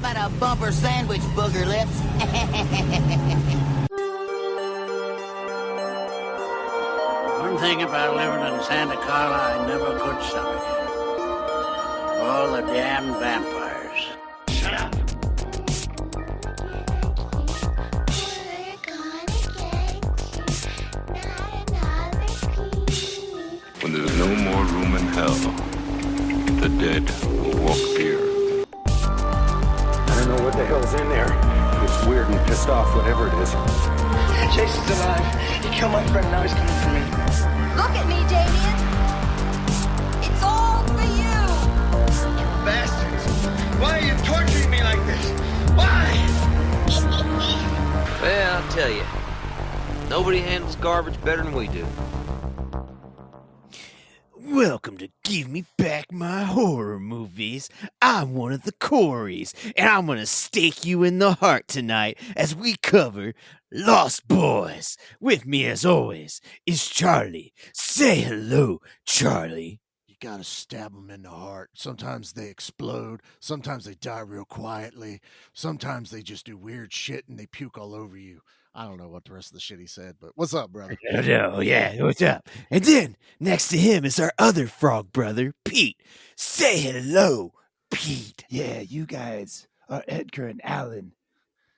about a bumper sandwich, booger lips? One thing about living in Santa Carla I never could stomach. All the damn vampires. Shut up! When there's no more room in hell, the dead will walk here. I don't know what the hell's in there. It's weird and pissed off, whatever it is. Jason's alive. He killed my friend, now he's coming for me. Look at me, Damien. It's all for you. You bastards. Why are you torturing me like this? Why? Well, I'll tell you. Nobody handles garbage better than we do. Welcome to Give Me Back My Horror Movies. I'm one of the Coreys, and I'm gonna stake you in the heart tonight as we cover Lost Boys. With me, as always, is Charlie. Say hello, Charlie. You gotta stab them in the heart. Sometimes they explode. Sometimes they die real quietly. Sometimes they just do weird shit and they puke all over you. I don't know what the rest of the shit he said, but what's up, brother? Oh, yeah, what's up? And then, next to him is our other frog brother, Pete. Say hello, Pete. Yeah, you guys are Edgar and Alan.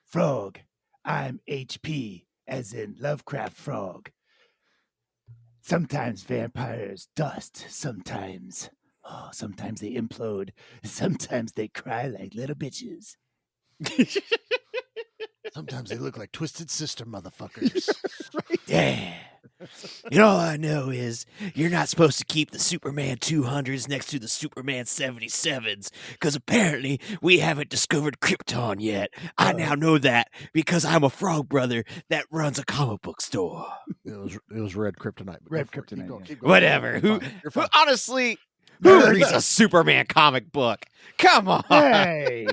Frog. I'm HP, as in Lovecraft Frog. Sometimes vampires dust, sometimes they implode, sometimes they cry like little bitches. Sometimes they look like Twisted Sister motherfuckers. Right. Yeah. And all I know is you're not supposed to keep the Superman 200s next to the Superman 77s because apparently we haven't discovered Krypton yet. I now know that because I'm a frog brother that runs a comic book store. It was Red Kryptonite. Red Kryptonite. Keep going. Whatever. You're fine. Honestly, who reads a Superman comic book? Come on. Hey.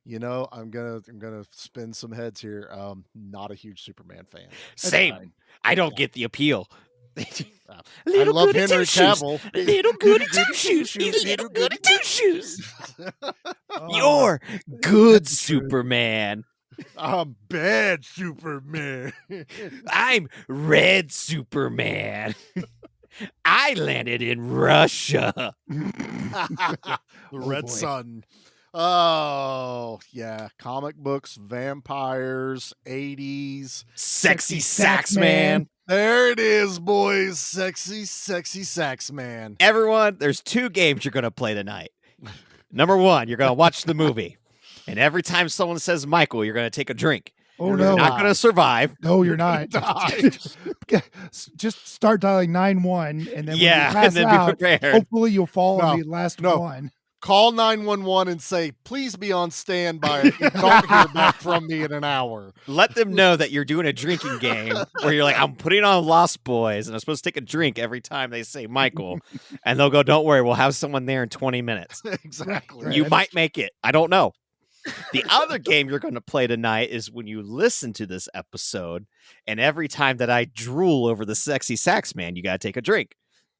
You know, I'm gonna spin some heads here. Not a huge Superman fan. Same. I don't get the appeal. I love Henry Cavill. Little goody two shoes. Little goody two shoes. You're good Superman. I'm bad Superman. I'm red Superman. I landed in Russia. The Red Sun. Oh, yeah. Comic books, vampires, 80s. Sexy sax man. There it is, boys. Sexy sax man. Everyone, there's two games you're going to play tonight. Number one, you're going to watch the movie. And every time someone says Michael, you're going to take a drink. Oh, You're no. not going to survive. No, you're not. Just start dialing 911, and then when you pass and then out, be prepared. hopefully you'll fall on the last one. Call 911 and say, please be on standby if you don't hear back from me in an hour. Let them know that you're doing a drinking game where you're like, I'm putting on Lost Boys, and I'm supposed to take a drink every time they say Michael. And they'll go, don't worry, we'll have someone there in 20 minutes. Exactly. You might make it. I don't know. The other game you're going to play tonight is when you listen to this episode, and every time that I drool over the sexy sax man, you got to take a drink.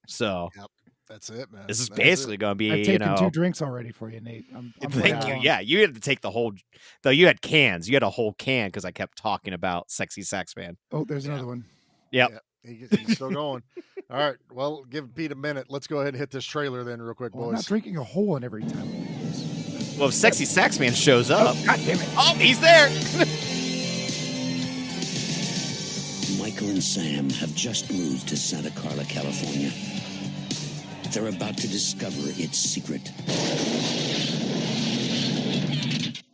So Yep. That's it, man. this is basically going to be, I've taken 2 drinks already for you, Nate. Thank you. Yeah, you had to take the whole, though you had cans. You had a whole can because I kept talking about sexy sax man. Oh, there's another one. Yep. He's still going. All right. Well, give Pete a minute. Let's go ahead and hit this trailer then real quick, boys. I'm not drinking a whole one every time. Well, if sexy sax man shows up. God damn it. Oh, he's there. Michael and Sam have just moved to Santa Carla, California. They're about to discover its secret.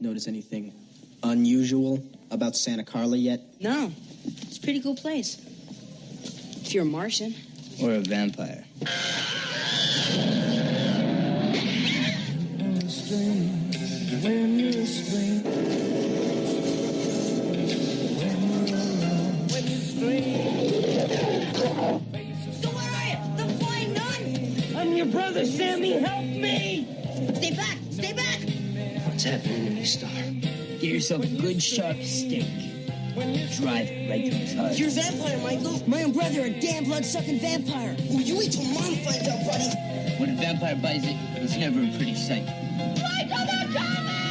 Notice anything unusual about Santa Carla yet? No. It's a pretty cool place. If you're a Martian. Or a vampire? When you're a stranger, when you scream. So where are you? The flying nun? I'm your brother, Sammy. Help me! Stay back! Stay back! What's happening to me, Star? Get yourself a good sharp stick. Drive it right through his heart. You're a vampire, Michael. My own brother, a damn blood-sucking vampire. Well, you wait till Mom finds out, buddy. When a vampire buys it, it's never a pretty sight. Michael, they're coming!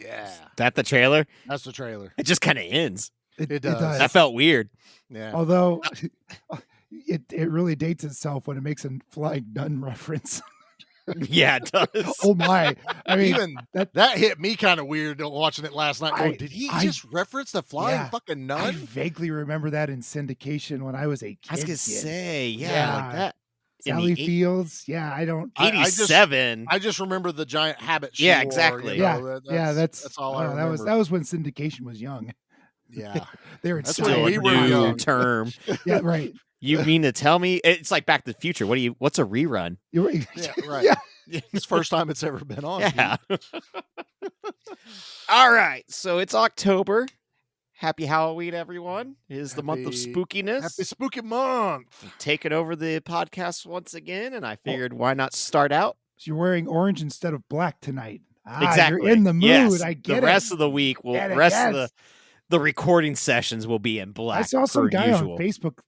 Yeah. Is that the trailer? That's the trailer. It just kind of ends. It does. That felt weird. Yeah. Although it really dates itself when it makes a flying nun reference. Yeah, it does. Oh my! I mean, even that hit me kind of weird watching it last night. Going, did he just reference the flying fucking nun? I vaguely remember that in syndication when I was a kid. I was gonna say, yeah, like that. Sally Fields. Yeah, I don't. 87. I just remember the giant habit. She Yeah, wore, exactly. you know, that's all I remember. That was when syndication was young. Yeah, they were still a new term. Yeah, right. You mean to tell me it's like Back to the Future? What's a rerun? You're right. Yeah, right. Yeah. It's the first time it's ever been on. Yeah. All right, so it's October. Happy Halloween, everyone. It is the month of spookiness. Happy spooky month. Taking over the podcast once again, and I figured why not start out? So you're wearing orange instead of black tonight. Exactly. You're in the mood. Yes. I get the rest of the week will of the recording sessions will be in black. I saw some guy usual. on Facebook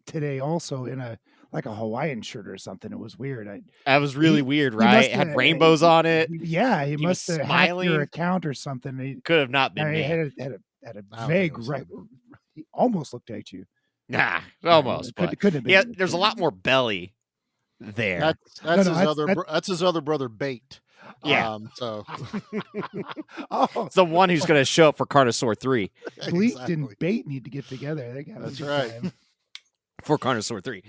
today also in a Hawaiian shirt or something. It was weird. That was really weird, right? It had rainbows on it. Yeah, he must have hacked your account or something. He could have not been me. Had a vague he almost looked at you. Nah, almost. Couldn't have been. Yeah, there's a lot more belly there. That's his other brother, Bait. Yeah. So it's the one who's going to show up for Carnosaur 3. Bleak and Bait need to get together. They got That's right. For Carnosaur 3.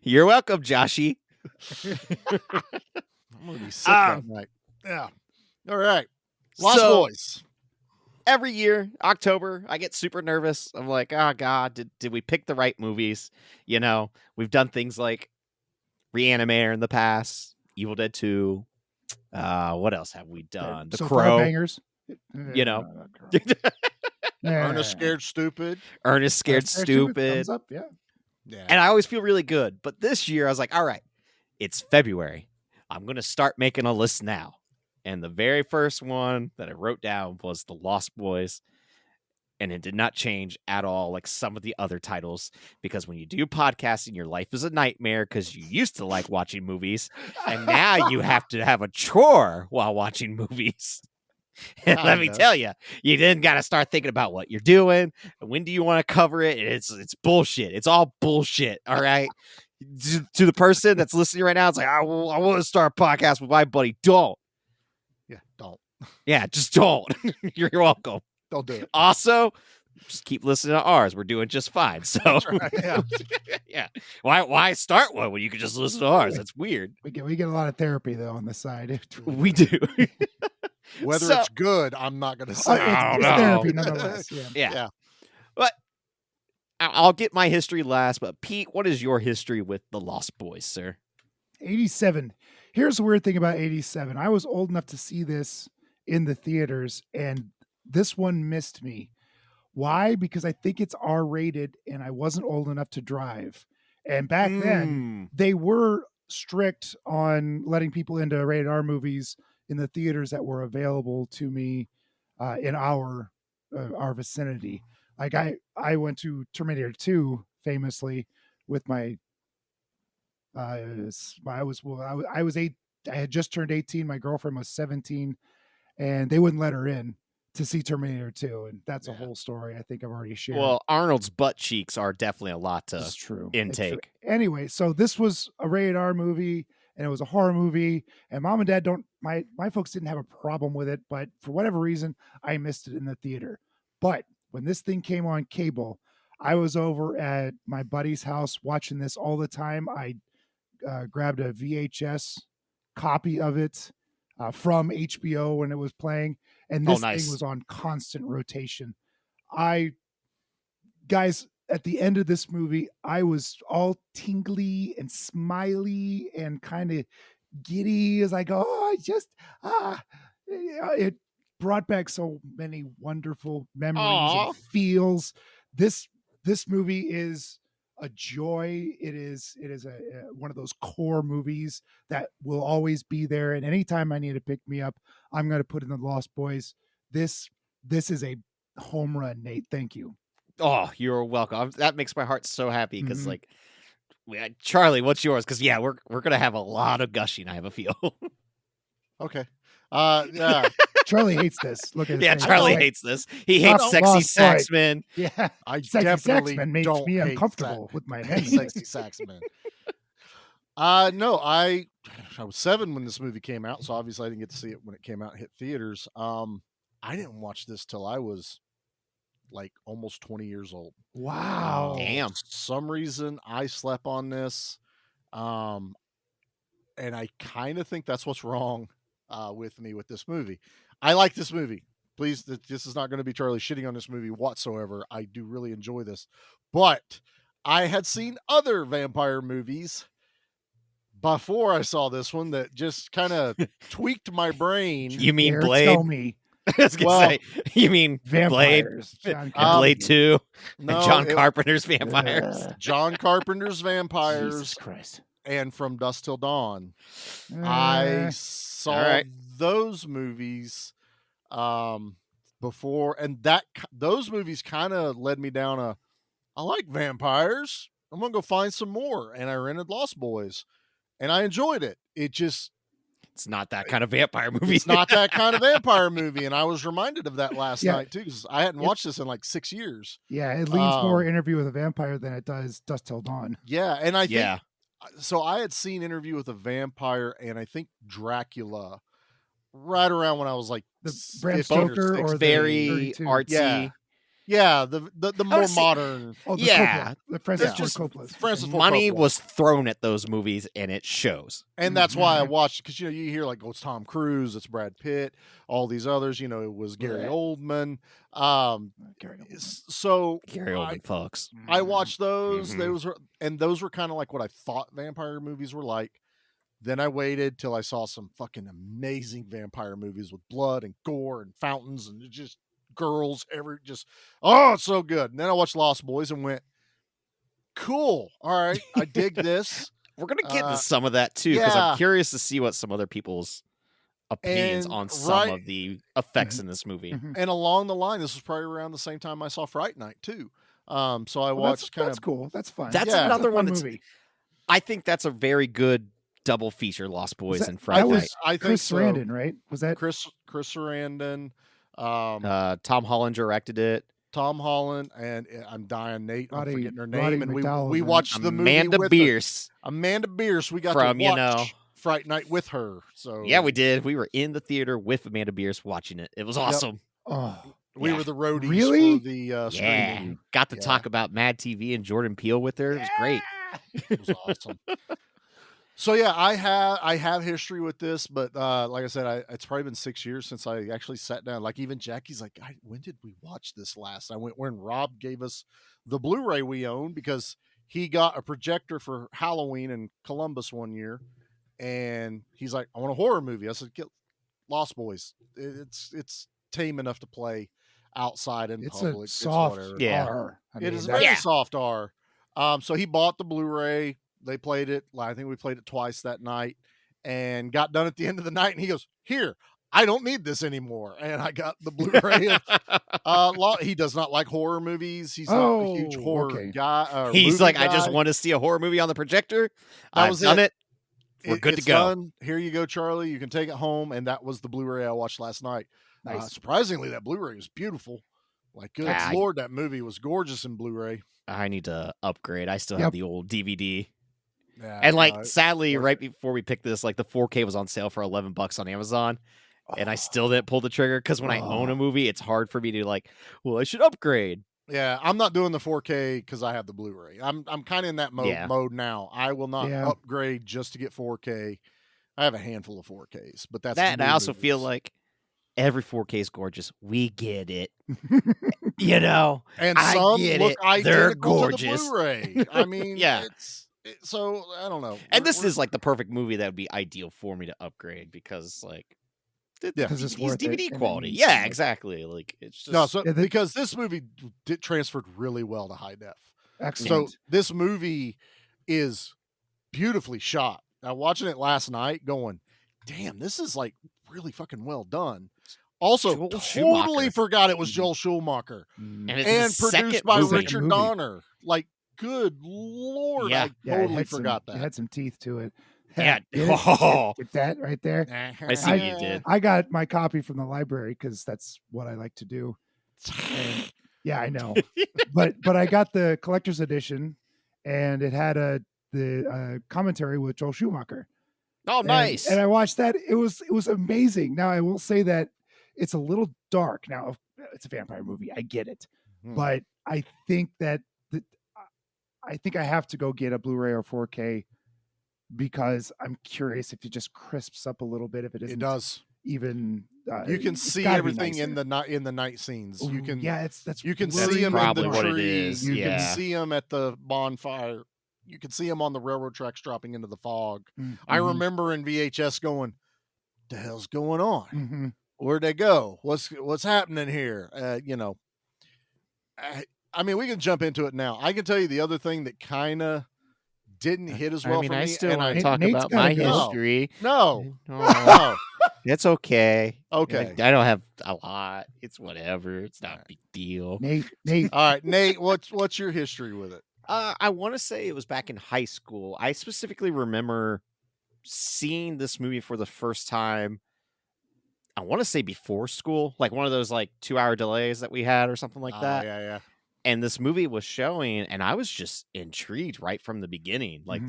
You're welcome, Joshy. I'm going to be sick that night. Yeah. All right. Lost Boys. Every year, October, I get super nervous. I'm like, oh, God, did we pick the right movies? You know, we've done things like Reanimator in the past, Evil Dead 2. What else have we done? The Crow. Bangers. You know. Ernest Scared Stupid. Ernest Scared Stupid. Thumbs up, yeah. And I always feel really good. But this year, I was like, all right, it's February. I'm going to start making a list now. And the very first one that I wrote down was The Lost Boys. And it did not change at all like some of the other titles. Because when you do podcasting, your life is a nightmare because you used to like watching movies. And now you have to have a chore while watching movies. And let me tell you, you then got to start thinking about what you're doing. When do you want to cover it? It's bullshit. It's all bullshit. All right. To the person that's listening right now, it's like, I want to start a podcast with my buddy. Don't. Yeah, don't. Yeah, just don't. You're welcome. Don't do it. Also, just keep listening to ours. We're doing just fine. So, right, yeah. Yeah. Why start one when you can just listen to ours? That's weird. We get a lot of therapy though on the side. We do. Whether it's good, I'm not going to say. It's therapy nonetheless. Yeah. But I'll get my history last. But Pete, what is your history with The Lost Boys, sir? 87. Here's the weird thing about 87. I was old enough to see this in the theaters, and this one missed me. Why? Because I think it's R-rated, and I wasn't old enough to drive. And back then, they were strict on letting people into rated R movies in the theaters that were available to me in our vicinity. Like I went to Terminator 2 famously with my I had just turned 18. My girlfriend was 17, and they wouldn't let her in to see Terminator 2, and that's a whole story I think I've already shared. Well, Arnold's butt cheeks are definitely a lot to intake. Anyway, so this was a rated R movie, and it was a horror movie, and Mom and Dad my folks didn't have a problem with it, but for whatever reason, I missed it in the theater. But when this thing came on cable, I was over at my buddy's house watching this all the time. I grabbed a VHS copy of it from HBO when it was playing, and this thing was on constant rotation. Guys, at the end of this movie, I was all tingly and smiley and kind of giddy as I go, it brought back so many wonderful memories and feels. This movie is a joy. It is one of those core movies that will always be there. And anytime I need to pick me up, I'm going to put in The Lost Boys. This is a home run, Nate. Thank you. Oh, you're welcome. That makes my heart so happy because, Charlie, what's yours? Because we're gonna have a lot of gushing. I have a feel. Okay. Yeah. Charlie hates this. Look at his Yeah, face. Charlie Like, hates this. He hates Lost sexy Boy. saxmen. Yeah, I sexy definitely saxman makes don't me hate uncomfortable with my amendment. sexy saxman. No, I was 7 when this movie came out, so obviously I didn't get to see it when it came out and hit theaters. I didn't watch this till I was like almost 20 years old. Wow. Damn. For some reason I slept on this. And I kind of think that's what's wrong with me with this movie. I like this movie. Please, this is not going to be Charlie shitting on this movie whatsoever. I do really enjoy this. But I had seen other vampire movies before I saw this one that just kind of tweaked my brain. You mean Dare Blade? Tell me. I was gonna say, you mean Vampires. Blade? John And Blade 2? No, and John Carpenter's Vampires? John Carpenter's Vampires. Jesus Christ. And From Dusk Till Dawn. I saw those movies before, and those movies kind of led me down I like vampires. I'm gonna go find some more, and I rented Lost Boys, and I enjoyed it. It's not that kind of vampire movie. It's not that kind of vampire movie, and I was reminded of that last Yeah. night too, because I hadn't watched this in like 6 years. Yeah, it leans more Interview with a Vampire than it does Dusk Till Dawn. Yeah, and I think so. I had seen Interview with a Vampire and I think Dracula right around when I was like the Bram 15 Stoker or the very 32. artsy. Yeah, the more say- modern. Oh, the Yeah. Coppola, the Francis Yeah. Ford Coppola. Francis Ford Money Coppola. was thrown at those movies, and it shows. And that's why I watched, because you hear like, oh, it's Tom Cruise, it's Brad Pitt, all these others. It was Gary Oldman. Gary Oldman. So Gary Oldman, folks. I watched those. Mhm. Those were kind of like what I thought vampire movies were like. Then I waited till I saw some fucking amazing vampire movies with blood and gore and fountains and just girls it's so good. And then I watched Lost Boys and went, cool. All right, I dig this. We're going to get into some of that, too, because yeah. I'm curious to see what some other people's opinions And on some of the effects in this movie. And along the line, this was probably around the same time I saw Fright Night too. So I watched that's cool. That's fun. That's Yeah. another It's a one fun that's, movie. I think that's a very good double feature, Lost Boys that- and that Friday was Night. I think Chris so. Sarandon, right? Was that Chris Sarandon, Tom Holland directed it. Tom Holland, and I'm dying. Nate, I'm Roddy- forgetting her Roddy name, and McDowell we was in it. watched the movie Amanda with Bierce. her. Amanda Bierce. We got From, to watch Fright Night with her. So Yeah, we did. We were in the theater with Amanda Bierce watching it. It was awesome. Oh, we were the roadies Really? for the Yeah. screening. Got to talk about Mad TV and Jordan Peele with her. It was great. It was awesome. So yeah, I have history with this, but like I said, it's probably been 6 years since I actually sat down. Like even Jackie's like, when did we watch this last? I went when Rob gave us the Blu-ray we own because he got a projector for Halloween in Columbus one year, and he's like, I want a horror movie. I said, get Lost Boys. It's tame enough to play outside in it's public. a soft whatever. Yeah. R. I It mean, is that's- very soft R. So he bought the Blu-ray. They played it. I think we played it twice that night and got done at the end of the night. And he goes, here, I don't need this anymore. And I got the Blu-ray. He does not like horror movies. He's not a huge horror guy. He's movie like, I just guy. want to see a horror movie on the projector. That I've was done it. it. We're good It's to go. done. Here you go, Charlie. You can take it home. And that was the Blu-ray I watched last night. Nice. Surprisingly, that Blu-ray was beautiful. Like, good Lord, that movie was gorgeous in Blu-ray. I need to upgrade. I still Yep. have the old DVD. Yeah, And like, sadly, right before we picked this, like the 4K was on sale for $11 on Amazon, and I still didn't pull the trigger because when I own a movie, it's hard for me to like, well, I should upgrade. Yeah, I'm not doing the 4K because I have the Blu-ray. I'm kind of in that mode now. I will not upgrade just to get 4K. I have a handful of 4Ks, but that's that. And I new also feel movies. like every 4K is gorgeous. We get it, you know. And I some get look it. They're identical to the gorgeous. Blu-ray. I mean, Yeah. So I don't know. And this is like the perfect movie that would be ideal for me to upgrade because like. Because it's He's worth it, DVD and quality. it's Yeah, like- exactly. Like it's just no, so Yeah, because this movie transferred really well to high def. Excellent. So this movie is beautifully shot. Now watching it last night, going, damn, this is like really fucking well done. Also, Joel totally Schumacher. forgot it was Joel Schumacher and it's and his second produced by movie. Richard Donner. Like, good Lord, Yeah. I it totally had forgot It that. had some teeth to it. Yeah. Get it? Oh. Get that right there? I see what you did. I got my copy from the library because that's what I like to do. And yeah, I know. but I got the collector's edition, and it had the commentary with Joel Schumacher. Oh, nice. And I watched that. It was amazing. Now I will say that it's a little dark. Now it's a vampire movie. I get it, but I think that I think I have to go get a Blu-ray or 4K because I'm curious if it just crisps up a little bit. If it isn't, it does. Even you can see everything in the night scenes. Ooh, you can you can really see them in the what it tree. is. You can see them at the bonfire. You can see them on the railroad tracks dropping into the fog. Mm-hmm. I remember in VHS going, "The hell's going on? Mm-hmm. Where'd they go? What's happening here?" I mean, we can jump into it now. I can tell you the other thing that kind of didn't hit as well. I mean, for me, I still want to Nate's talk gotta about go. my No. history. No, No. It's okay. Okay. I don't have a lot. It's whatever. It's not a big deal. Nate. All right, Nate. What's your history with it? I want to say it was back in high school. I specifically remember seeing this movie for the first time. I want to say before school, like one of those like 2-hour delays that we had or something like that. Yeah. And this movie was showing, and I was just intrigued right from the beginning. Like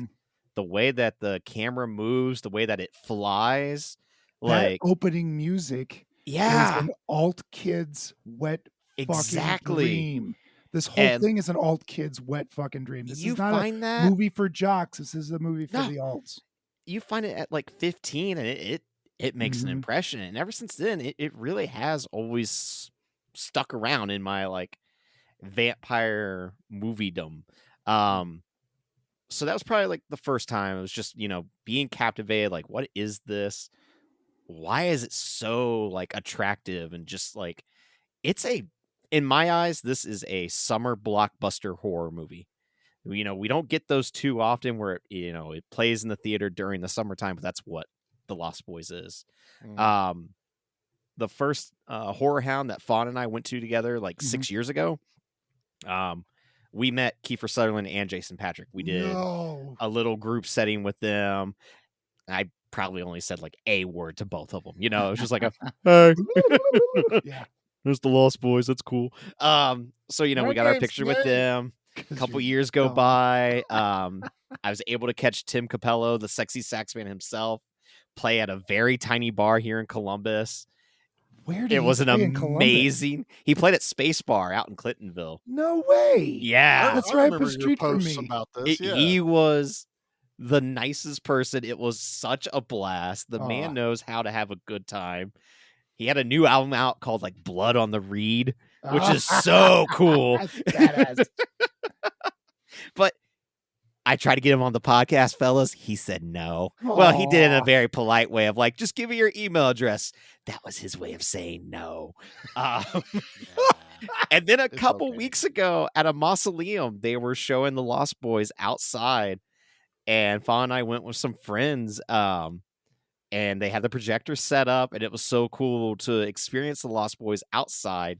the way that the camera moves, the way that it flies. That Like opening music is an alt kids wet fucking dream. This whole thing is an alt kids wet fucking dream. This is not a movie for jocks. This is a movie for the alts. You find it at like 15 and it makes an impression. And ever since then, it really has always stuck around in my like vampire moviedom. So that was probably like the first time. It was just, being captivated. Like, what is this? Why is it so like attractive and just like in my eyes, this is a summer blockbuster horror movie. We don't get those too often where it plays in the theater during the summertime, but that's what The Lost Boys is. The first horror hound that Fawn and I went to together like 6 years ago. We met Kiefer Sutherland and Jason Patrick. We did a little group setting with them. I probably only said like a word to both of them. It was just like hey. Yeah. There's the Lost Boys. That's cool. So we got our picture with them. A couple years go by. I was able to catch Tim Capello, the sexy sax man himself, play at a very tiny bar here in Columbus. Where did it was an in amazing. He played at Space Bar out in Clintonville. No way. Yeah, that's right up the street from me. About this. He was the nicest person. It was such a blast. The man knows how to have a good time. He had a new album out called like Blood on the Reed, which is so cool. But I tried to get him on the podcast, fellas. He said no. Aww. Well, he did it in a very polite way of like, just give me your email address. That was his way of saying no. And then a couple weeks ago at a mausoleum, they were showing the Lost Boys outside. And Fawn and I went with some friends. And they had the projector set up, and it was so cool to experience the Lost Boys outside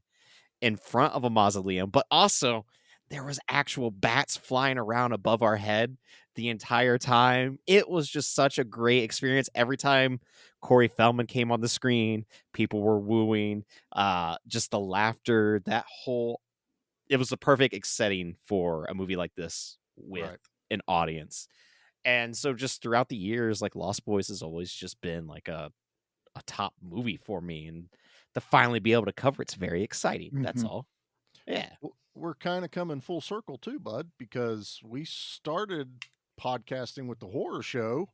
in front of a mausoleum. But also, there was actual bats flying around above our head the entire time. It was just such a great experience. Every time Corey Feldman came on the screen, people were wooing. Just the laughter, it was the perfect setting for a movie like this with an audience. And so just throughout the years, like Lost Boys has always just been like a top movie for me. And to finally be able to cover it's very exciting. That's all. Yeah. We're kind of coming full circle too, bud, because we started podcasting with the horror show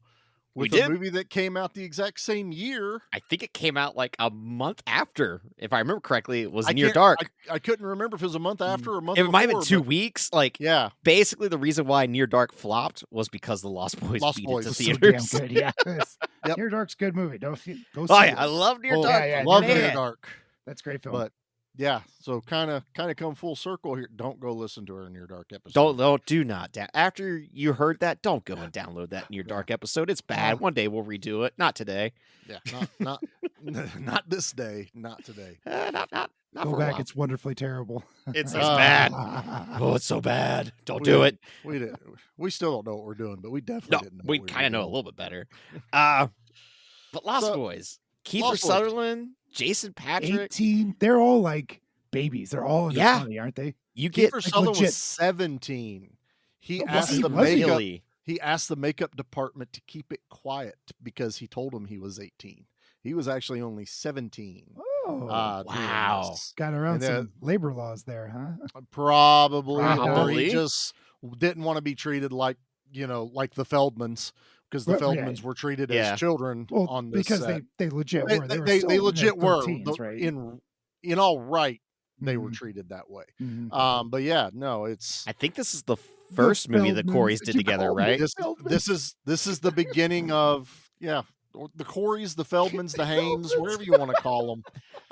with a movie that came out the exact same year. I think it came out like a month after, if I remember correctly. It was Near Dark. I couldn't remember if it was a month after or a month before. It might have been 2 weeks. Like, yeah. Basically, the reason why Near Dark flopped was because the Lost Boys beat it to theaters. So damn good, yeah. Near Dark's a good movie. Go see it. I love Near Dark. Yeah, love Near Dark. That's a great film. But yeah, so kind of come full circle here. Don't go listen to our Near Dark episode. Do not. After you heard that, don't go and download that Near Dark episode. It's bad. One day we'll redo it. Not today. Yeah, Not this day. Not today. Not Go for a back. while. It's wonderfully terrible. It's bad. Oh, it's so bad. Don't do it. We didn't. We still don't know what we're doing, but we definitely No, didn't know. we what kind of were know a doing. little bit better. But Lost So, Boys, Kiefer Lost Boys. Sutherland, Jason Patrick. 18. They're all like babies. They're all under Yeah. 20, aren't they? You get Kiefer Sutherland legit. was 17. He Was asked he? the Was he? makeup. really. He asked the makeup department to keep it quiet because he told them he was 18. He was actually only 17. Oh, doing wow. this. got around And some labor laws there, huh? Probably, or Probably. he just didn't want to be treated like like the Feldmans, because the Well, yeah. Feldmans were treated Yeah. as children Well, on this because set. they legit They, were. they, were they, still they in their legit were 13s, right? in all right. They were Mhm. treated that way. Mhm. But yeah, no, it's I think this is the first movie the Feldmans. Coreys did You together, called me right? this is the beginning of the Coreys, the Feldmans, the Hames, whatever you want to call them.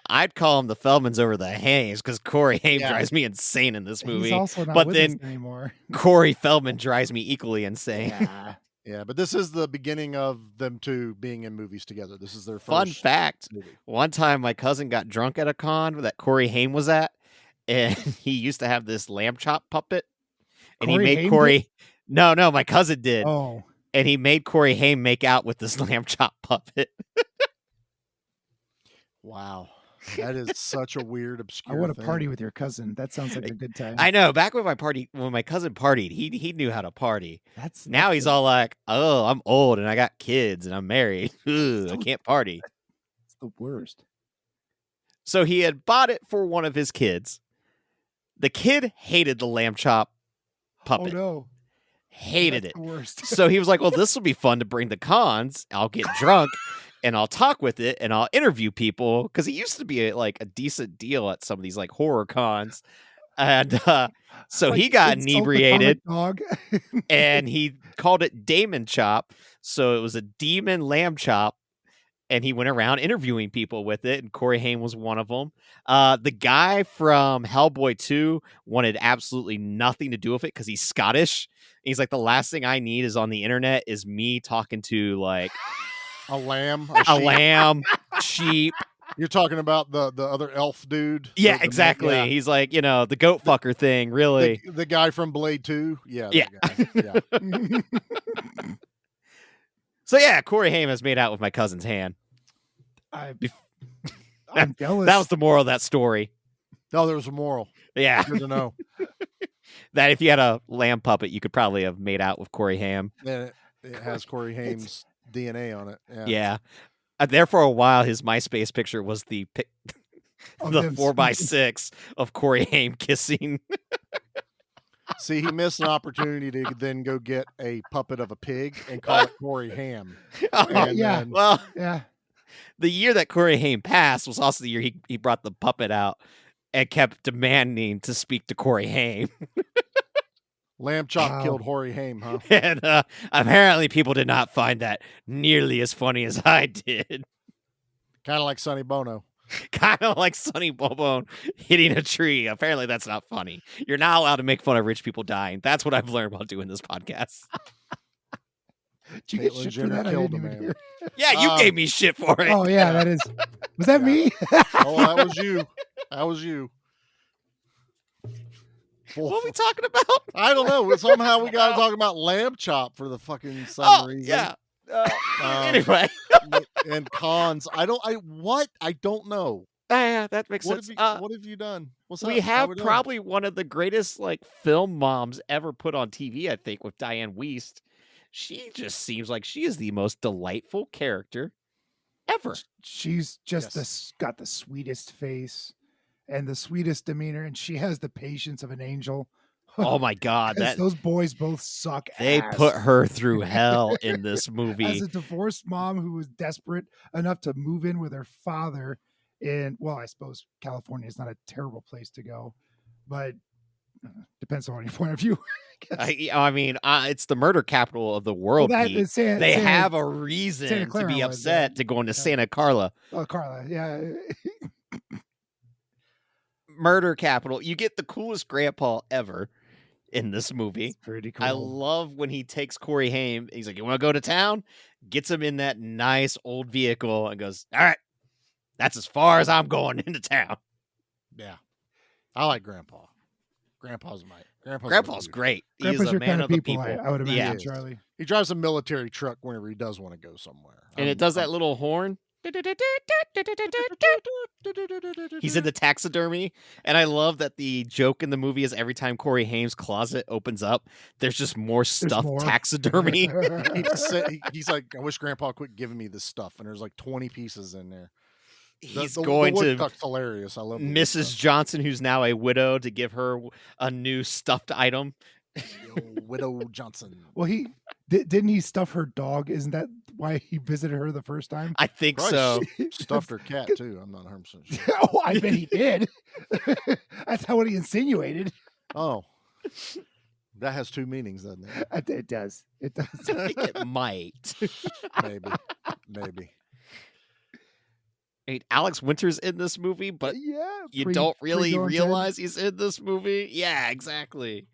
I'd call him the Feldmans over the Hames because Corey Haim Yeah. drives me insane in this movie. He's also not but with then us anymore. Corey Feldman drives me equally insane. Yeah. Yeah, but this is the beginning of them two being in movies together. This is their first Fun fact: movie. one time my cousin got drunk at a con that Corey Haim was at, and he used to have this lamb chop puppet, and Corey he made Haim Corey. did? No, my cousin did, Oh, and he made Corey Haim make out with this lamb chop puppet. Wow, that is such a weird, I obscure. want to thing. party with your cousin. That sounds like a good time. I know. Back when my cousin partied, he knew how to party. That's Now he's all like, "Oh, I'm old and I got kids and I'm married. Ugh, I can't party." It's the worst. So he had bought it for one of his kids. The kid hated the lamb chop puppet. Oh no, Hated That's it. the worst. So he was like, "Well, this will be fun to bring to cons. I'll get drunk and I'll talk with it and I'll interview people because he used to be a decent deal at some of these like horror cons." And so Like, he got insult the inebriated comic dog. and he called it Damon Chop. So it was a demon lamb chop. And he went around interviewing people with it, and Corey Haim was one of them. The guy from Hellboy 2 wanted absolutely nothing to do with it because he's Scottish. He's like, the last thing I need is on the internet is me talking to like A lamb, a lamb, sheep. You're talking about the other elf dude. Yeah, the exactly. yeah. He's like, the goat fucker thing, really. The guy from Blade 2. Yeah. Yeah. That guy. Yeah. So yeah, Corey Haim has made out with my cousin's hand. I'm jealous. That was the moral of that story. No, there was a moral. Yeah. Good to know. That if you had a lamb puppet, you could probably have made out with Corey Haim. And it has Corey Haim's DNA on it. Yeah. Yeah. There for a while, his MySpace picture was the Oh, the them 4x6 of Corey Haim kissing. See, he missed an opportunity to then go get a puppet of a pig and call it Corey Ham. And yeah. then- Well, Yeah. the year that Corey Haim passed was also the year he brought the puppet out and kept demanding to speak to Corey Haim. Lamb Chop Wow. killed Corey Haim, huh? And apparently people did not find that nearly as funny as I did. Kind of like Sonny Bono. Kind of like Sonny Bobo hitting a tree. Apparently that's not funny. You're not allowed to make fun of rich people dying. That's what I've learned while doing this podcast. Did you get Caitlyn shit for Jenner that? I killed didn't a even man. hear. Yeah, you gave me shit for it. Oh yeah, that is. Was that me? Oh, that was you. That was you. What are we talking about? I don't know. Somehow we got to talk about Lamb Chop for the fucking some Oh, reason. yeah. Um, Anyway. And cons. I don't know. Yeah, that makes What sense. have you done? What's We up? How have we doing? probably one of the greatest film moms ever put on TV, I think, with Diane Wiest. She just seems like she is the most delightful character ever. She's just Yes. got the sweetest face and the sweetest demeanor, and she has the patience of an angel. Oh my God, 'Cause those boys both suck. they ass. put her through hell in this movie. As a divorced mom who was desperate enough to move in with her father in, well, I suppose California is not a terrible place to go, but depends on your point of view. I mean, it's the murder capital of the world. Well, that Pete. is Santa- they Santa- have a Santa reason to Clara be was, upset to go into Santa Carla. Oh, Carla, yeah. Murder capital. You get the coolest grandpa ever in this movie. It's pretty cool. I love when he takes Corey Haim. He's like, "You want to go to town?" Gets him in that nice old vehicle and goes, "All right, That's as far as I'm going into town. Yeah, I like Grandpa. Grandpa's great. He Grandpa's is a your man kind of of the people, people. I would imagine, Yeah. Charlie. He drives a military truck whenever he does want to go somewhere, And it does that little horn. He's in the taxidermy, and I love that the joke in the movie is every time Corey Haim's closet opens up, there's just more stuffed more. taxidermy. He's like, I wish Grandpa quit giving me this stuff, and there's like 20 pieces in there. He's the going to woodchuck's hilarious. I love the Mrs. woodchuck. Johnson, who's now a widow, to give her a new stuffed item. Widow Johnson. Well, didn't he stuff her dog? Isn't that why he visited her the first time? I think Probably so. Stuffed her cat too. I'm not 100% sure. Oh, I bet he did. That's how what he insinuated. Oh, that has two meanings, doesn't it? It does. It does. I think it might. Maybe. I mean, Alex Winter's in this movie, but yeah, you don't really realize he's in this movie. Yeah, exactly.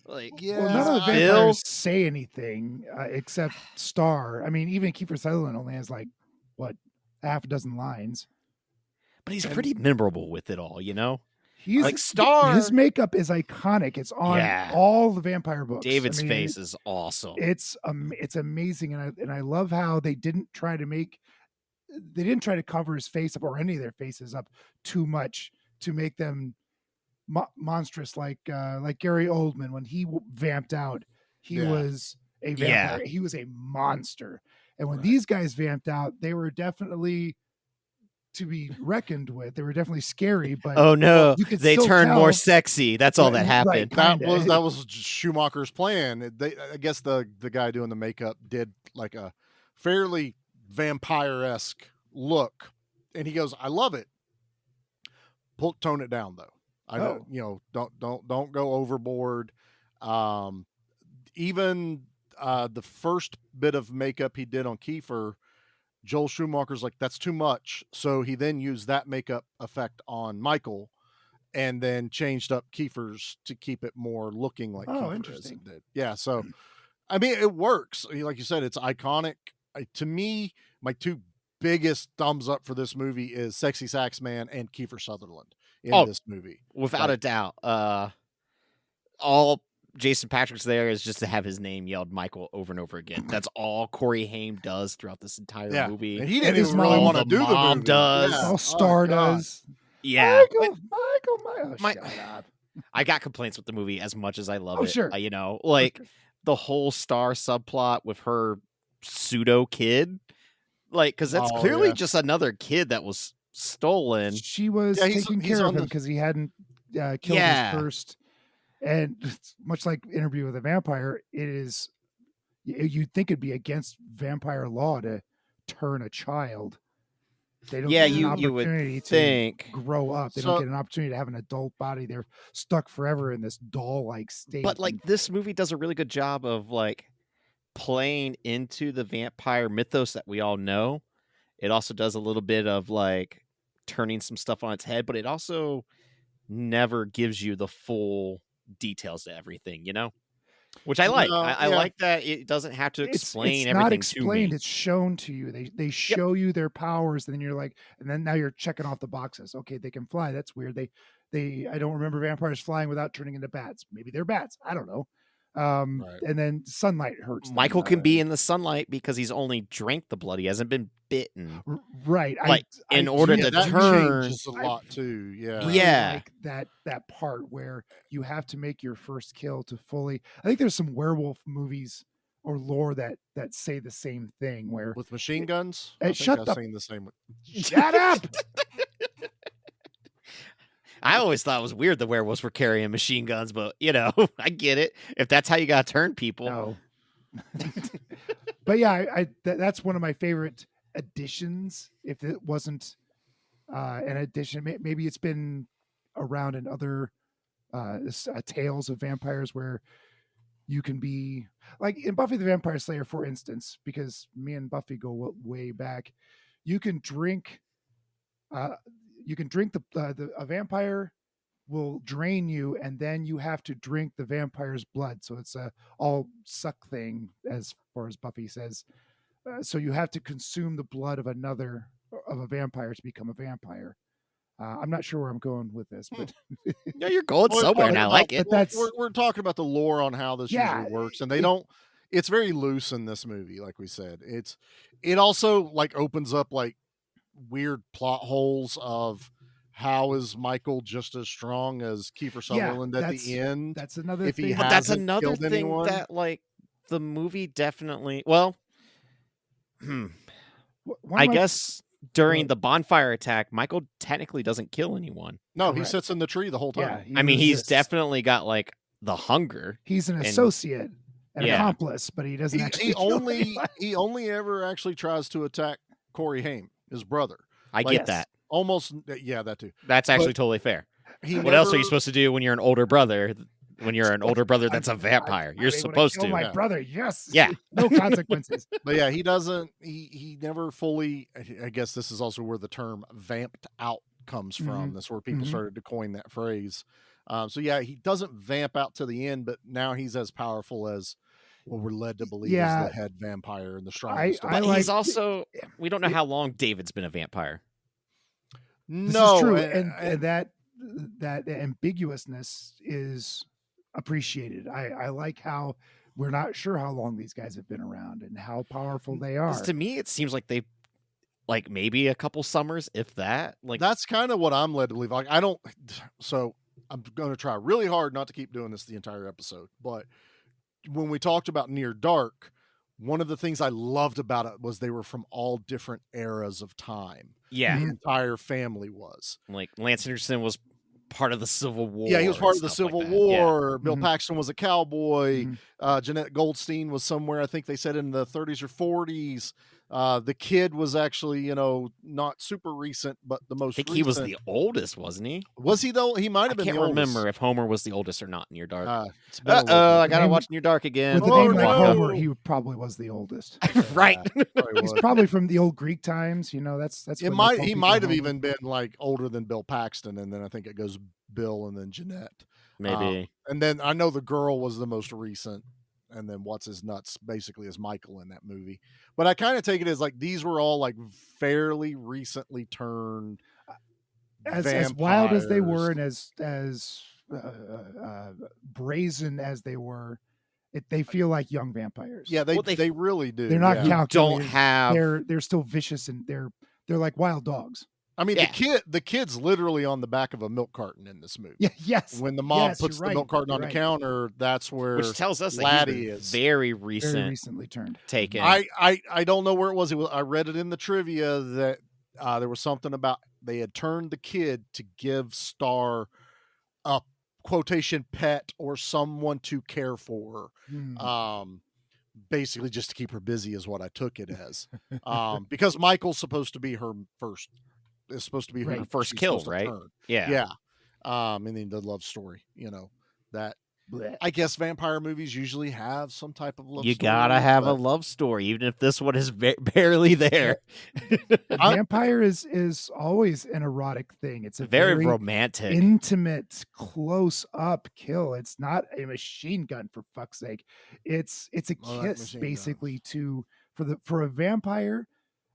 Like, well, none of the vampires say anything except Star. I mean, even Kiefer Sutherland only has like half a dozen lines. But he's pretty memorable with it all, you know. He's like Star. His makeup is iconic. It's on all the vampire books. David's face is awesome. It's amazing, and I love how they didn't try to cover his face up or any of their faces up too much to make them monstrous, like Gary Oldman when he vamped out. He was a vampire. He was a monster. And when these guys vamped out, they were definitely to be reckoned with. They were definitely scary, but oh no, they still turned more tell- sexy. That's all that happened. Right, that was Schumacher's plan. I guess the guy doing the makeup did like a fairly vampire-esque look, and he goes, "I love it. Tone it down, though. I know, don't go overboard." Even the first bit of makeup he did on Kiefer, Joel Schumacher's like, that's too much. So he then used that makeup effect on Michael and then changed up Kiefer's to keep it more looking like Kiefer interesting. did. Yeah. So, I mean, it works. Like you said, it's iconic. To me, my two biggest thumbs up for this movie is Sexy Sax Man and Kiefer Sutherland in this movie. Without a doubt. All Jason Patrick's there is just to have his name yelled Michael over and over again. That's all Corey Haim does throughout this entire movie. And he didn't even really want to do the movie. Does. Yeah. All Star does. Yeah. Michael. Shut up. I got complaints with the movie as much as I love it. Sure. You know, like the whole Star subplot with her pseudo kid, like, because that's clearly just another kid that was stolen. She was taking care of him because he hadn't killed his first. And much like Interview with a Vampire, it is, you'd think it'd be against vampire law to turn a child. They don't get an opportunity to grow up. They don't get an opportunity to have an adult body. They're stuck forever in this doll-like state. But like this movie does a really good job of like playing into the vampire mythos that we all know. It also does a little bit of like turning some stuff on its head, but it also never gives you the full details to everything, you know, which I like. I like that it doesn't have to explain everything. It's not explained; to me. it's shown to you. They show you their powers, and then you're like, and then now you're checking off the boxes. Okay, they can fly. That's weird. I don't remember vampires flying without turning into bats. Maybe they're bats. I don't know. And then sunlight hurts. Michael can be in the sunlight because he's only drank the blood. He hasn't been bitten. Right. Like in order to turn changes a lot too. Yeah. Yeah. Like that part where you have to make your first kill to fully. I think there's some werewolf movies or lore that say the same thing where with machine guns. Shut up. Saying the same. Shut up. I always thought it was weird the werewolves were carrying machine guns, but you know, I get it. If that's how you got to turn people. No. But yeah, that's one of my favorite additions. If it wasn't an addition, maybe it's been around in other tales of vampires where you can be like in Buffy the Vampire Slayer, for instance, because me and Buffy go way back. You can drink. A vampire will drain you, and then you have to drink the vampire's blood. So it's a all suck thing, as far as Buffy says. So you have to consume the blood of another of a vampire to become a vampire. I'm not sure where I'm going with this, but No, you're going Well, somewhere, well, and I like it. but that's we're talking about the lore on how this Yeah, usually works, and they don't. It's very loose in this movie, like we said. It also like opens up like weird plot holes of how is Michael just as strong as Kiefer Sutherland at the end? That's another if he thing. But that's hasn't another killed thing anyone? that like the movie definitely. Well, One I of my- guess during the bonfire attack, Michael technically doesn't kill anyone. No, he Correct. sits in the tree the whole Yeah, time. he I mean, he's resists. definitely got like the hunger. He's an and- associate, an Yeah. accomplice, but he doesn't actually. He kill only anyone. he only ever actually tries to attack Corey Haim, his brother. I Like, get that. Almost, yeah, that too. That's actually But totally fair. He What else are you never- supposed to do when you're an older brother? When you're an older brother that's a vampire, you're I'm able to supposed kill to. my Yeah. brother. Yes. Yeah. No consequences. But yeah, he doesn't. He never fully. I guess this is also where the term "vamped out" comes from. Mhm. That's where people Mhm. started to coin that phrase. So yeah, he doesn't vamp out to the end, but now he's as powerful as what we're led to believe Yeah. is the head vampire and the strongest. of I But them. like- he's also. We don't know how long David's been a vampire. This no, is true, and- and that ambiguousness is appreciated. I like how we're not sure how long these guys have been around and how powerful they are. 'Cause to me, it seems like they, like maybe a couple summers, if that. Like that's kind of what I'm led to believe. Like I don't. So I'm going to try really hard not to keep doing this the entire episode. But when we talked about Near Dark, one of the things I loved about it was they were from all different eras of time. yeah, The entire family was. like Lance Henderson was part of the Civil War. Yeah, he was part and of the stuff like Civil that. Yeah. War. Bill Mhm. Paxton was a cowboy. Mhm. Jeanette Goldstein was somewhere, I think they said in the 30s or 40s. The kid was actually, not super recent, but the I most think recent. he was the oldest, wasn't he? Was he though? He might I have been can't the oldest. remember if Homer was the oldest or not in Near Dark. It's been a little bit. I gotta Name- watch Near Dark again. With a Oh, name like no. Homer, he probably was the oldest. Right. Probably He's was. probably from the old Greek times. That's. It when they might call he people might have Homer. even been like older than Bill Paxton, and then I think it goes Bill and then Jeanette. Maybe. And then I know the girl was the most recent, and then what's his nuts basically is Michael in that movie. But I kind of take it as like these were all like fairly recently turned as wild as they were vampires. and as brazen as they were. They feel like young vampires. Yeah, Well, they really do. They're not yeah. You calculated. don't have. They're still vicious and they're like wild dogs. I mean, Yeah. the kid's literally on the back of a milk carton in this movie. Yeah. Yes. When the mom Yes, puts you're the milk right, carton on you're the right. counter, that's where Which tells us that Laddie he's been is. very Very recent recently turned. taken. I don't know where it was. I read it in the trivia that there was something about they had turned the kid to give Star a quotation pet or someone to care for. Hmm. Basically just to keep her busy is what I took it as. Because Michael's supposed to be her first. Is supposed to be her Right. First she's kill, supposed to right? turn. yeah. Yeah. And then the love story. That Blech. I guess vampire movies usually have some type of love You story. gotta have a but love story, even if this one is barely there. A vampire is always an erotic thing. It's a Very very romantic. intimate, close up kill. It's not a machine gun for fuck's sake. It's a Well, like kiss machine basically for a vampire.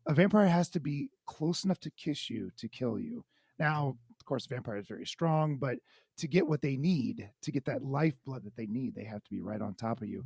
A vampire has to be close enough to kiss you to kill you. Now, of course, vampire is very strong, but to get what they need, to get that lifeblood that they need, they have to be right on top of you.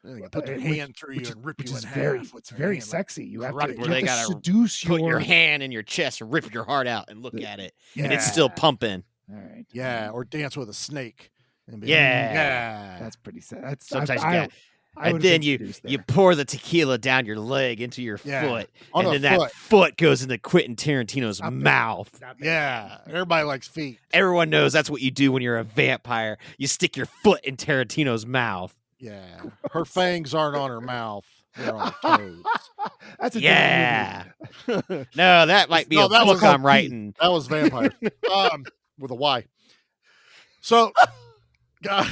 They can put their Which- hand through which you is- and rip which you is in very, half. with it's their very hand, like sexy. You have to, Right, you where have they to gotta seduce Put your your hand in your chest and rip your heart out and look at it, and it's Yeah. still pumping. All right. Yeah, or dance with a snake. And be Yeah. like, yeah. That's pretty sad. That's Sometimes I, you got, I and would've then been you seduced you there. pour the tequila down your leg into your Yeah, foot, on and a then foot. that foot goes into Quentin Tarantino's Stop it. mouth. Stop it. Yeah, everybody likes feet. Everyone knows that's what you do when you're a vampire. You stick your foot in Tarantino's mouth. Yeah, her fangs aren't on her mouth; they're on her toes. That's a Yeah. different movie. No, that might be No, a that was book called I'm writing. That was vampire, with a Y. So, God,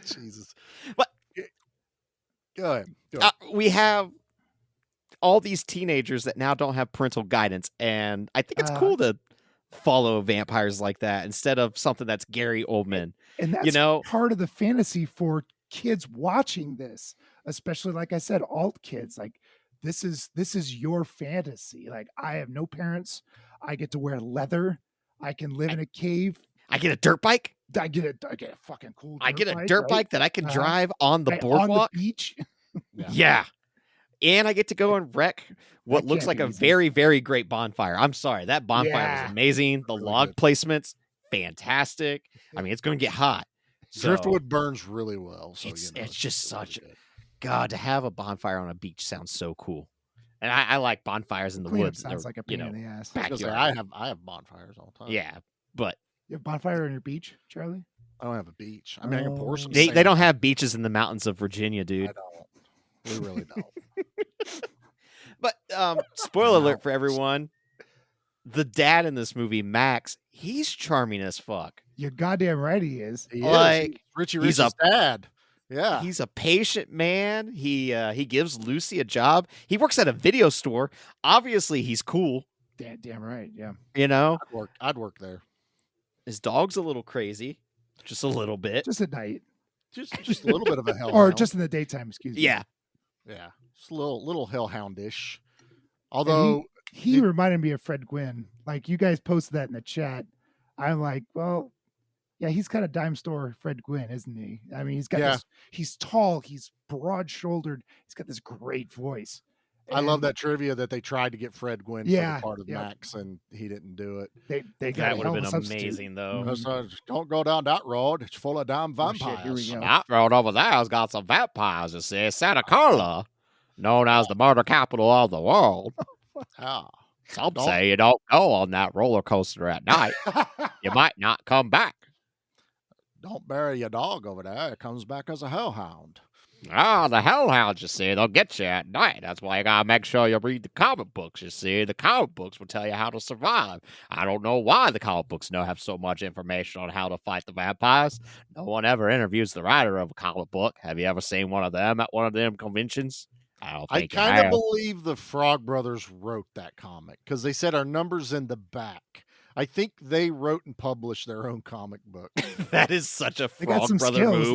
Jesus. But- Go ahead. Go ahead. We have all these teenagers that now don't have parental guidance, and I think it's cool to follow vampires like that instead of something that's Gary Oldman. And that's know- part of the fantasy for kids watching this, especially like I said, alt kids. Like this is your fantasy. Like, I have no parents. I get to wear leather. I can live in a cave. I get a dirt bike. I get a fucking cool. I get a bike, dirt right? bike that I can drive on the Right, boardwalk. on the beach. Yeah. And I get to go and wreck what That looks can't like be a easy. very, very great bonfire. I'm sorry. That bonfire Yeah. was amazing. The log placements, fantastic. I mean, it's going to get hot. So Driftwood burns really well. So it's you know, just really such good. God, to have a bonfire on a beach sounds so cool. And I like bonfires in the Cleanup woods. sounds or, like a you pain know, in the ass. I was gonna backyard. say, I have bonfires all the time. Yeah, but You have a bonfire on your beach, Charlie? I don't have a beach. I mean, I can pour some. they sand. don't have beaches in the mountains of Virginia, dude. I don't. We really don't. But spoiler alert for everyone. The dad in this movie, Max, he's charming as fuck. You're goddamn right he is. He Like, is. Richie he's Rich's dad. Yeah. He's a patient man. He gives Lucy a job. He works at a video store. Obviously, he's cool. Damn right. Yeah. You know, I'd work there. his dog's a little crazy, just a little bit. Just at night. Just a little bit of a hellhound. Or just in the daytime, excuse me. Yeah. Yeah. Just a little hellhoundish. Although he reminded me of Fred Gwynn. Like, you guys posted that in the chat. I'm like, well, yeah, he's kind of dime store Fred Gwynn, isn't he? I mean, he's got this, he's tall, he's broad shouldered, he's got this great voice. I love that trivia that they tried to get Fred Gwynn for Yeah, the part of yeah. Max, and he didn't do it. They got That would have been amazing, though. Don't go down that road. It's full of damn Oh, shit, vampires. here we go. That road over there has got some vampires. You see, Santa Carla, known as the murder capital of the world. Ah. Some say you don't go on that roller coaster at night. You might not come back. Don't bury your dog over there. It comes back as a hellhound. Ah, the hellhounds, you see, they'll get you at night. That's why you gotta make sure you read the comic books, you see. The comic books will tell you how to survive. I don't know why the comic books don't have so much information on how to fight the vampires. No one ever interviews the writer of a comic book. Have you ever seen one of them at one of them conventions? I don't I think you kind of have. believe the Frog Brothers wrote that comic because they said our number's in the back. I think they wrote and published their own comic book. That is such a They got Frog some Brother skills. move.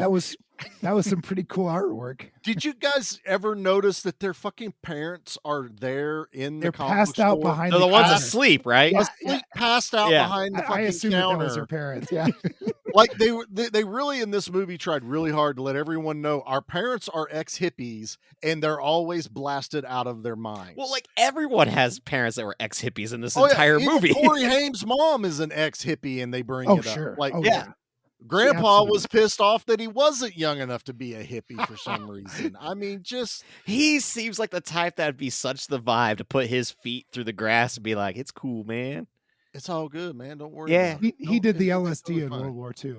That was some pretty cool artwork. Did you guys ever notice that their fucking parents are there in the They're comic passed book out store? behind They're the ones counter. asleep, right? Yeah, Asleep, passed out Yeah. behind the I fucking assumed that counter. was her parents. Yeah. Like they really in this movie tried really hard to let everyone know our parents are ex-hippies and they're always blasted out of their minds. Well, like everyone has parents that were ex-hippies in this entire even movie. Corey Haim's mom is an ex-hippie and they bring Oh, it up. sure. Like, Oh, yeah. Grandpa absolutely. was pissed off that he wasn't young enough to be a hippie for some reason. I mean, just He seems like the type that'd be such the vibe to put his feet through the grass and be like, "It's cool, man." it's all good, man. Don't worry. Yeah. about it. He did the It's LSD totally in fine. World War II.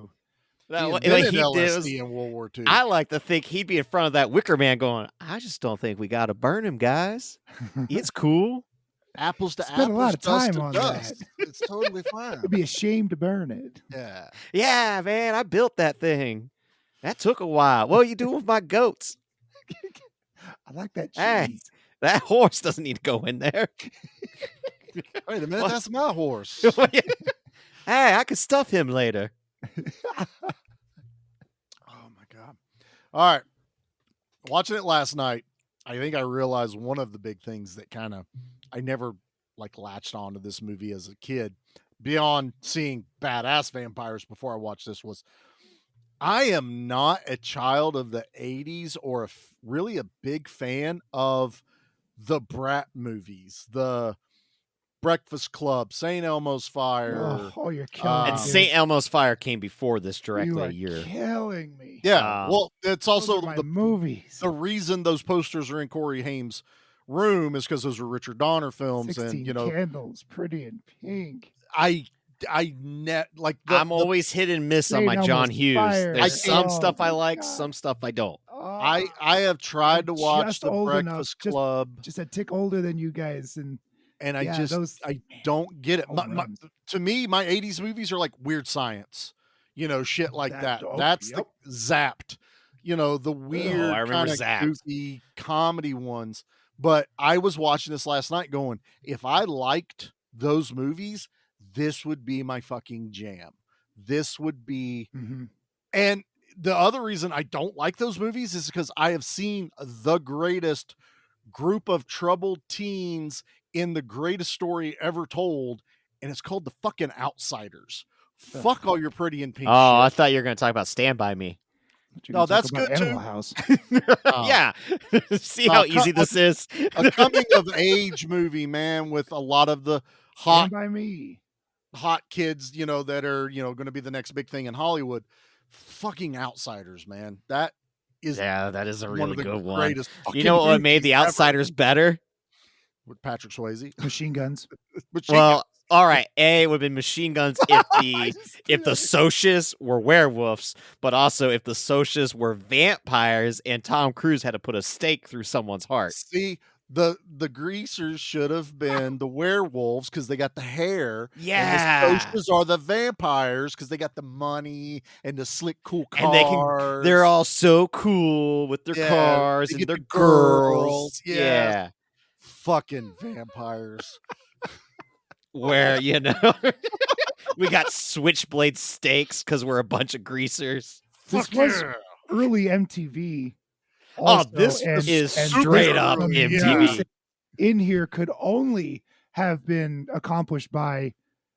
That- He like, invented he LSD did- in World War II. I like to think he'd be in front of that Wicker Man going, "I just don't think we got to burn him, guys. It's cool." Apples to Spent apples, a lot of dust time to on dust. that. It's totally fine. It'd be a shame to burn it. Yeah. Yeah, man, I built that thing. That took a while. What are you doing with my goats? I like that Hey. cheese. That horse doesn't need to go in there. Wait a minute, that's my horse. Hey, I could stuff him later. Oh my god. All right. Watching it last night, I think I realized one of the big things that kind of I never like latched onto this movie as a kid, beyond seeing badass vampires before I watched this, was I am not a child of the 80s or really a big fan of the Brat movies, the Breakfast Club, St. Elmo's Fire. Oh, you're killing me. And dude. St. Elmo's Fire came before this You directly are a year. killing me. Yeah, well, it's Those also are my the movies. the reason those posters are in Corey Haim's room is because those are Richard Donner films, 16 and you know, candles, pretty in pink. I'm always hit and miss on St. my John Elmo's Hughes. Fire. There's some Oh, stuff I my like, God. some stuff I don't. I have tried to watch just the old enough, Breakfast just- Club, Just a tick older than you guys, and I yeah, just those- I don't get it. home runs. To me, my 80s movies are like Weird Science, you know, shit like that. Oh, That's yep. the Zapped, you know, the weird I remember kind of Zapped. goofy comedy ones. But I was watching this last night going, if I liked those movies, this would be my fucking jam. This would be, Mhm. and the other reason I don't like those movies is because I have seen the greatest group of troubled teens in the greatest story ever told, and it's called The fucking Outsiders. Fuck all your Pretty in Pink Oh, I shit. thought you were going to talk about Stand By Me. No, that's good Animal too. House. Yeah. See how easy this is? A coming of age movie, man, with a lot of the hot Stand By Me. hot kids, you know, that are, you know, going to be the next big thing in Hollywood. Fucking Outsiders, man. That is that is a really good one. greatest You know what fucking made The movies ever. Outsiders better? With Patrick Swayze. Machine Guns. Well, all right. A, it would have been Machine Guns if the Socias were werewolves, but also if the Socias were vampires and Tom Cruise had to put a stake through someone's heart. See, the greasers should have been the werewolves because they got the hair. Yeah. And the Socias are the vampires because they got the money and the slick, cool And cars. they're all so cool with their cars they and get their the girls. Yeah. Fucking vampires. Where, you know, we got switchblade stakes because we're a bunch of greasers. This was early MTV. Oh, this is straight up MTV. In here could only have been accomplished by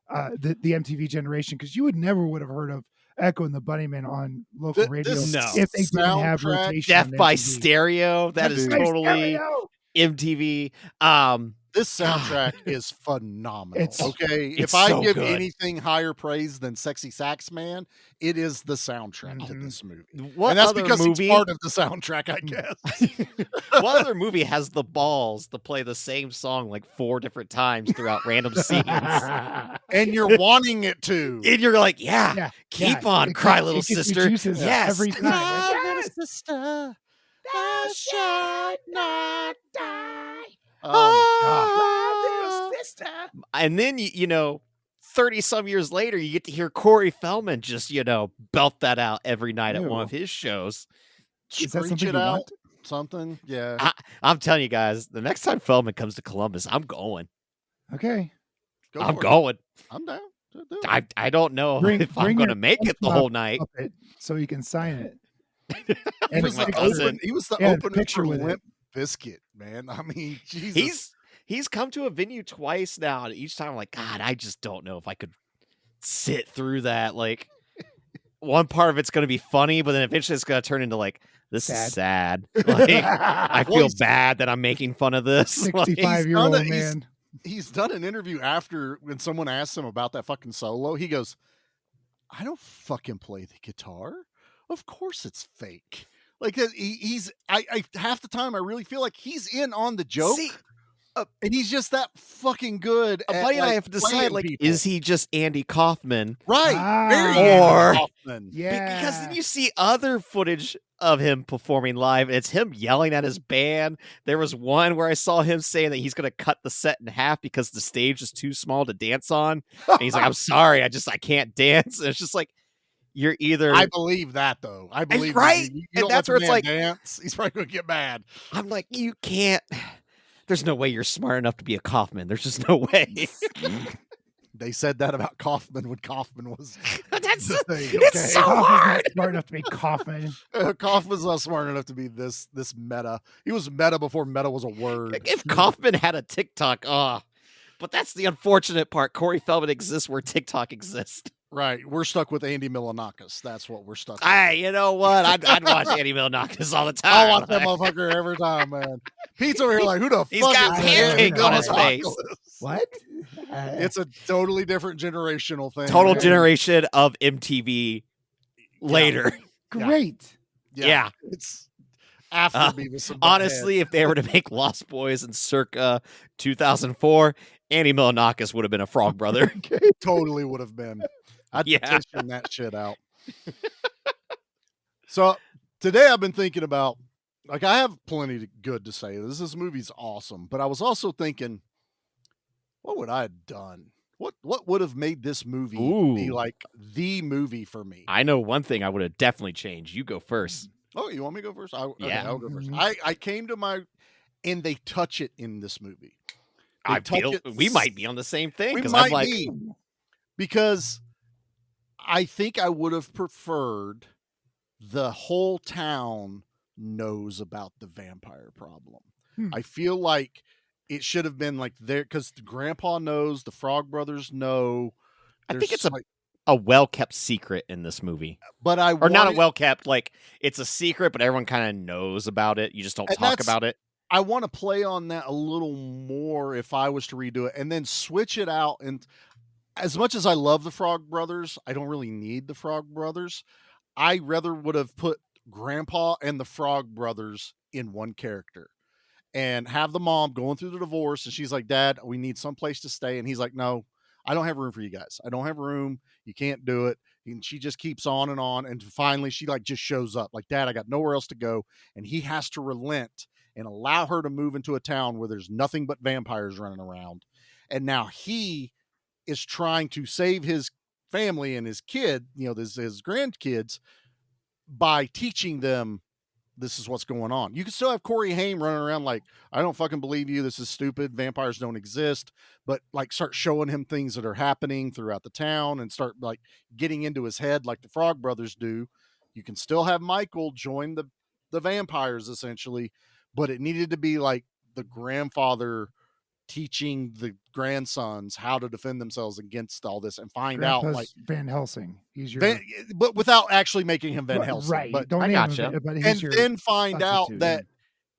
the MTV generation, because you would have heard of Echo and the Bunnymen on local radio if they didn't have rotation. Death on by MTV. Stereo. That is Death by totally Stereo. MTV. This soundtrack is phenomenal. It's if I so give good. anything higher praise than Sexy Sax Man, it is the soundtrack to this movie. What and that's other because movie? it's part of the soundtrack, I guess. What other movie has the balls to play the same song like 4 different times throughout random scenes? And you're wanting it to. And you're like, keep on, cry, little it gets your sister. juices out Yes. every time. Cry, little sister, thou shalt not die. Oh my sister. And then, you know, 30 some years later, you get to hear Corey Feldman just, you know, belt that out every night at one of his shows. Is that Screech something it you out. want? Something, yeah. I'm telling you guys, the next time Feldman comes to Columbus, I'm going. Okay. I'm going. I'm down. I don't know if I'm going to make it the whole night. So you can sign it. He was my the cousin. opener picture for with it. Limp Bizkit, man. I mean, Jesus. He's come to a venue twice now, and each time I'm like, God, I just don't know if I could sit through that. Like, one part of it's going to be funny, but then eventually it's going to turn into like, this is sad. Like, I feel bad that I'm making fun of this. 65-year-old man. He's done an interview after when someone asked him about that fucking solo. He goes, I don't fucking play the guitar. Of course it's fake. Like he's half the time I really feel like he's in on the joke. See, and he's just that fucking good. A buddy and I have to decide, like, is he just Andy Kaufman? Right. Very Or Andy Kaufman. because then you see other footage of him performing live, and it's him yelling at his band. There was one where I saw him saying that he's going to cut the set in half because the stage is too small to dance on. And he's like, I'm sorry, I can't dance. And it's just like, you're either. I believe that though. I believe right, you and don't that's let where the it's man like dance. He's probably gonna get mad. I'm like, you can't. There's no way you're smart enough to be a Kaufman. There's just no way. They said that about Kaufman when Kaufman was. That's the thing, it's so Kaufman's hard. not smart enough to be Kaufman. Kaufman's not smart enough to be this meta. He was meta before meta was a word. If Kaufman had a TikTok, but that's the unfortunate part. Corey Feldman exists where TikTok exists. Right, we're stuck with Andy Milonakis. That's what we're stuck with. Hey, you know what? I'd watch Andy Milonakis all the time. I'll watch that motherfucker every time, man. Pete's over here like, who the He's fuck got is pancake on his face. What? It's a totally different generational thing. Total man. generation of MTV later. Great. Yeah. It's after Beavis and Butthead. Honestly, if they were to make Lost Boys in circa 2004, Andy Milonakis would have been a frog brother. Totally would have been. I'd Yeah. petition that shit out. So today I've been thinking about, like, I have plenty good to say. This movie's awesome, but I was also thinking, what would I have done? What would have made this movie be like the movie for me? I know one thing I would have definitely changed. You go first. Oh, you want me to go first? Okay, Yeah. I'll go first. I came to and they touch it in this movie. I feel we might be on the same thing. We Because might I'm like, be, because I think I would have preferred the whole town knows about the vampire problem. I feel like it should have been like there because the grandpa knows, the Frog Brothers know. I think it's like, a well-kept secret in this movie. but or not a well-kept, like it's a secret, but everyone kind of knows about it. You just don't talk about it. I want to play on that a little more if I was to redo it and then switch it out. And as much as I love the Frog Brothers, I don't really need the Frog Brothers. I rather would have put Grandpa and the Frog Brothers in one character and have the mom going through the divorce. And she's like, Dad, we need some place to stay. And he's like, no, I don't have room for you guys. I don't have room. You can't do it. And she just keeps on. And finally she like just shows up like, Dad, I got nowhere else to go. And he has to relent and allow her to move into a town where there's nothing but vampires running around. And now he is trying to save his family and his kid, his grandkids, by teaching them this is what's going on. You can still have Corey Haim running around like, I don't fucking believe you. This is stupid. Vampires don't exist. But like start showing him things that are happening throughout the town and start like getting into his head like the Frog Brothers do. You can still have Michael join the vampires essentially, but it needed to be like the grandfather teaching the grandsons how to defend themselves against all this and find Grandpa's out like Van Helsing. He's your but without actually making him Van Helsing. Right. But Don't I name him, gotcha. but he's and your then find out substitute, that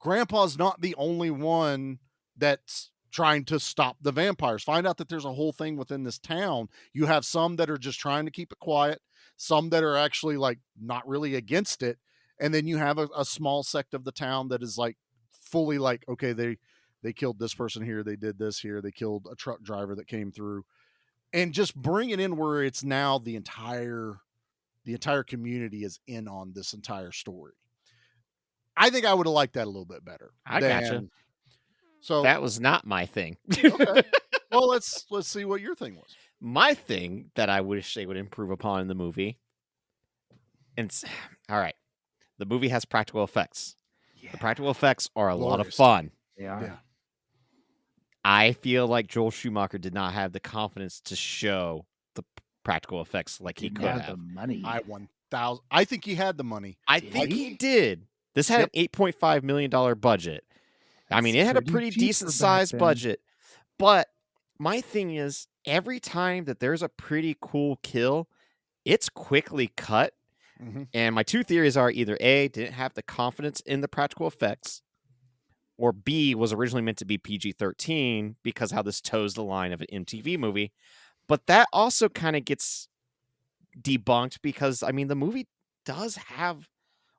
Grandpa's not the only one that's trying to stop the vampires. Find out that there's a whole thing within this town. You have some that are just trying to keep it quiet, some that are actually like not really against it, and then you have a small sect of the town that is like fully like, okay, they killed this person here, they did this here, they killed a truck driver that came through, and just bring it in where it's now the entire community is in on this entire story. I think I would have liked that a little bit better. I gotcha. So that was not my thing. Okay. Well, let's see what your thing was. My thing that I wish they would improve upon in the movie. And all right, the movie has practical effects. Yeah. The practical effects are a lot of fun. Yeah. I feel like Joel Schumacher did not have the confidence to show the practical effects like he could have. The money. I think he had the money. I think he did. This had an $8.5 million budget. I mean, it had a pretty decent sized budget. But my thing is, every time that there's a pretty cool kill, it's quickly cut. Mm-hmm. And my two theories are either A, didn't have the confidence in the practical effects, or B, was originally meant to be PG-13 because how this toes the line of an MTV movie. But that also kind of gets debunked because, I mean, the movie does have,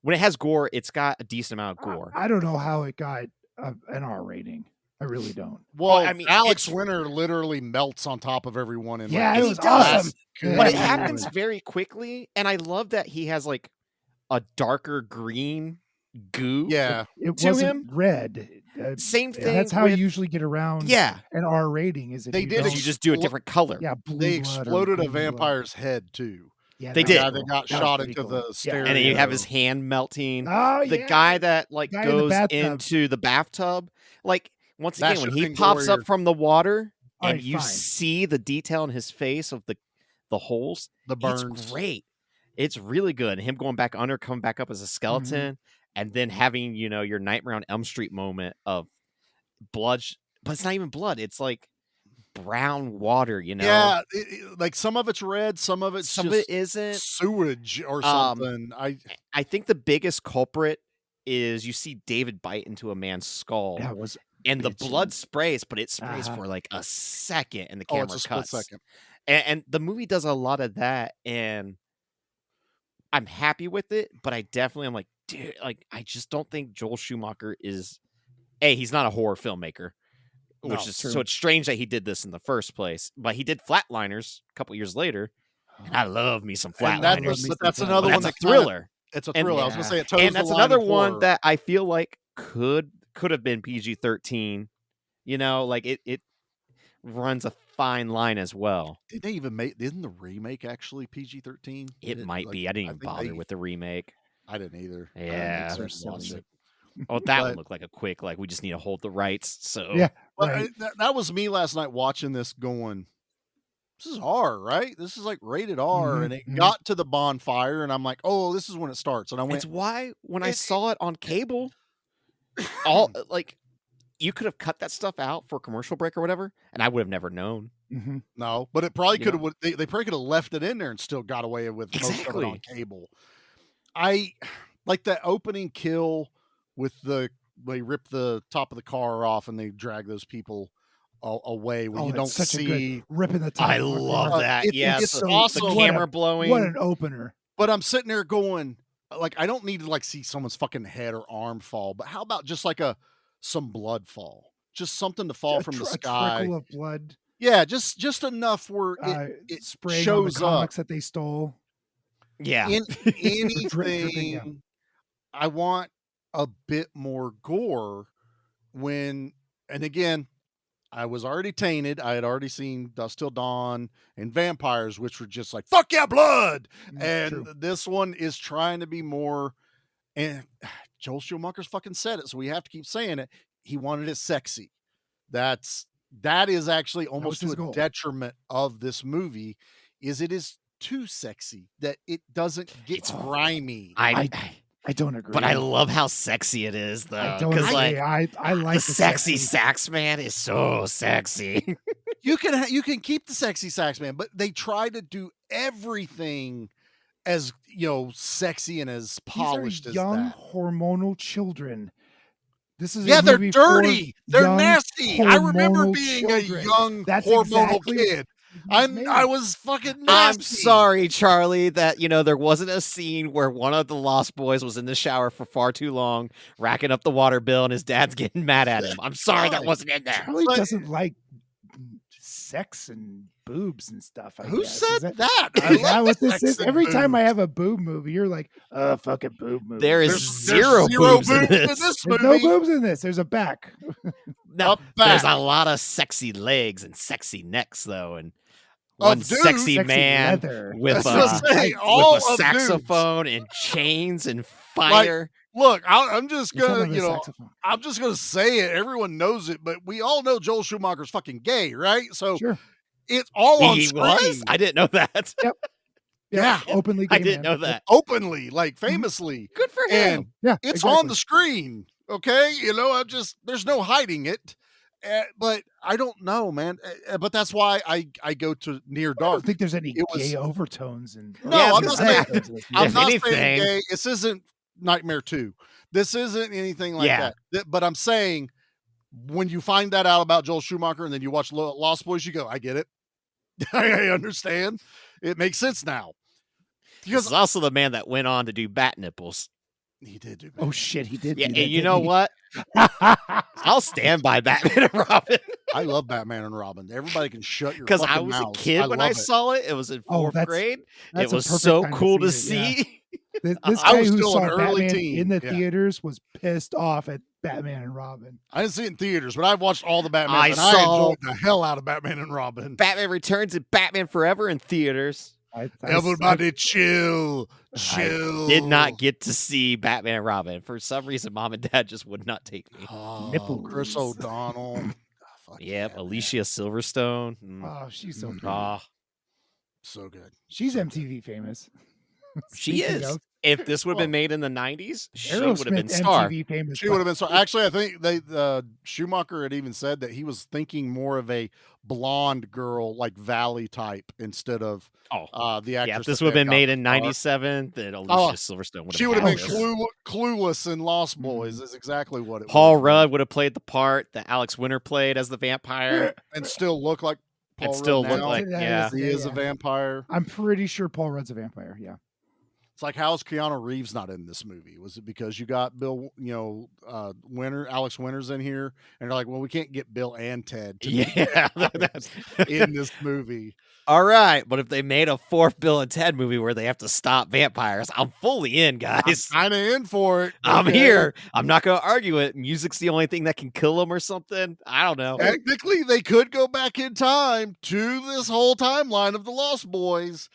when it has gore, it's got a decent amount of gore. I don't know how it got an R rating. I really don't. Well, I mean, Alex Winter literally melts on top of everyone. It was awesome. But it happens very quickly, and I love that he has like a darker green goo. Yeah, it wasn't red. Same thing. That's how you usually get around. Yeah, an R rating is if you just do a different color. Yeah, they exploded a vampire's head too. Yeah, they did. They got shot into the stereo. And then you have his hand melting. Oh, the guy that like goes into the bathtub. Like, once again, when he pops up from the water and you see the detail in his face of the holes, the burns. It's great. It's really good. Him going back under, coming back up as a skeleton, and then having, your Nightmare on Elm Street moment of blood. But it's not even blood. It's like brown water, Yeah, like some of it's red, some of it isn't sewage or something. I think the biggest culprit is you see David bite into a man's skull. That was and the blood sprays, but it sprays for like a second, and the camera it's a cuts. split second. And the movie does a lot of that, and I'm happy with it. But I definitely am like, dude, like I just don't think Joel Schumacher is. He's not a horror filmmaker. Which is true. So it's strange that he did this in the first place, but he did Flatliners a couple years later, and I love me some Flatliners. But that's another one. That's a thriller. It's a thriller. I was gonna say it. And that's another one that I feel like could have been PG-13. Like it runs a fine line as well. Did they even make? Didn't the remake actually PG-13? It might be. I didn't even bother with the remake. I didn't either. Yeah. Oh, that would look like a quick, like we just need to hold the rights. So yeah, right. That was me last night watching this going, this is R, right? This is like rated R. And it got to the bonfire and I'm like, oh, this is when it starts. And I went, it's why when I saw it on cable, all like you could have cut that stuff out for a commercial break or whatever, and I would have never known. Mm-hmm. No, but it probably You could have. know? They probably could have left it in there and still got away with most of it on Exactly. cable. I like that opening kill with they rip the top of the car off and they drag those people away when you don't such a see. good ripping the top. I of the love car. that. It's the awesome. camera blowing. What an opener! But I'm sitting there going, like, I don't need to like see someone's fucking head or arm fall, but how about just like some blood fall, just something to fall from the A sky, trickle of blood. yeah, just enough where it spraying shows on the comics up. That they stole. Yeah, In anything, dripping, yeah. I want a bit more gore and again, I was already tainted. I had already seen Dusk Till Dawn and Vampires, which were just like, fuck yeah, blood. And true. this one is trying to be more, and Joel Schumacher's fucking said it, so we have to keep saying it. He wanted it sexy. That is actually almost to a goal. detriment of this movie, is it is too sexy, that it doesn't get grimy. I don't agree. But I love how sexy it is, though. I don't agree. Like, I like the sexy sax man is so sexy. You can keep the sexy sax man, but they try to do everything as sexy and as polished These are as young that. Hormonal children. This is Yeah, a they're movie dirty. for They're young nasty. I remember hormonal being children. a young That's hormonal exactly kid. I was fucking nasty. I'm sorry, Charlie, that there wasn't a scene where one of the Lost Boys was in the shower for far too long, racking up the water bill, and his dad's getting mad at him. I'm sorry that wasn't in there. Charlie doesn't like sex and boobs and stuff. Who guess. said that? Is that what this sex is? and Every time I boobs. have a boob movie, you're like, fucking boob movie. There is There's zero boobs in this. There's movie. no boobs in this. There's a back. No, back. there's a lot of sexy legs and sexy necks, though, and Of one dudes. sexy Sexy man leather. with I was gonna say, all with a of dudes. saxophone and chains and fire. Look, I'm just You're talking gonna, about the saxophone. I'm just gonna say it. Everyone knows it, but we all know Joel Schumacher's fucking gay, right? So Sure. it's all on He screen. was? I didn't know that. Yeah. Openly gay I didn't man. know that. Openly, like famously. Good for him. And Yeah, it's exactly. on the screen. Okay. There's no hiding it. But I don't know, man. But that's why I go to Near I Dark. don't think there's any It was- gay overtones. No, Yeah, I'm not saying. I'm If not anything- saying gay. This isn't Nightmare 2. This isn't anything like Yeah. that. But I'm saying, when you find that out about Joel Schumacher and then you watch Lost Boys, you go, I get it. I understand. It makes sense now. This is also the man that went on to do Bat Nipples. He did do. Oh shit, he did. Yeah, do and that, you didn't know he? what? I'll stand by Batman and Robin I love Batman and Robin. Everybody can shut your because I fucking was a mouths. kid when I love it. saw it. It was in Oh, fourth grade. that's It a was perfect so time to cool to see it, see. This I guy was who still saw an early Batman teen, in the yeah. theaters was pissed off at Batman and Robin. I didn't see it in theaters, but I've watched all the Batman. I I saw- enjoyed the hell out of Batman and Robin. Batman Returns and Batman Forever in theaters. Everybody chill. Chill. Did not get to see Batman and Robin. For some reason, mom and dad just would not take me. Nipple Chris grease. O'Donnell. Fuck Yep, yeah, Alicia Silverstone. Oh, she's so pretty. Ah, so good. She's MTV famous. she Speaking is. of, If this would have been made in the 90s, she would have been Aerosmith star. MTV famous. She would have been so. Actually, I think Schumacher had even said that he was thinking more of a blonde girl, like Valley type, instead of the actress. Yeah, if this that would have they been got made for in Star. '97, then Alicia Oh, Silverstone would have. She would have been this. clueless in Lost Boys. Is exactly what it. Paul would have Rudd would have played the part that Alex Winter played as the vampire. been. And still look like Paul. And still Rudd look now. like, yeah. he is a vampire. I'm pretty sure Paul Rudd's a vampire. Yeah. It's like, how is Keanu Reeves not in this movie? Was it because you got Bill, Alex Winters in here, and they're like, well, we can't get Bill and Ted to be Yeah, that's in this movie. all right. But if they made a fourth Bill and Ted movie where they have to stop vampires, I'm fully in, guys. I'm kind of in for it. I'm okay? here. I'm not going to argue it. Music's the only thing that can kill them or something. I don't know. Technically, they could go back in time to this whole timeline of the Lost Boys.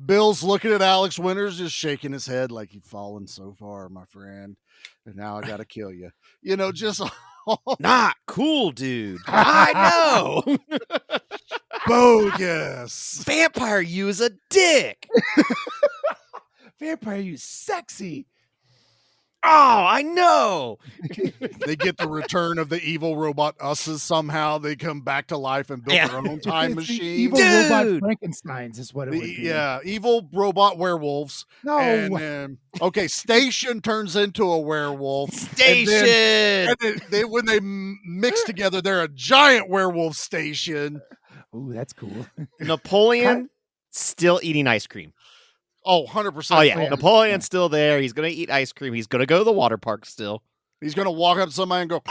Bill's looking at Alex Winters, just shaking his head like, you've fallen so far, my friend, and now I got to kill you. Just Not cool, dude. I know. bogus. Vampire, you is a dick. Vampire, you sexy. Oh, I know. They get the return of the evil robot us's somehow. They come back to life and build their own time It's the machine. evil robot Frankensteins is what it would be. Yeah, evil robot werewolves. No. And then, okay, Station turns into a werewolf. Station. And then they when they mix together, they're a giant werewolf station. Ooh, that's cool. Napoleon still eating ice cream. Oh, 100%. Oh, yeah. Napoleon's still there. He's going to eat ice cream. He's going to go to the water park still. He's going to walk up to somebody and go,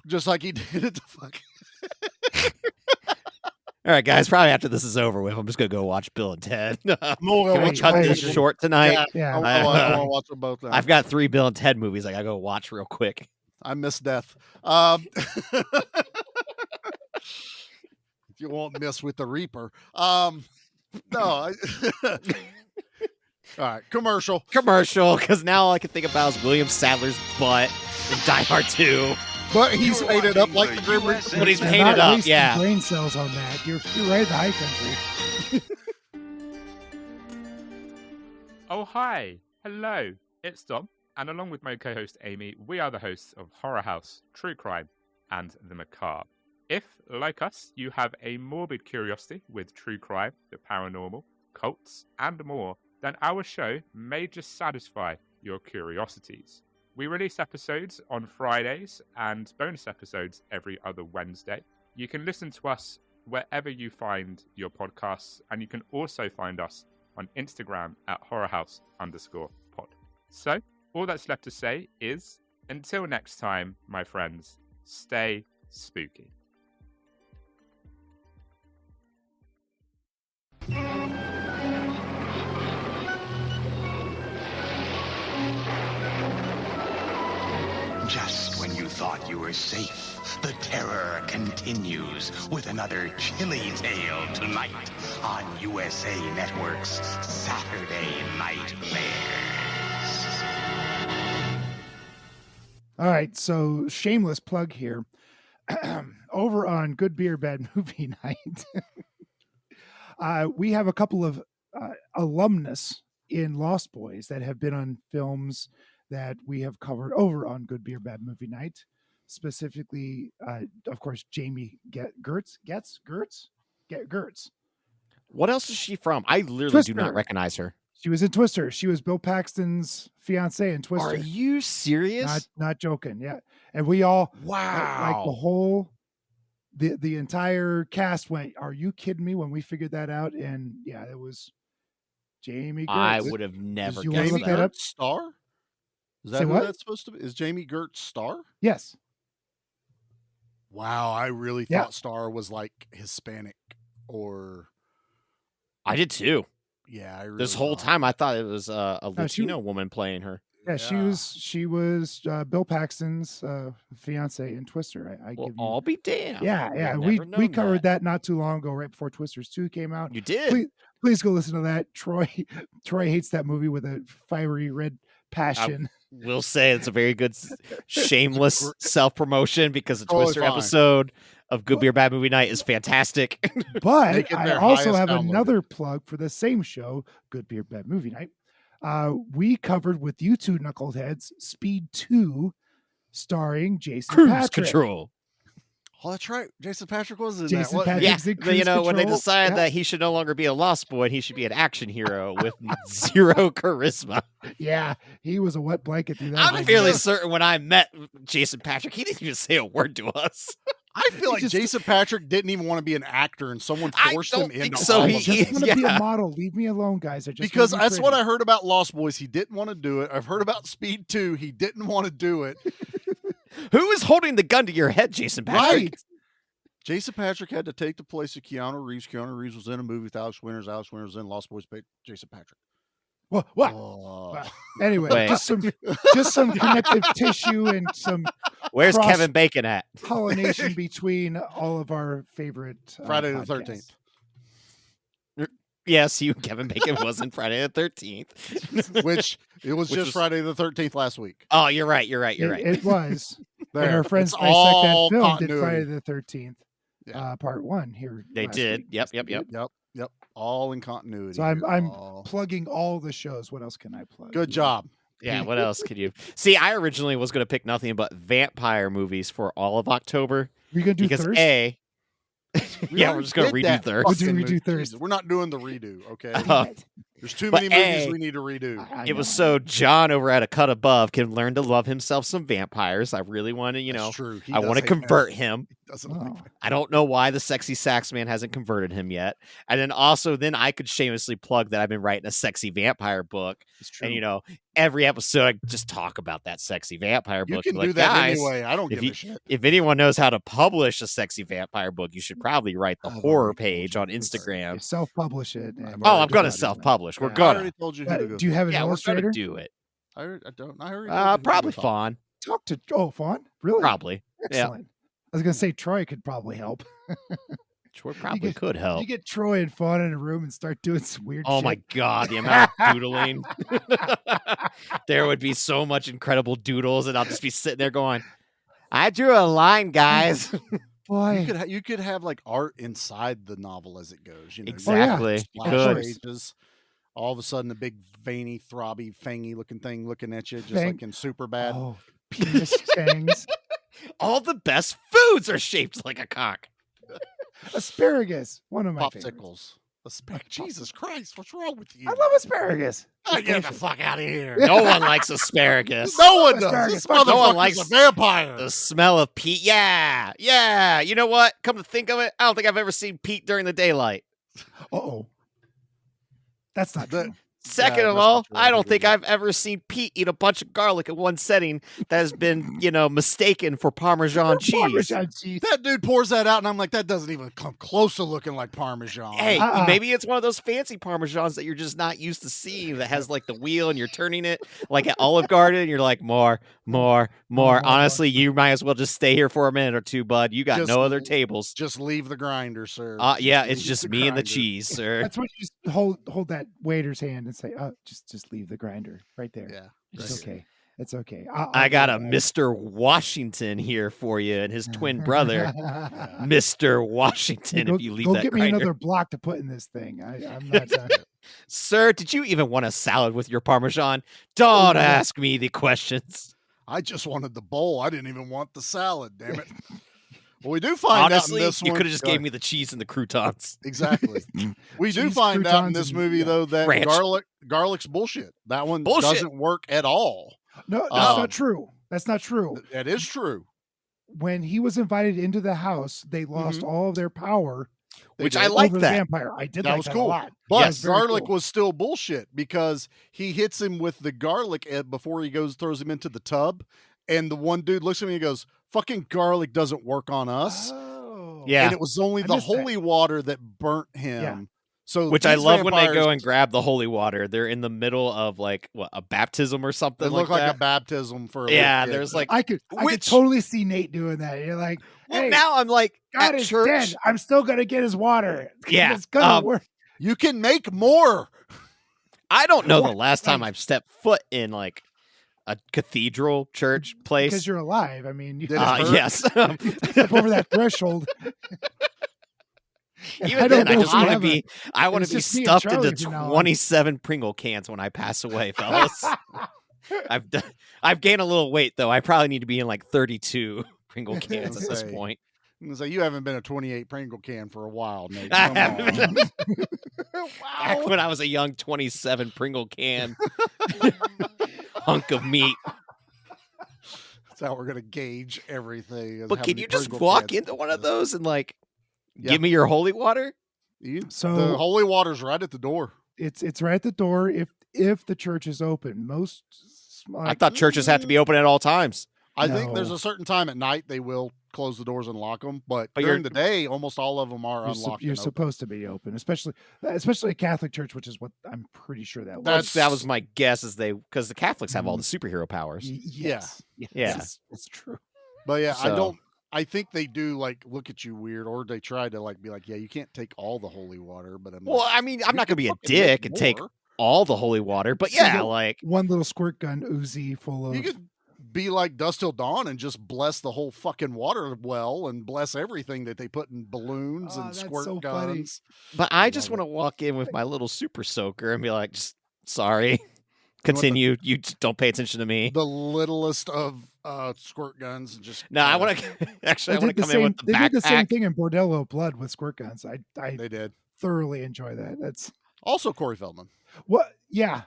just like he did at the fucking. All right, guys, probably after this is over with, I'm just going to go watch Bill and Ted. Can We'll we cut this short tonight? Yeah. I want to watch them both now. I've got 3 Bill and Ted movies I got to go watch real quick. I miss death. You won't miss with the Reaper. No. All right, commercial, because now all I can think about is William Sadler's butt in Die Hard 2. But he's made it up like the Grim Reaper. But he's painted up, yeah. Brain cells on that. You're right in the high country. Oh, hi. Hello. It's Dom, and along with my co-host Amy, we are the hosts of Horror House, True Crime, and The Macabre. If, like us, you have a morbid curiosity with true crime, the paranormal, cults, and more, then our show may just satisfy your curiosities. We release episodes on Fridays and bonus episodes every other Wednesday. You can listen to us wherever you find your podcasts, and you can also find us on Instagram at horrorhouse_pod. So, all that's left to say is, until next time, my friends, stay spooky. Just when you thought you were safe, the terror continues with another chilly tale tonight on USA Network's Saturday Nightmares. All right, so shameless plug here. Over on Good Beer Bad Movie Night, we have a couple of alumnus in Lost Boys that have been on films that we have covered over on Good Beer Bad Movie Night. Specifically, of course, Jamie Gertz. What else is she from? I literally Twister. do not recognize her. She was in Twister. She was Bill Paxton's fiance in Twister. Are you serious? Not joking. Yeah, and we all wow, like the whole. The entire cast went, are you kidding me, when we figured that out? And yeah, it was Jamie Gertz. I would have never you guessed look that. up? Star? Is that Say who what? that's supposed to be? Is Jamie Gertz Star? Yes. Wow, I really Yeah. thought Star was like Hispanic or. I did too. Yeah, I really This whole thought. time I thought it was a No, she- Latino woman playing her. Yeah, she was Bill Paxton's fiance in Twister. I Well, give you. I'll be damned. Yeah, I've yeah. never We known covered that not too long ago, right before Twisters 2 came out. You did. Please go listen to that. Troy hates that movie with a fiery red passion. Will say it's a very good, shameless self promotion because the Totally Twister fine. episode of Good Beer Bad Movie Night is fantastic. But Make it I their also highest have downloaded. another plug for the same show, Good Beer Bad Movie Night. We covered with you two knuckleheads Speed 2, starring Jason Cruise Patrick. Control. Oh, that's right. Jason Patrick was in Jason that. Patrick. Yeah, Exit but, you Cruise know, when they Control. decided Yeah. that he should no longer be a lost boy and he should be an action hero with zero charisma. Yeah, he was a wet blanket through that. I'm movie. fairly certain when I met Jason Patrick, he didn't even say a word to us. I feel like just- Jason Patrick didn't even want to be an actor, and someone I forced don't him think into so. all I of it. just want to be yeah. a model. Leave me alone, guys. I just Because wanna be that's what I pretty. heard about Lost Boys. He didn't want to do it. I've heard about Speed 2. He didn't want to do it. Who is holding the gun to your head, Jason Patrick? Right. Jason Patrick had to take the place of Keanu Reeves. Keanu Reeves was in a movie with Alex Winters. Alex Winters was in Lost Boys. Jason Patrick. What? Oh. Well, anyway, Wait. just some connective tissue and some Where's cross Kevin Bacon at? pollination between all of our favorite Friday the podcasts. 13th. Yes, you Kevin Bacon was in Friday the 13th. Which it was Which just was- Friday the 13th last week. Oh, you're right. It was. There. And our friends It's Dissect That all Film continuity. did Friday the 13th, Yeah. part 1 here. They last did. week. Yep, Yes, yep, they yep. did. Yep. All in continuity. So I'm All- plugging all the shows. What else can I plug? Good job. Yeah, what else could you see? I originally was going to pick nothing but vampire movies for all of October. We're gonna do because Thirst? yeah, we're just going to redo Thirst. We'll do redo Thirst. Jesus, we're not doing the redo, okay? There's too But many movies A, we need to redo. It was so John over at A Cut Above can learn to love himself some vampires. I really want to, That's true. He I does want to hate convert vampires. him. He doesn't like vampires. I don't know why the sexy sax man hasn't converted him yet. And then also, then I could shamelessly plug that I've been writing a sexy vampire book. And every episode I just talk about that sexy vampire You book. can Be like, do that guys, anyway. I don't if give a shit. If anyone knows how to publish a sexy vampire book, you should probably write the horror page on Instagram. Self-publish it. I'm going to self-publish. We're I gonna. already told you who to go Do you have an Yeah, we're illustrator? gonna do it. I already told you who to Probably go talk. Fawn. Talk to Fawn. Really? Probably. Yeah. Excellent. I was gonna say Troy could probably help. Troy probably could help. You get Troy and Fawn in a room and start doing some weird Oh shit. my god, the amount of doodling. There would be so much incredible doodles, and I'll just be sitting there going, I drew a line, guys. Boy. You could have like art inside the novel as it goes. You know, Exactly. Splash Good. pages. All of a sudden, a big veiny, throbby, fangy looking thing looking at you, just Fang- like in Superbad. Oh, penis fangs. All the best foods are shaped like a cock. Asparagus. One of my favorites. Popsicles. Jesus Christ, what's wrong with you? I love asparagus. Oh, get the fuck out of here. No one likes asparagus. No one does. Asparagus. This No one motherfucker's likes a vampire. The smell of Pete. Yeah. Yeah. You know what? Come to think of it, I don't think I've ever seen Pete during the daylight. Uh-oh. That's not true. Second of all, I don't think I've ever seen Pete eat a bunch of garlic in one setting that has been, mistaken for Parmesan cheese. Parmesan cheese. That dude pours that out, and I'm like, that doesn't even come close to looking like Parmesan. Hey, maybe it's one of those fancy Parmesans that you're just not used to seeing that has like the wheel and you're turning it like at Olive Garden. And you're like, more. Honestly, you might as well just stay here for a minute or two, bud. You got no other tables. Just leave the grinder, sir. Yeah, Leave it's just the me and the grinder. cheese, sir. That's when you just hold that waiter's hand and say, just leave the grinder right there. Yeah. It's okay. It's okay. I got a Mr. Washington here for you and his twin brother, Mr. Washington. If you leave go that get me grinder. another block to put in this thing. I'm not done. Sir, did you even want a salad with your Parmesan? Don't ask me the questions. I just wanted the bowl. I didn't even want the salad, damn it. Well, we do find Honestly, out in this you one. could have just gave me the cheese and the croutons. Exactly. We do Cheese, find out in croutons, this and- movie, yeah. though, that Ranch. garlic's bullshit. That one Bullshit. doesn't work at all. No, that's not true. That's not true. That is true. When he was invited into the house, they lost all of their power. Which did. I like over that. the vampire. I did That like was that cool. a lot. But Yes, very garlic cool. was still bullshit because he hits him with the garlic before he throws him into the tub. And the one dude looks at me and goes, fucking garlic doesn't work on us. Oh. Yeah. And it was only I the missed that. holy water that burnt him. Yeah. So Which I these love when they go vampires, and grab the holy water. They're in the middle of like a baptism or something they look like like that. a baptism for a Yeah, little kid. there's like I could Which- totally see Nate doing that. You're like, well, hey, now I'm like God at is church. dead. I'm still gonna get his water. Yeah, It's gonna work. You can make more. I don't know the last time I've stepped foot in like a cathedral church place. Because you're alive. I mean, you Did it hurt? Yes. step over that threshold. And Even don't then, I know just if you want to have be. I want it's to be just me and stuffed Charlie into from now on. 27 Pringle cans when I pass away, fellas. I've gained a little weight though. I probably need to be in like 32 Pringle cans at this Say, point. I'm gonna say you haven't been a 28 Pringle can for a while, Nate. I Come haven't on. been. Back when I was a young 27 Pringle can hunk of meat. That's how we're gonna gauge everything. is But how can many you just Pringle walk cans- into one of those and like Yeah. give me your holy water? So the holy water's right at the door. it's right at the door if the church is open. Most I thought churches had to be open at all times. I think there's No. a certain time at night they will close the doors and lock them, but But during you're- the day, almost all of them are you're, unlocked. you're and open. supposed to be open, especially a Catholic church, which is what I'm pretty sure that was. That was my guess, is because the Catholics have all the superhero powers. Yes. Yeah. It's true. But yeah, So- I think they do like look at you weird, or they try to like be like, yeah, you can't take all the holy water. But I'm Well, like, I mean, I'm you not gonna can be a fucking make dick and take more. all the holy water, but So you yeah, get like one little squirt gun Uzi full of. You could be like Dust Till Dawn and just bless the whole fucking water well and bless everything that they put in balloons Oh, and that's squirt so funny. guns. but I just want to walk in with my little super soaker and be like, just sorry. Continue. You just don't pay attention to me. The littlest of squirt guns and just. No, I want to actually. I They want did to the come in same. with the They did the same backpack. thing in Bordello Blood with squirt guns. They did. thoroughly enjoy that. That's Also Corey Feldman. what. Yeah,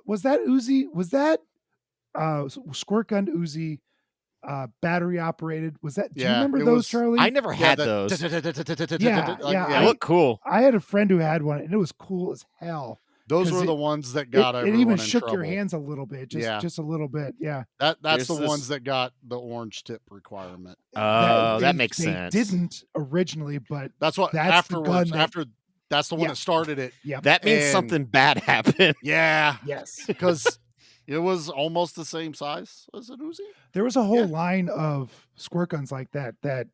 was that Uzi? Was that squirt gun Uzi? Battery operated. Was that? Do you Yeah, remember it those, was- Charlie? I never had that- those. Yeah, yeah. They look cool. I had a friend who had one, and it was cool as hell. Those 'Cause were it- the ones that got it everyone even in shook your trouble. hands a little bit, just a little bit. Yeah, That's There's the this- ones that got the orange tip requirement. Oh, that they- makes they sense. Didn't originally, but That's what that's the afterwards. gun that- After that's the one Yeah. that started it. yeah, That means And- something bad happened. Yeah, yes. because it was almost the same size as an Uzi. There was a whole line of squirt guns like that. That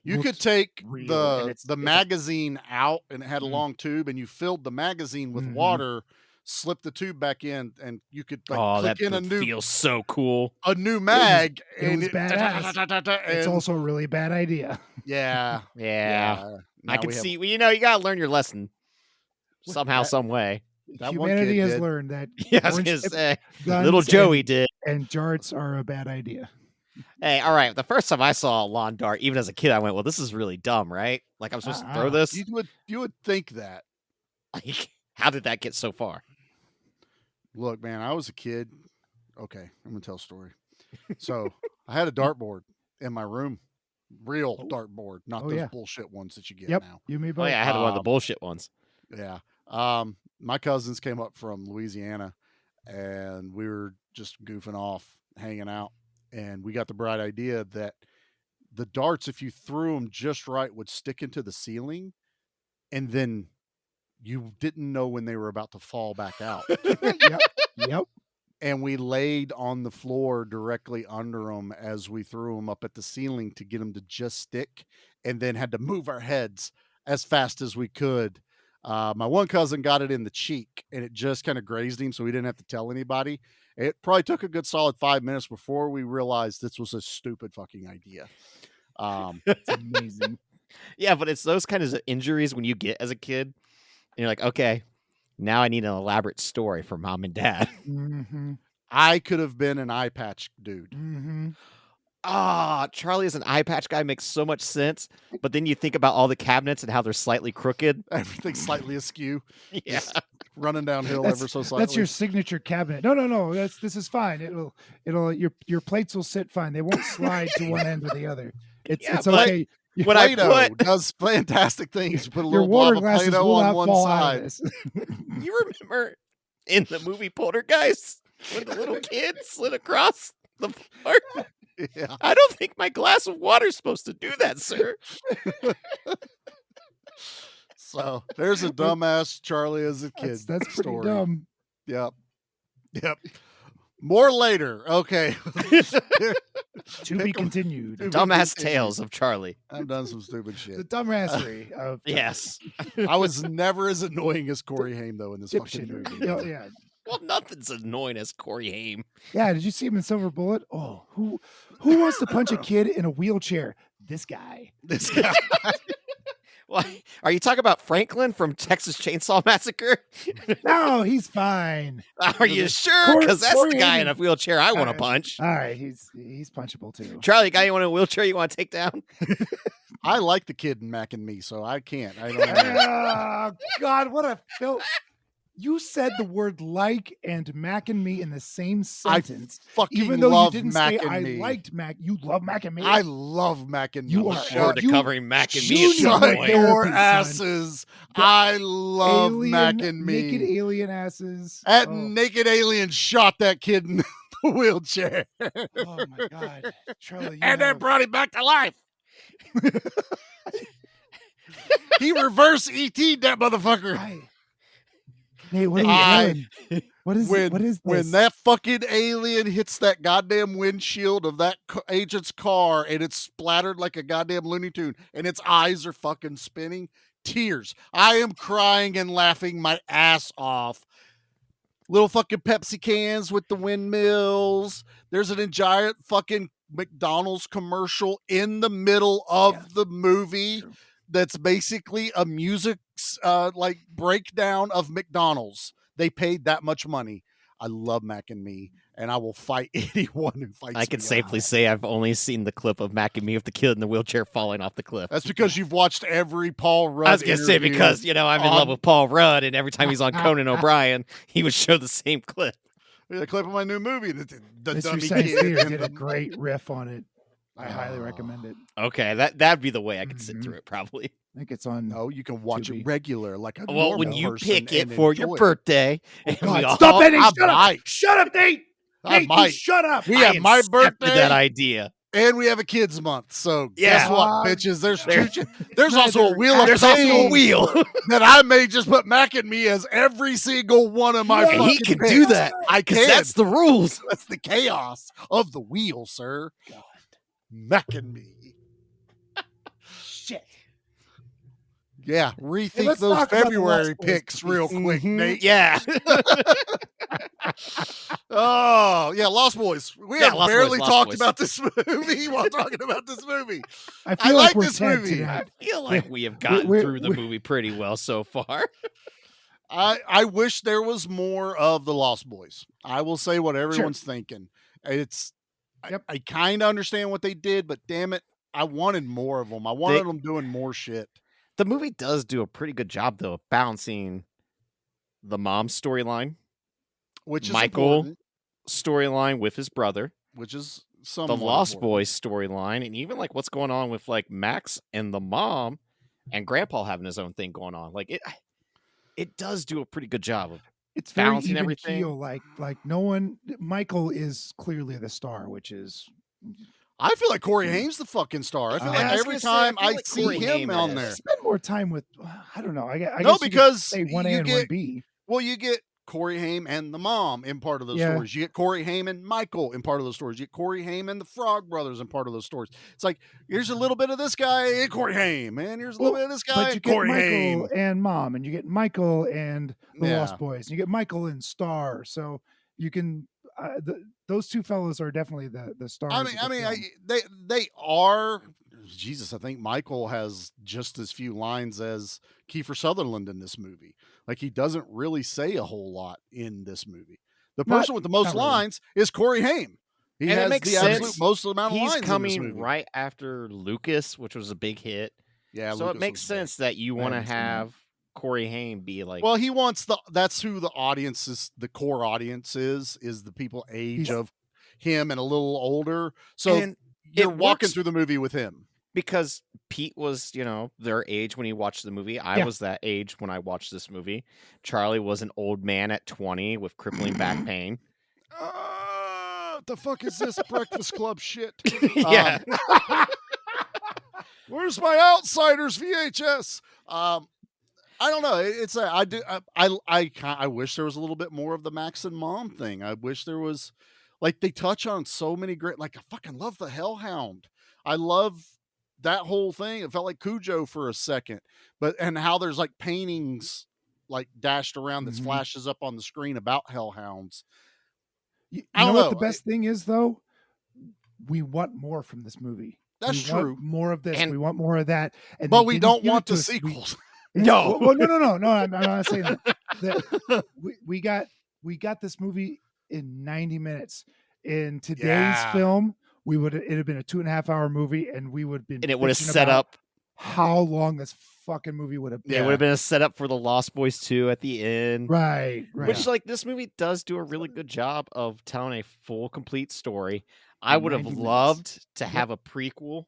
You could looked take real, and it's- the it's a- magazine out, and it had a Mhm. long tube, and you filled the magazine with Mhm. water, slip the tube back in, and you could like Oh, click that in a would new feel so cool. mag. it and was badass. It's and- also a really bad idea. yeah, Yeah. Now I can we have- see. Well, you got to learn your lesson somehow, that- some way. That one Humanity kid has did. learned that Yeah, I was orange gonna tip say, guns little Joey did. and jarts are a bad idea. Hey, all right. The first time I saw a lawn dart, even as a kid, I went, "Well, this is really dumb, right? Like I'm supposed to throw this." You would think that. Like, how did that get so far? Look, man, I was a kid. Okay, I'm gonna tell a story. So I had a dartboard in my room, real dartboard, not Oh, those yeah. bullshit ones that you get Yep, now. you may Oh both. yeah, I had one of the bullshit ones. Yeah. My cousins came up from Louisiana, and we were just goofing off, hanging out, and we got the bright idea that the darts, if you threw them just right, would stick into the ceiling, and then you didn't know when they were about to fall back out. yep, yep. And we laid on the floor directly under them as we threw them up at the ceiling to get them to just stick, and then had to move our heads as fast as we could. My one cousin got it in the cheek, and it just kind of grazed him, so we didn't have to tell anybody. It probably took a good solid 5 minutes before we realized this was a stupid fucking idea. It's amazing. Yeah, but it's those kinds of injuries when you get as a kid, and you're like, okay, now I need an elaborate story for mom and dad. Mm-hmm. I could have been an eye patch dude. Mm-hmm. Ah, Charlie as an eye patch guy makes so much sense, but then you think about all the cabinets and how they're slightly crooked. Everything's slightly askew. Yeah. Just running downhill ever so slightly. That's your signature cabinet. No. This is fine. It'll your plates will sit fine. They won't slide to one end or the other. It's Yeah, it's but okay. when I Play-Doh put does fantastic things. You put a Your little water blob of glasses Play-Doh will on not one fall out side. of this. you remember in the movie Poltergeist when the little kid slid across the floor? Yeah. I don't think my glass of water is supposed to do that, sir. So there's a dumbass Charlie as a kid. That's pretty story. dumb. Yep. More later. Okay. To be continued. Dumbass tales of Charlie. I've done some stupid The shit. dumbassery of Yes. I was never as annoying as Corey Haim though in this fucking dipshit. movie. Yeah. Well, nothing's annoying as Corey Haim. Yeah, did you see him in Silver Bullet? Oh, who wants to punch a kid in a wheelchair? This guy. This guy. Why? Are you talking about Franklin from Texas Chainsaw Massacre? No, he's fine. Are you sure? Corey- Because that's Corey the guy in a Haim. wheelchair I want to Alright. punch. All right, he's punchable too. Charlie, guy you want in a wheelchair you want to take down? I like the kid in Mac and Me, so I can't. I don't know. Oh God, what a filth! You said the word "like" and "Mac and Me" in the same sentence, fucking even though you love didn't Mac say and "I Me. liked Mac." You love Mac and Me. I love Mac and Me. You Look are forward to you- covering Mac and Me you at some need Shut point. therapy, your son. asses. I love Mac and Me. Naked alien asses. That Oh. naked alien shot that kid in the wheelchair. Oh my God, Charlie! And then brought him back to life. He reverse ET'd that motherfucker. Nate, what are I- you doing? What is when, what is this? when that fucking alien hits that goddamn windshield of that agent's car and it's splattered like a goddamn Looney Tune and its eyes are fucking spinning, tears. I am crying and laughing my ass off. Little fucking Pepsi cans with the windmills. There's an giant fucking McDonald's commercial in the middle of the movie that's basically a music like breakdown of McDonald's. They paid that much money. I love Mac and Me, and I will fight anyone who fights me. I can safely say I've only seen the clip of Mac and Me with the kid in the wheelchair falling off the cliff. That's because you've watched every Paul Rudd. I was going to say because, I'm in love with Paul Rudd, and every time he's on Conan O'Brien, he would show the same clip. The clip of my new movie. The Mr. dummy Science kid. Theater did a great riff on it. I highly recommend it. Okay, that'd be the way I could sit through it, probably. I think it's on. No, you can watch it regular, like a well, normal when you person pick it and for enjoy your it. birthday, Oh, and we all, stop it! I Shut up! might. Shut up, Nate! I Nate, might. you shut up! We have my accepted birthday, that idea. and we have a kids month. So Yeah. guess what, bitches? There's Neither- also a wheel of There's also a pain wheel. that I may just put Mac and Me as every single one of my. And fucking he can picks. do that. I Because can. that's the rules. That's the chaos of the wheel, sir. God. Mac and Me. Shit. Yeah, rethink let's those talk about the February Lost Boys, picks real quick, Nate. Yeah. Oh, yeah, Lost Boys. We Yeah, have Lost barely Boys, talked Lost Boys. about this movie while talking about this movie. I feel like like we're this 10 movie. tonight. I feel like we have gotten through the movie pretty well so far. I wish there was more of the Lost Boys. I will say what everyone's thinking. It's I kind of understand what they did, but damn it, I wanted more of them. I wanted them doing more shit. The movie does do a pretty good job, though, of balancing the mom storyline, Which is Michael important, storyline with his brother, which is the somewhat Lost important. Boys storyline, and even like what's going on with like Max and the mom and Grandpa having his own thing going on. Like it does do a pretty good job of It's very balancing even everything. keel. Like no one. Michael is clearly the star, which is. I feel like Corey Haim's the fucking star. I feel Yeah, I like was every gonna say, time I feel I like see Corey him Haim on is. there. Spend more time with. I don't know. I No, guess you could because say one A you and get one B. well, you get Corey Haim and the mom in part of those Yeah. stories. You get Corey Haim and Michael in part of those stories. You get Corey Haim and the Frog Brothers in part of those stories. It's like here's a little bit of this guy and Corey Haim, and here's a little bit of this guy But you and get Corey Michael Haim. and Mom, and you get Michael and the Yeah. Lost Boys, and you get Michael and Star. So you can. Those two fellows are definitely the stars. They are. Jesus, I think Michael has just as few lines as Kiefer Sutherland in this movie. Like he doesn't really say a whole lot in this movie. The person with the most lines is Corey Haim. He And it has makes the sense. absolute most amount of He's lines in this coming movie. right after Lucas, which was a big hit. Yeah, so Lucas it makes was big. sense that you I want to haven't seen that. have Corey Haim be like. Well, he wants that's who the audience is, the core audience is the people age of him and a little older. So And you're it walking works through the movie with him. because Pete was, their age when he watched the movie. I Yeah. was that age when I watched this movie. Charlie was an old man at 20 with crippling back pain. The fuck is this Breakfast Club shit? Yeah. Where's my Outsiders VHS? I don't know. I wish there was a little bit more of the Max and Mom thing. I wish there was, like, they touch on so many great. Like, I fucking love the Hellhound. I love that whole thing. It felt like Cujo for a second, and how there's like paintings like dashed around that flashes up on the screen about Hellhounds. You I don't know what know. the best thing is, though? We want more from this movie. That's We want true. more of this. And- we want more of that. And But they we didn't don't give it want to the us. sequels. No. Well, no. I'm not saying that. We got this movie in 90 minutes. In today's film, it'd have been a 2.5 hour movie, and we would have been And it would have bitching set about up. how long this fucking movie would have been. Yeah, it would have been a setup for the Lost Boys 2 at the end. Right. Which, like, this movie does do a really good job of telling a full, complete story. I In would have 90 minutes. loved to have a prequel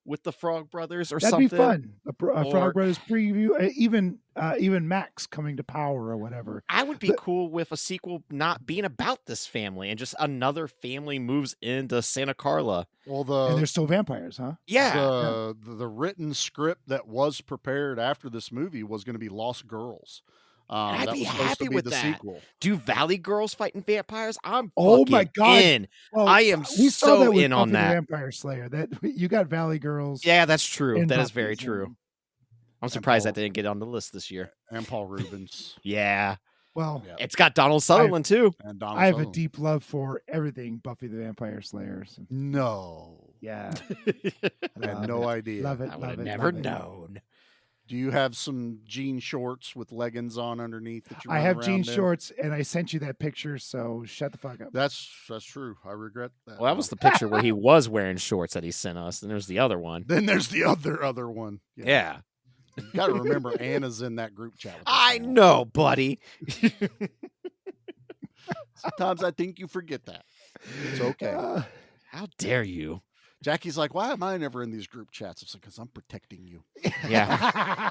with the Frog Brothers or That'd something. be fun. A Or- Frog Brothers preview, even Max coming to power or whatever. I would be cool with a sequel not being about this family and just another family moves into Santa Carla. Well, And they're still vampires, huh? Yeah. the written script that was prepared after this movie was going to be Lost Girls. I'd that be was supposed happy to be with the that. sequel. Do Valley Girls fighting vampires? I'm Oh my fucking God. in. Well, I am we saw so that with in on Buffy the that. Vampire Slayer. That you got Valley Girls. Yeah, that's true. and That is Buffy, very so- true. I'm surprised Paul- that didn't get on the list this year. And Paul Rubens. Yeah. Well, Yeah. It's got Donald Sutherland too. And Donald I have a Sutherland. deep love for everything Buffy the Vampire Slayer. So, No. yeah, I had Love no it. idea. Love it. I would love have it, never love it. known. Do you have some jean shorts with leggings on underneath that you I run have around jean in? shorts, and I sent you that picture, so shut the fuck up. That's true. I regret that. Well, that was the picture where he was wearing shorts that he sent us, and there's the other one. Then there's the other one. Yeah. You got to remember Anna's in that group chat with us I now. know, buddy. Sometimes I think you forget that. It's okay. How dare you? Jackie's like, why am I never in these group chats? It's like, because I'm protecting you. Yeah.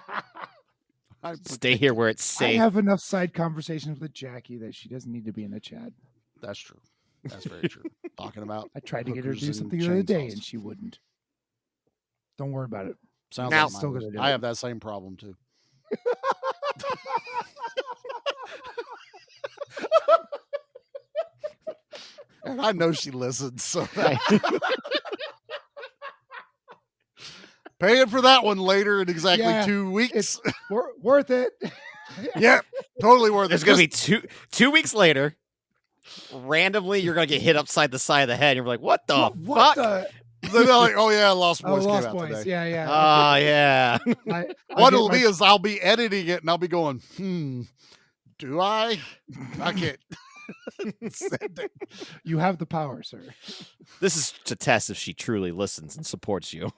Stay here where it's safe. I have enough side conversations with Jackie that she doesn't need to be in the chat. That's true. That's very true. Talking about I tried to get her to hookers do and something the other day, chainsaws. and she wouldn't. Don't worry about it. Sounds Now- like Still mine. gonna do I it. have that same problem too. And I know she listens, so paying for that one later in exactly Yeah, 2 weeks. It's worth it. Yep, totally worth There's it. gonna be two weeks later. Randomly, you're gonna get hit upside the side of the head. And you're like, "What the What fuck?" the? They're like, oh yeah, Lost Boys came Lost out Boys. today. Yeah, yeah. Oh yeah. What it'll be is I'll be editing it and I'll be going, do I? I can't. Send it. You have the power, sir. This is to test if she truly listens and supports you.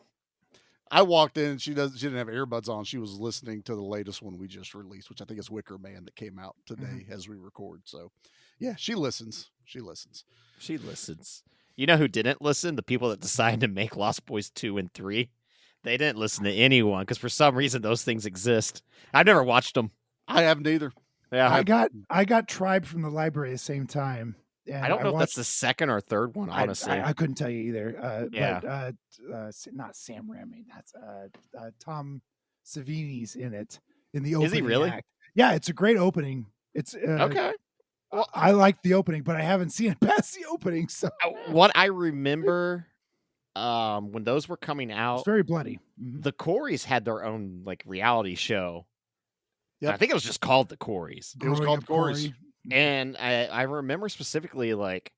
I walked in and she didn't have earbuds on. She was listening to the latest one we just released, which I think is Wicker Man that came out today as we record. So yeah, she listens. She listens. She listens. You know who didn't listen? The people that decided to make Lost Boys 2 and 3. They didn't listen to anyone because for some reason those things exist. I've never watched them. I haven't either. Yeah, I got Tribe from the library at the same time. And I don't know if that's watched- the second or third one, honestly. I couldn't tell you either. Yeah. But not Sam Raimi. That's Tom Savini's in it in the opening. Is he really? act. Yeah, it's a great opening. It's Okay. Well, I like the opening, but I haven't seen it past the opening. So What I remember when those were coming out, it's very bloody. the Coreys had their own like reality show. Yep. I think it was just called the Coreys. It was Growing called Up Corey's. Corey. And I remember specifically like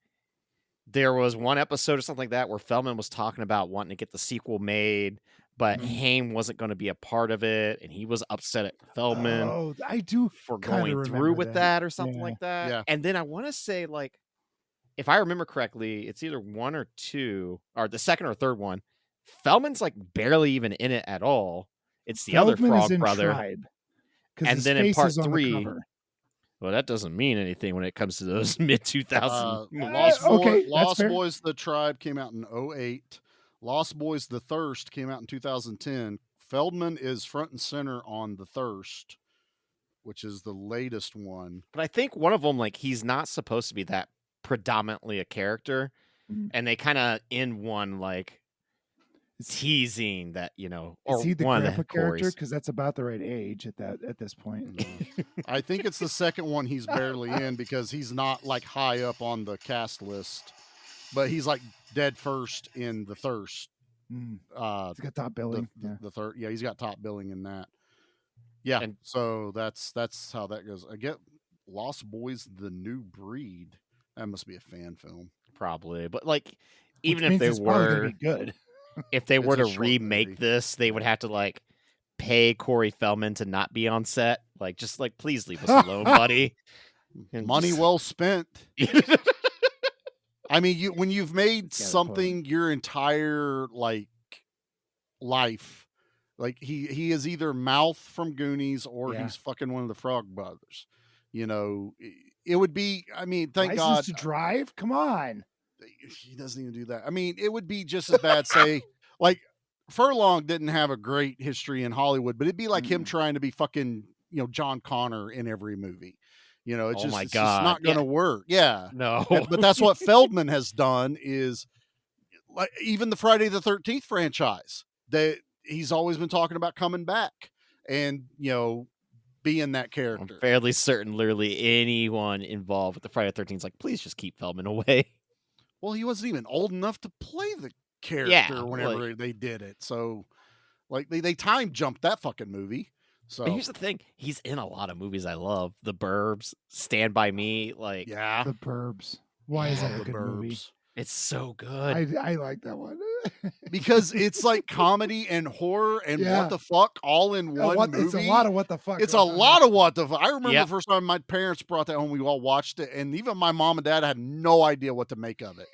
there was one episode or something like that where Feldman was talking about wanting to get the sequel made, but Haim wasn't going to be a part of it, and he was upset at Feldman Oh, I do for kinda going through remember with that or something Yeah. like that. Yeah. And then I want to say like if I remember correctly, it's either one or two, or the second or third one. Feldman's like barely even in it at all. It's the other Feldman is frog in brother. Tribe, 'cause And his then in face part is on the 3, cover. well, that doesn't mean anything when it comes to those mid 2000s. okay, that's Lost fair. Boys The Tribe came out in 2008. Lost Boys The Thirst came out in 2010. Feldman is front and center on The Thirst, which is the latest one. But I think one of them, like, he's not supposed to be that predominantly a character. And they kind of in one, like, teasing that, you know, or Is he the one of grandpa the character? Coreys. Because that's about the right age at this point. I think it's the second one he's barely in because he's not like high up on the cast list, but he's like dead first in The Thirst. He's got top billing. The third, yeah, he's got top billing in that. Yeah, so that's how that goes. I get Lost Boys: The New Breed. That must be a fan film, probably. But like, even means if they it's probably gonna were be good. if they were It's a to short remake movie. this, they would have to like pay Corey Feldman to not be on set. Like, just like, please leave us alone, buddy. And money just- well spent. I mean, when you've made something your entire like life, like he is either Mouth from Goonies or Yeah. he's fucking one of the Frog Brothers. You know, it would be. I mean, thank License God to Drive. Come on. he doesn't even do that. I mean, it would be just as bad. Say, like Furlong didn't have a great history in Hollywood, but it'd be like him trying to be fucking John Connor in every movie. You know, it's Oh my just God. not going to work. Yeah, No. but that's what Feldman has done. Is like even the Friday the 13th franchise that he's always been talking about coming back and being that I'm character. fairly certain literally anyone involved with the Friday the 13th is like, please just keep Feldman away. Well, he wasn't even old enough to play the character Yeah, whenever like- they did it. So, like, they time jumped that fucking movie. So But here's the thing: he's in a lot of movies I love. The Burbs, Stand by Me, like yeah, The Burbs. Why is that a The good movie? Burbs. It's so good. I like that one. because it's like comedy and horror and Yeah. what the fuck all in one movie. It's a lot of what the fuck. It's a going on. lot of what the fuck. I remember Yep. the first time my parents brought that home, we all watched it, and even my mom and dad had no idea what to make of it.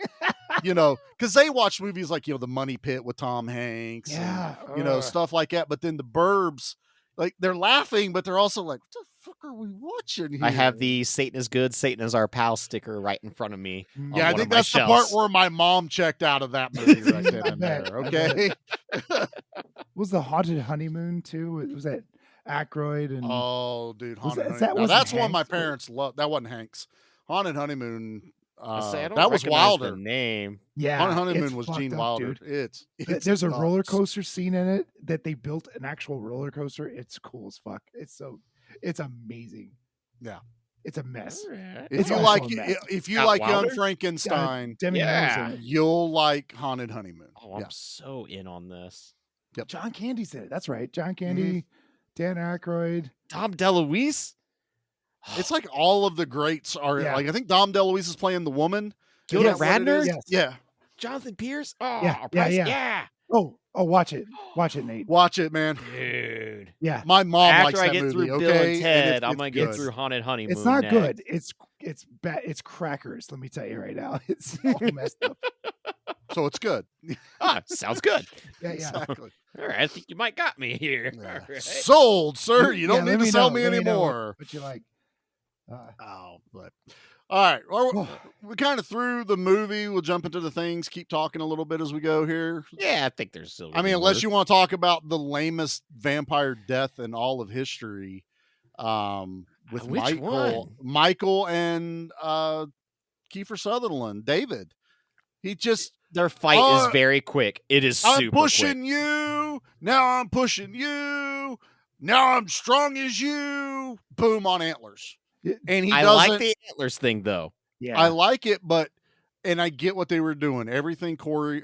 Because they watched movies like, The Money Pit with Tom Hanks, Yeah. and, stuff like that. But then the Burbs, like, they're laughing, but they're also like, what the fuck are we watching here? I have the Satan is good, Satan is our pal sticker right in front of me. on Yeah, I one think of my that's the part shelves. where my mom checked out of that movie right then and bet, there. I Okay. Was the Haunted Honeymoon too? Was that Aykroyd and Oh, dude, Was Haunted that- that Honeymoon. Now, wasn't that's one my Hanks, but- parents loved. That wasn't Hanks. Haunted Honeymoon. I say, I don't That was recognize Wilder. the name. yeah, Haunted it's Honeymoon was fucked Gene up, Wilder. dude. It's There's a roller nuts. coaster scene in it that they built an actual roller coaster. It's cool as fuck. It's amazing. Yeah. It's a mess. Alright. If It's you also like a mess. if you Got like Young Wilder? Frankenstein, Demi Moore's Yeah. in it. you'll like Haunted Honeymoon. Oh, I'm Yeah. so in on this. John Candy's in it. That's right. John Candy, Dan Aykroyd. Dom DeLuise? It's like all of the greats are Yeah. like I think Dom DeLuise is playing the woman. Gilda Is that what it Radner? is? Yes. Yeah. Jonathan Pierce? Oh, Yeah, Price? yeah. Yeah. Oh, watch it. Watch it, Nate. Watch it, man. Dude. Yeah. My mom likes After I that get movie, through okay? Bill and And Ted, it's I'm going to get good. through Haunted Honeymoon. It's not next. good. It's bad. It's crackers. Let me tell you right now. It's all messed up. So it's good. Sounds good. Yeah, yeah. Exactly. All right, I think you might got me here. Yeah. All right. Sold, sir. You don't Yeah, need let to sell know. me Let know anymore. what you like. But all right. Well, we kind of through the movie. We'll jump into the things. Keep talking a little bit as we go here. Yeah, I think there's still. I mean, unless you want to talk about the lamest vampire death in all of history, with Which Michael and Kiefer Sutherland, David. He just their fight is very quick. It is super I'm pushing quick. you. Now I'm pushing you. Now I'm strong as you. Boom on antlers. And he I doesn't. like the antlers thing though. Yeah. I like it, and I get what they were doing. Everything Corey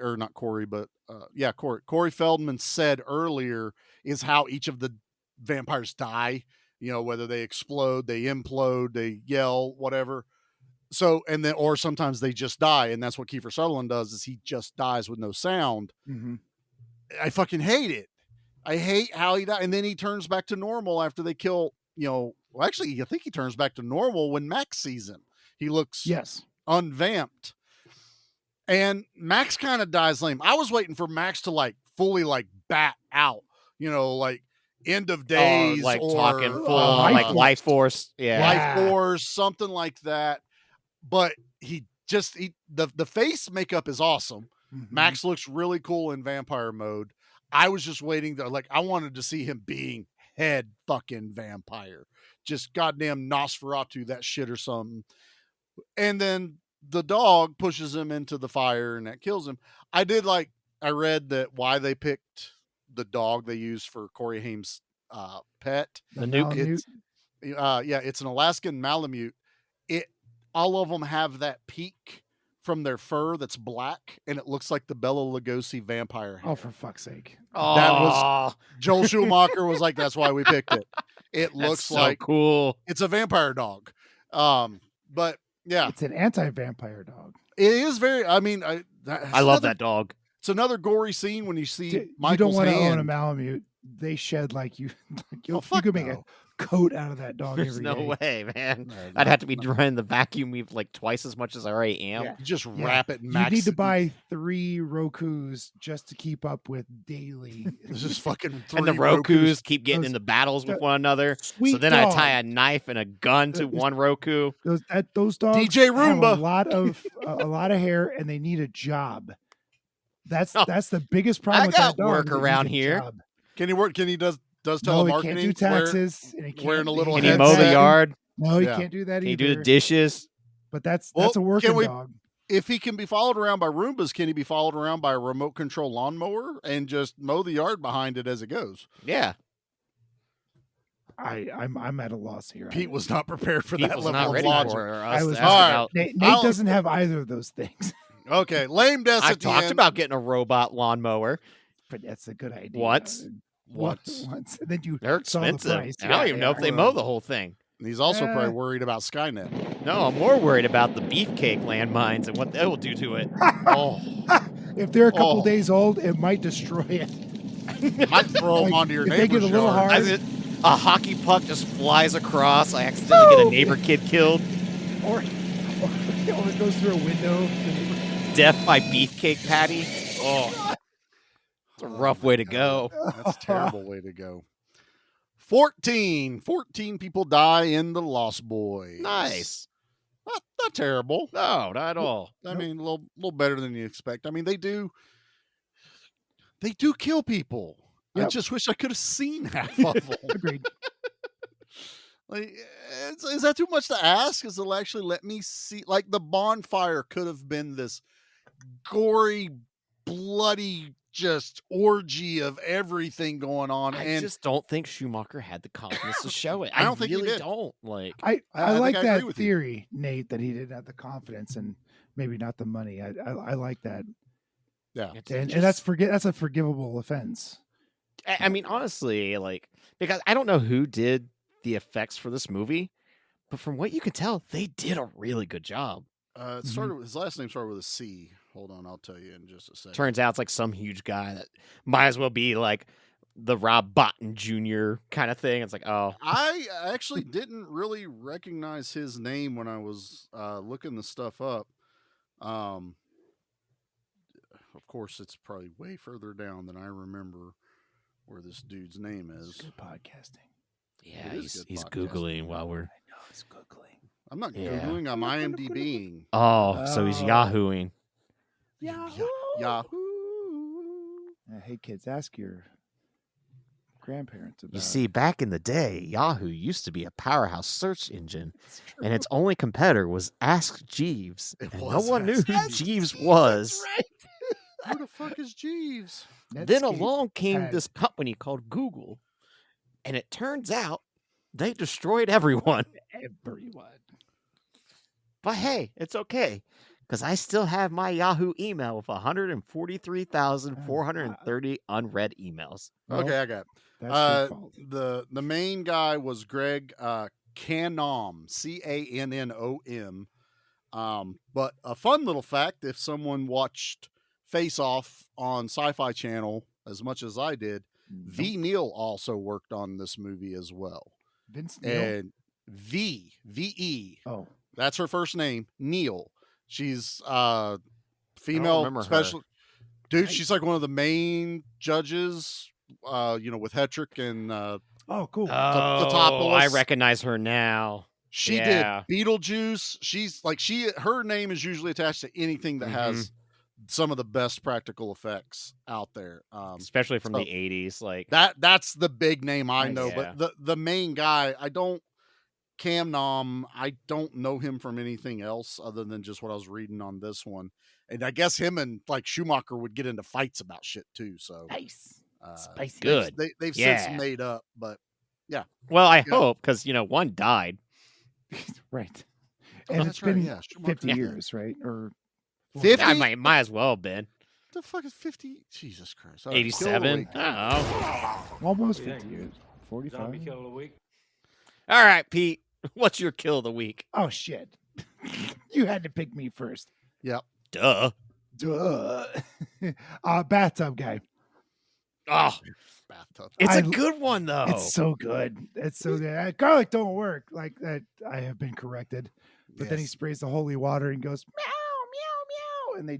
Feldman said earlier is how each of the vampires die. Whether they explode, they implode, they yell, whatever. So, and then, or sometimes they just die. And that's what Kiefer Sutherland does is he just dies with no sound. Mm-hmm. I fucking hate it. I hate how he died. And then he turns back to normal after they kill, well, actually, I think he turns back to normal when Max sees him. He looks unvamped. And Max kind of dies lame. I was waiting for Max to fully bat out, end of days, like or talking full life force. Yeah. Life force, something like that. But the face makeup is awesome. Mm-hmm. Max looks really cool in vampire mode. I was just waiting I wanted to see him being head fucking vampire. Just goddamn Nosferatu, that shit or something. And then the dog pushes him into the fire and that kills him. I read that why they picked the dog they used for Corey Haim's pet. The nuke. It's an Alaskan Malamute. All of them have that peak from their fur that's black, and it looks like the Bela Lugosi vampire hair. Oh, for fuck's sake! That was Joel Schumacher was like, that's why we picked it. It looks so like cool. It's a vampire dog. But yeah, it's an anti-vampire dog. It is very. I mean, I love that dog. It's another gory scene when you see You Michael's don't want to hand. own a Malamute. They shed like you. You could make a coat out of that dog. There's every no day. way, man. I'd have to be running the vacuum weave twice as much as I already am. Yeah. You just Yeah. wrap it. You need to buy 3 Rokus just to keep up with daily. This is fucking. And the Rokus keep getting into battles with one another. So sweet then dog. I tie a knife and a gun to one Roku. Those dogs DJ have Roomba. a lot of hair, and they need a job. That's the biggest problem. I with got that dog. work is they need around a here. job. Can he work? Can he does No, telemarketing? he can't do taxes. And he can't, wearing a little. Can he headset? mow the yard? No, he Yeah. can't do that Can he either. do the dishes? But that's Well, a working can we- dog. If he can be followed around by Roombas, can he be followed around by a remote control lawnmower and just mow the yard behind it as it goes? Yeah. I'm at a loss here. Pete was not prepared for Pete that was level not of ready logic. for us I to was ask All right. about. Nate I'll- doesn't have either of those things. Okay, lame deaths I at the talked end. about getting a robot lawnmower. But that's a good idea. Once. Once. And then you They're saw the expensive. price. And I don't Yeah, even they know if are. they mow the whole thing. And he's also probably worried about Skynet. No, I'm more worried about the beefcake landmines and what they will do to it. Oh. If they're a couple days old, it might destroy it. Might throw them onto your if they get neighbor's a little yard. hard. A hockey puck just flies across. I accidentally get a neighbor kid killed. Or it goes through a window. Death by beefcake patty. Oh, it's a rough way to go. That's a terrible way to go. 14 people die in The Lost Boys. Nice. Not terrible. No, not at all. I mean, a little better than you expect. I mean, they do kill people. Yep. I just wish I could have seen half of them. Agreed. Like, is that too much to ask? Is they'll actually let me see? Like, the bonfire could have been this gory, bloody, just orgy of everything going on. I and just don't think Schumacher had the confidence to show it. I don't think he really did. don't. Like, I I like think I agree that with you. theory, Nate, that he didn't have the confidence and maybe not the money. I like that. Yeah. And that's a forgivable offense. I mean, honestly, like, because I don't know who did the effects for this movie, but from what you can tell, they did a really good job. It started with, his last name started with a C. Hold on, I'll tell you in just a second. Turns out it's like some huge guy that might as well be like the Rob Botton Jr. kind of thing. It's like, oh, I actually didn't really recognize his name when I was looking the stuff up. Of course, it's probably way further down than I remember where this dude's name is. Good podcasting. yeah, It is he's good podcasting. Googling while we're. I know he's googling. I'm not Yeah. Googling, I'm IMDbing. Oh, so he's Yahooing. Yahoo! Hey kids, ask your grandparents about. You see, back in the day, Yahoo used to be a powerhouse search engine, and its only competitor was Ask Jeeves. It And no was one knew Ask who Jeeves. Jeeves was. Who the fuck is Jeeves? Then Netscape along came had- this company called Google, and it turns out they destroyed everyone. everyone. But hey, it's okay, because I still have my Yahoo email with 143,430 unread emails. Okay, I got it. That's your fault. The main guy was Greg Cannom, Cannom. But a fun little fact: if someone watched Face Off on Sci-Fi Channel as much as I did, V. Neal also worked on this movie as well. Vince Neil. And V-E. Oh, That's her first name, Neil. She's female remember special. her. Dude, she's like one of the main judges. With Hetrick and oh, cool. Oh, I Totopoulos. recognize her now. She Yeah. did Beetlejuice. She's like her name is usually attached to anything that has some of the best practical effects out there. Especially from so the 80s. Like, that's the big name I know. Yeah. But the main guy, Cam Nom, I don't know him from anything else other than just what I was reading on this one. And I guess him and like Schumacher would get into fights about shit too. So Nice. Spicy. Good. They've Yeah. since made up, but yeah. well, I Yeah. hope, because, one died. Right. Oh, And that's it's been right, yeah, Schumacher. 50 Yeah. years, right? Or 50? I might as well have been. The fuck is 50? Jesus Christ. All right, 87? kill I of the week. don't know. almost 50 years. 45. Kill of the week. All right, Pete. What's your kill of the week? Oh, shit. You had to pick me first. Yep. Duh. Duh. Bathtub guy. Oh, Bathtub. it's a good one, though. It's so good. It's so good. Garlic don't work. Like that, I have been corrected. But then he sprays the holy water and goes meow, meow, meow, and they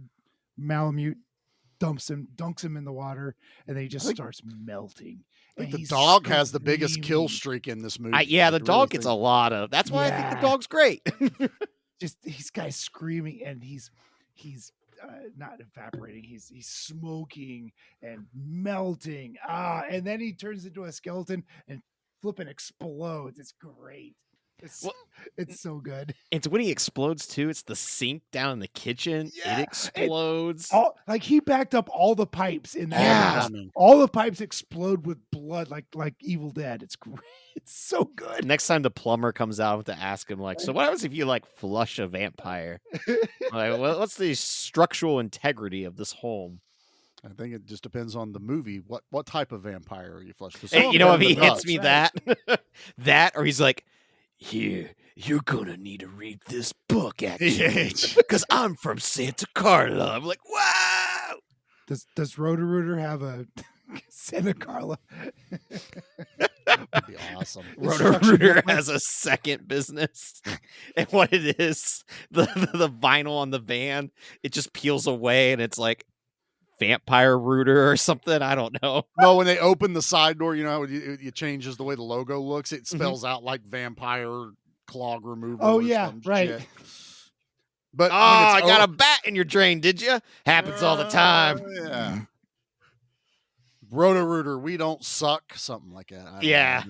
Malamute dunks him in the water, and then he just starts melting. I think And the dog has the screaming. biggest kill streak in this movie. Yeah, the I really dog gets think. a lot of. That's why I think Yeah. the dog's great. Just these guys screaming, and he's not evaporating. He's smoking and melting. And then he turns into a skeleton and flipping explodes. It's great. It's so good. It's when he explodes too. It's the sink down in the kitchen. Yeah, It explodes. Like he backed up all the pipes in that. Yeah. house. All the pipes explode with blood, like Evil Dead. It's great. It's so good. Next time the plumber comes out to ask him, like, so what happens if you like flush a vampire? Like, what's the structural integrity of this home? I think it just depends on the movie. What type of vampire are you flushing? Hey, you know, if he hits me that, or he's like, Here, you're gonna need to read this book, actually, because I'm from Santa Carla. I'm like, wow. Does Roto-Rooter have a Santa Carla? That'd be awesome. Roto-Rooter has a second business, and what it is, the vinyl on the van, it just peels away, and it's like Vampire Rooter or something. I don't know. No, when they open the side door, you know, it changes the way the logo looks. It spells out like vampire clog remover. Oh, or yeah, some right. shit. But I got a bat in your drain, did you? Happens all the time. Yeah. Roto-Rooter, we don't suck. Something like that. I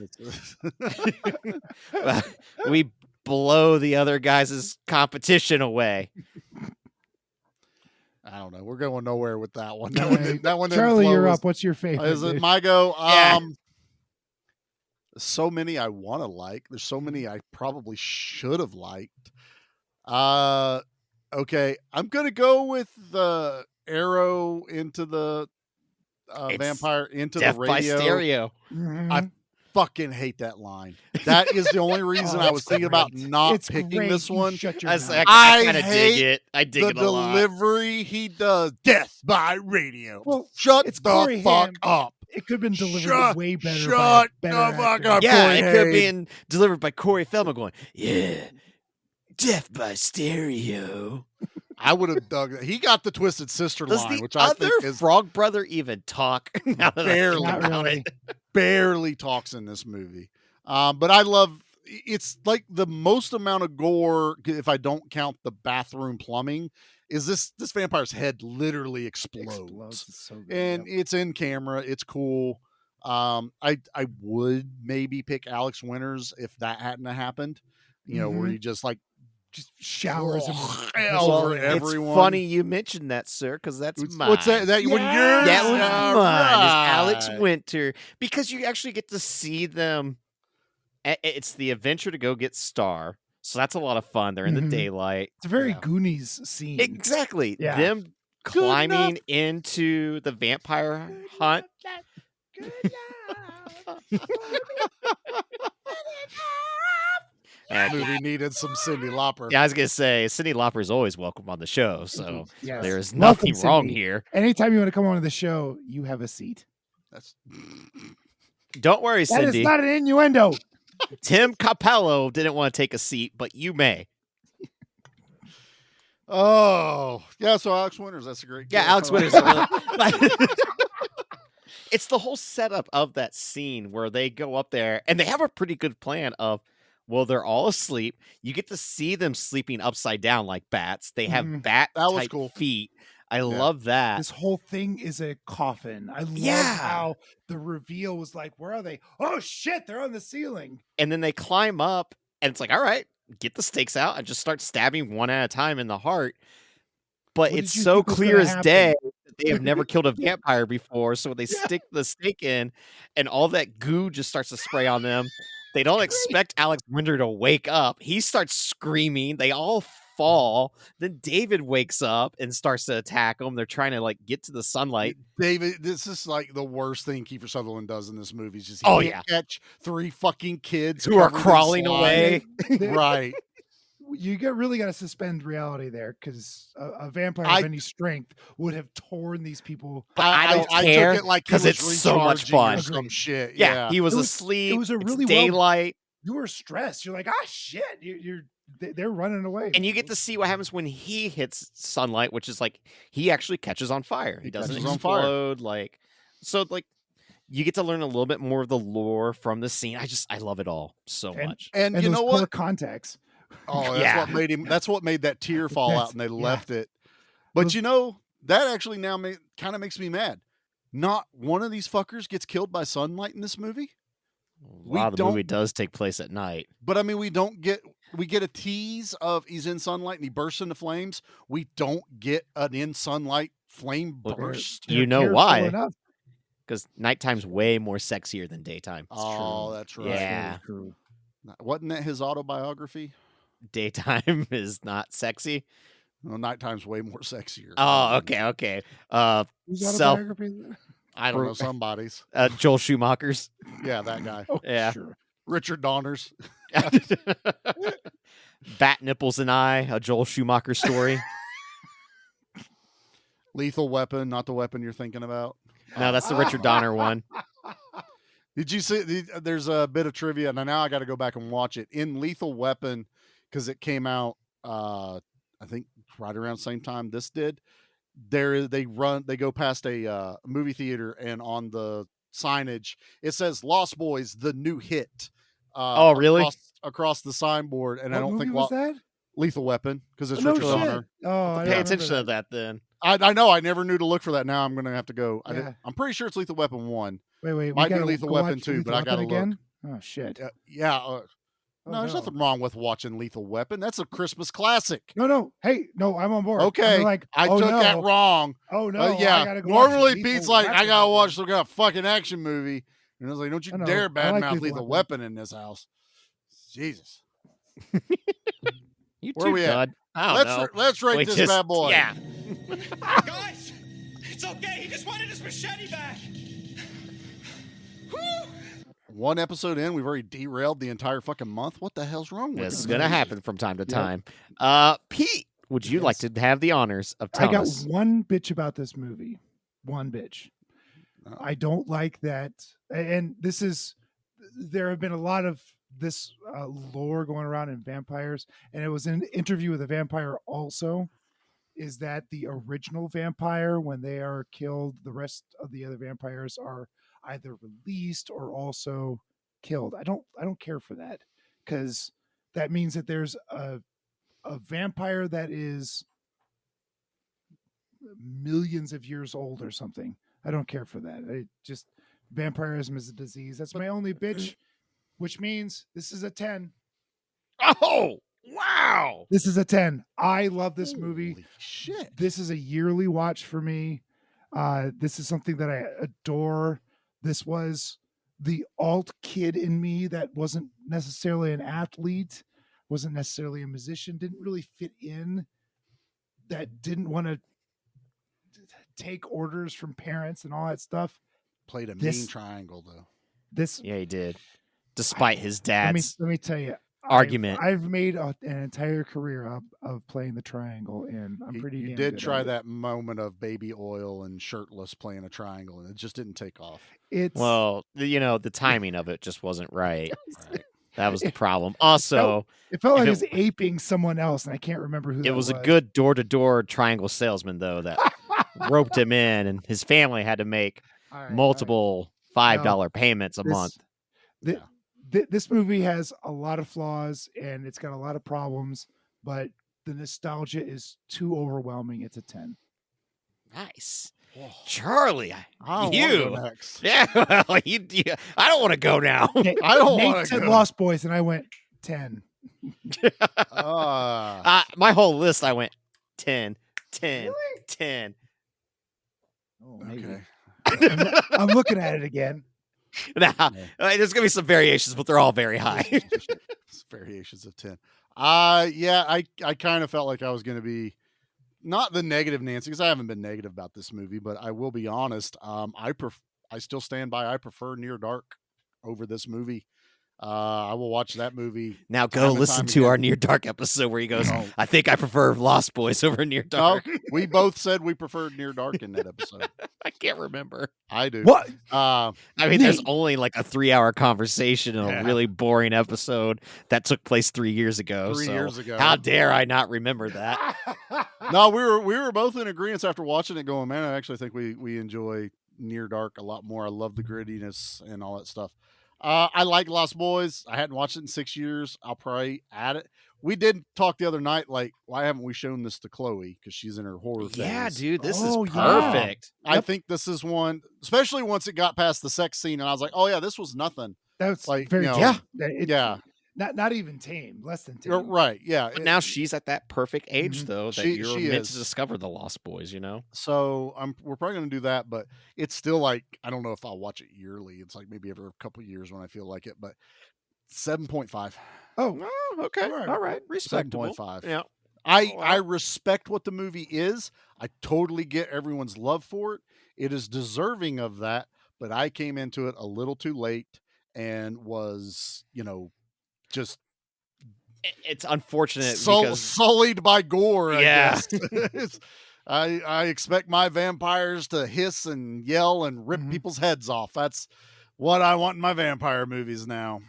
don't know. We blow the other guys' competition away. I don't know. We're going nowhere with that one. All That right. one didn't Charlie, flow you're as- up. What's your favorite? Is it dude? my go? Yeah. So many I want to like. There's so many I probably should have liked. Okay, I'm gonna go with the arrow into the vampire into Death the radio. by stereo. I fucking hate that line. That is the only reason I was thinking about not It's picking great. this You one. shut your I mouth. kind of hate dig it. I dig the it a lot. delivery he does. Death by radio. Well, Shut it's the Corey fuck Haim. up. It could have been delivered Shut- way better. shut by a the better fuck actor. up. Yeah, Corey it could have Haim. been delivered by Corey Feldman going, yeah, Death by stereo. I would have dug that. He got the Twisted Sister Does line, the which I other think is Frog Brother even talk? Now that I think barely, about it. barely talks in this movie. But I love it's like the most amount of gore, if I don't count the bathroom plumbing, is this vampire's head literally explodes. It's so good. And it's in camera. It's cool. I would maybe pick Alex Winters if that hadn't happened. You know, where he just like just showers him over It's everyone. funny you mentioned that, sir, because that's mine. What's that? That when Yeah. you're That was mine. Is Alex right. Winter, because you actually get to see them. It's the adventure to go get Star, so that's a lot of fun. They're in the Mhm. daylight. It's a very Goonies scene. Exactly. Yeah. Them climbing into the vampire hunt. That movie needed some Cyndi Lauper. Yeah, I was gonna say Cyndi Lauper is always welcome on the show, so Yes. there's Welcome, nothing wrong Cindy. here. Anytime you want to come on to the show, you have a seat. That's Don't worry, That is Cindy. not an innuendo. Tim Capello didn't want to take a seat, but you may. Oh, yeah. So Alex Winters, that's a great. Yeah, Alex Winters. It's the whole setup of that scene where they go up there and they have a pretty good plan of, well, they're all asleep. You get to see them sleeping upside down like bats. They have bat That was type cool. feet. I love that. This whole thing is a coffin. I love Yeah. how the reveal was like, where are they? Oh shit, they're on the ceiling. And then they climb up and it's like, all right, get the stakes out and just start stabbing one at a time in the heart. But What it's did you so think was clear gonna as happen? day that they have never killed a vampire before. So when they stick the stake in and all that goo just starts to spray on them, they don't expect Alex Winter to wake up. He starts screaming. They all fall. Then David wakes up and starts to attack them. They're trying to like get to the sunlight. David, this is like the worst thing Kiefer Sutherland does in this movie. Is just Oh, can't catch 3 fucking kids Who are covered in crawling slime. away. Right. You really got to suspend reality there because a vampire I- of any strength would have torn these people. But I don't care took it like he because was it's so much recharging or fun. some shit. Yeah, he was It asleep. It was a It's really daylight. You were stressed. You're like, ah, shit. They're running away. And you get to see what happens when he hits sunlight, which is like he actually catches on fire. He doesn't catches on fire. explode. Like so, like you get to learn a little bit more of the lore from the scene. I love it all so much. And you those know color what? contacts. Oh, that's Yeah. what made him. That's what made that tear fall That's- out, and they yeah. left it. But you know, that actually now kind of makes me mad. Not one of these fuckers gets killed by sunlight in this movie. Wow, the movie does take place at night. But I mean, we get a tease of he's in sunlight and he bursts into flames. We don't get an in sunlight flame Well, burst. You know careful why? enough. Because nighttime's way more sexier than daytime. Oh, that's right. Yeah, Wasn't that his autobiography? daytime is not sexy. No, nighttime's way more sexier. Oh, okay. Whose Self. autobiography is it? I don't know, somebody's. Joel Schumacher's. Yeah, that guy. Oh, Yeah. sure. Richard Donner's. Bat Nipples and I, a Joel Schumacher story. Lethal Weapon, not the weapon you're thinking about. No, that's the Richard Donner one. Did you see? There's a bit of trivia, and now I got to go back and watch it. In Lethal Weapon, because it came out, I think right around the same time this did. They go past a movie theater, and on the signage it says "Lost Boys: The New Hit." Oh, really? Across the signboard, and What I don't movie think was that? Lethal Weapon, because it's No Richard shit. Donner. Oh, I Pay don't attention remember to that then. I know. I never knew to look for that. Now I'm going to have to go. Yeah. I'm pretty sure it's Lethal Weapon 1. Wait, we Might be gotta Lethal go Weapon watch 2, Lethal but I got to Weapon again? look. Oh shit. Yeah. Oh, No, there's no. nothing wrong with watching Lethal Weapon. That's a Christmas classic. No. Hey, no, I'm on board. Okay, I'm like, I oh, took no. that wrong. Oh no, yeah. I gotta go watch Normally, Lethal Pete's like, I Weapon gotta again. watch some kind of fucking action movie, and I was like, don't you I know. dare I like badmouth Lethal Lethal Weapon. Weapon in this house. Jesus. You Where too, we at? Bud. I don't know. Let's rate We this just- bad boy. Yeah. Guys, it's okay. He just wanted his machete back. One episode in, we've already derailed the entire fucking month. What the hell's wrong with This is us? going to happen from time to Yep. time. Pete, would you like to have the honors of I telling got us? one bitch about this movie. One bitch. I don't like that. And there have been a lot of this lore going around in vampires. And it was an interview with a vampire also. Is that the original vampire, when they are killed, the rest of the other vampires are either released or also killed. I don't care for that, because that means that there's a vampire that is millions of years old or something. I don't care for that. Vampirism is a disease. That's my only bitch, which means this is a 10. Oh, wow. This is a 10. I love this movie. Holy shit. This is a yearly watch for me. This is something that I adore. This was the alt kid in me that wasn't necessarily an athlete, wasn't necessarily a musician, didn't really fit in, that didn't want to take orders from parents and all that stuff. Played a mean triangle, though. Yeah, he did. Despite his dad's let me tell you, argument. I've made an entire career of playing the triangle, and I'm pretty. You damn did good try at it. that moment of baby oil and shirtless playing a triangle, and it just didn't take off. Well, the timing of it just wasn't right. That was the problem. Also, it felt like if it was aping someone else, and I can't remember who. it that was a good door-to-door triangle salesman, though, that roped him in, and his family had to make multiple $5 payments a month. This movie has a lot of flaws, and it's got a lot of problems, but the nostalgia is too overwhelming. It's a 10. Nice. Charlie, I don't you. wanna go next. Yeah, well, I don't want to go now. Nate said Lost Boys, and I went 10. My whole list, I went 10, 10, 10. Oh, maybe. I'm looking at it again. Now, there's gonna be some variations, but they're all very high. It's variations of 10. I kind of felt like I was going to be not the negative Nancy, because I haven't been negative about this movie, but I will be honest. I still stand by. I prefer Near Dark over this movie. I will watch that movie. Now go listen to our Near Dark episode where he goes, I think I prefer Lost Boys over Near Dark. No, we both said we preferred Near Dark in that episode. I can't remember. I do. What? I mean, there's only like a 3-hour conversation in a really boring episode that took place 3 years ago. 3 so years ago. How dare I not remember that? No, we were both in agreement after watching it going, man, I actually think we enjoy Near Dark a lot more. I love the grittiness and all that stuff. I like Lost Boys. I hadn't watched it in 6 years. I'll probably add it. We did talk the other night, like, why haven't we shown this to Chloe? Because she's in her horror phase. Yeah, dude, this is perfect. I think this is one, especially once it got past the sex scene, and I was like, oh yeah, this was nothing. That's like, very yeah. Not even tame, less than tame. Right, yeah. But now she's at that perfect age, though, that She you're meant is. to discover the Lost Boys, So we're probably going to do that, but it's still like, I don't know if I'll watch it yearly. It's like maybe every couple of years when I feel like it, but 7.5. Oh, okay. All right. Respectable. 7.5. Yeah. I respect what the movie is. I totally get everyone's love for it. It is deserving of that, but I came into it a little too late and was, just It's unfortunate because sullied by gore. Yeah. I guess. I expect my vampires to hiss and yell and rip people's heads off. That's what I want in my vampire movies now.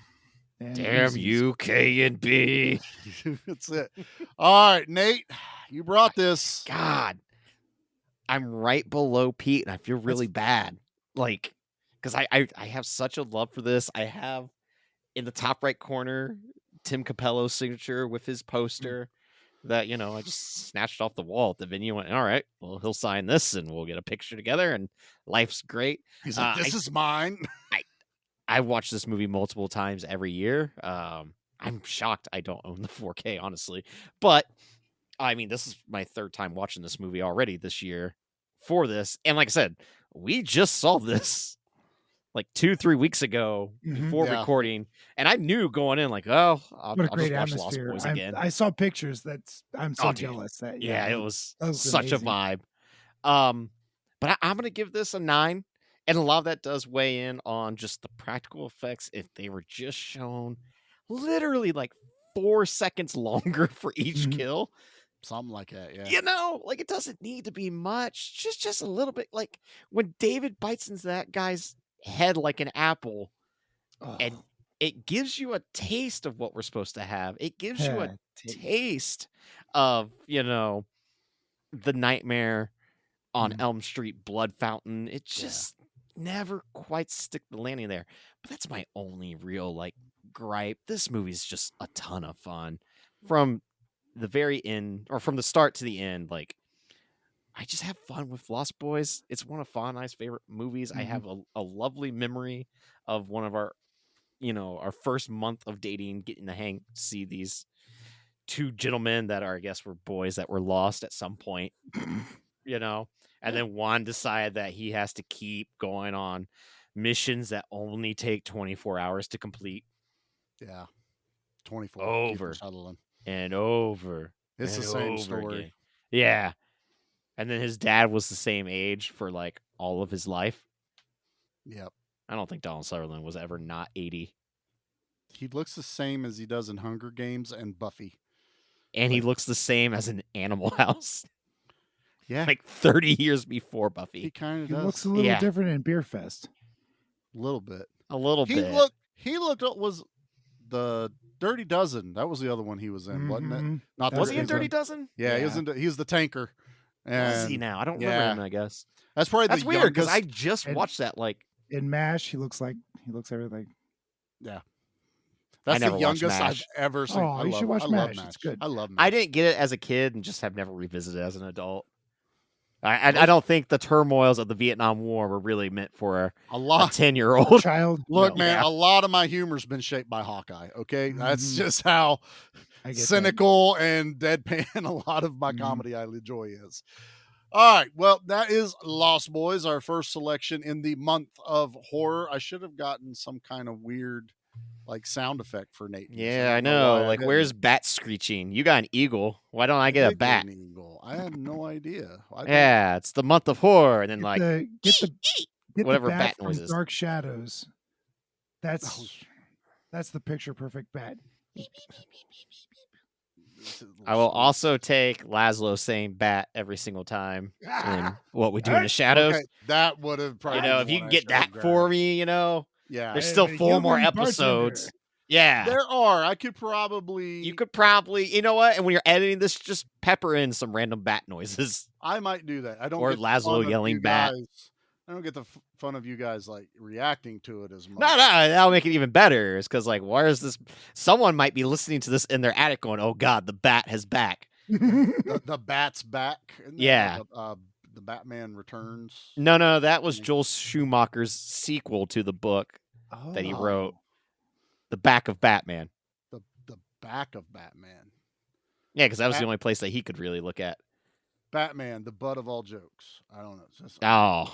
Damn you, K and B. That's it. All right, Nate, you brought this. God, I'm right below Pete, and I feel really bad. Like, because I have such a love for this. I have in the top right corner Tim Capello's signature with his poster that, you know, I just snatched off the wall at the venue and went, all right, well, he'll sign this and we'll get a picture together and life's great. He's like, this is mine. I watch this movie multiple times every year. I'm shocked I don't own the 4K, honestly. But, I mean, this is my third time watching this movie already this year for this. And like I said, we just saw this like 2-3 weeks ago before recording. And I knew going in like, oh, I'll What a great just watch Lost atmosphere. Boys again. I saw pictures. I'm so Oh, dude. jealous that It was that such amazing. a vibe. But I'm gonna give this a 9, and a lot of that does weigh in on just the practical effects. If they were just shown literally like 4 seconds longer for each kill, something like that, yeah. you know, like it doesn't need to be much, just a little bit. Like when David bites into that guy's head like an apple, and it gives you a taste of what we're supposed to have. It gives you a taste of, you know, the nightmare on Elm Street blood fountain. It just never quite stick the landing there. But that's my only real like gripe. This movie's just a ton of fun from the very end, or from the start to the end. Like, I just have fun with Lost Boys. It's one of Fawn and I's favorite movies. I have a lovely memory of one of our, you know, our first month of dating, getting to see these two gentlemen that are, I guess, were boys that were lost at some point, you know, and then one decided that he has to keep going on missions that only take 24 hours to complete. Yeah. 24. Over and over. It's and the same over story. again. Yeah. And then his dad was the same age for like all of his life. Yep. I don't think Donald Sutherland was ever not 80. He looks the same as he does in Hunger Games and Buffy. And he looks the same as in Animal House. Yeah. Like 30 years before Buffy. He kind of He does. looks a little different in Beer Fest. A little bit. A little bit. He looked was the Dirty Dozen. That was the other one he was in, wasn't it? Not Was he in Dirty Dozen? Yeah, he was the tanker. And Was he now? I don't remember him, I guess. That's probably That's the weird because I youngest- just watched that like In MASH, he looks everything. Yeah. That's never the watched youngest I've MASH. ever seen. Oh, you should watch I love MASH. MASH. It's good. I love MASH. I didn't get it as a kid and just have never revisited it as an adult. I don't think the turmoils of the Vietnam War were really meant for a 10-year-old child. Look, No. man, Yeah. a lot of my humor's been shaped by Hawkeye. Okay, that's just how I get cynical and deadpan a lot of my comedy I enjoy is. All right, well, that is Lost Boys, our first selection in the month of horror. I should have gotten some kind of weird, like, sound effect for Nate. Yeah, I know. Like, where's bat screeching? You got an eagle. Why don't I get a bat? I had no idea. Yeah, it's the month of horror, and then like Get whatever the bat bat noises. from Dark Shadows. That's the picture perfect bat. I will also take Laszlo saying bat every single time in What We Do in the Shadows. Okay, that would have probably. You know, if you can get that for me, you know, yeah, there's still 4 more episodes. Yeah, there are. I could probably. You could probably, you know what? And when you're editing this, just pepper in some random bat noises. I might do that. I don't. Or get the Laszlo fun of yelling you bat. guys- I don't get the fun of you guys like reacting to it as much. No, that'll make it even better. It's because, like, where is this? Someone might be listening to this in their attic going, oh, God, the bat has back. the bat's back. Isn't that Yeah. The Batman Returns. No, that was Joel Schumacher's sequel to the book that he wrote. The Back of Batman. The back of Batman. Yeah, because that was the only place that he could really look at. Batman, the butt of all jokes. I don't know. It's just, Oh.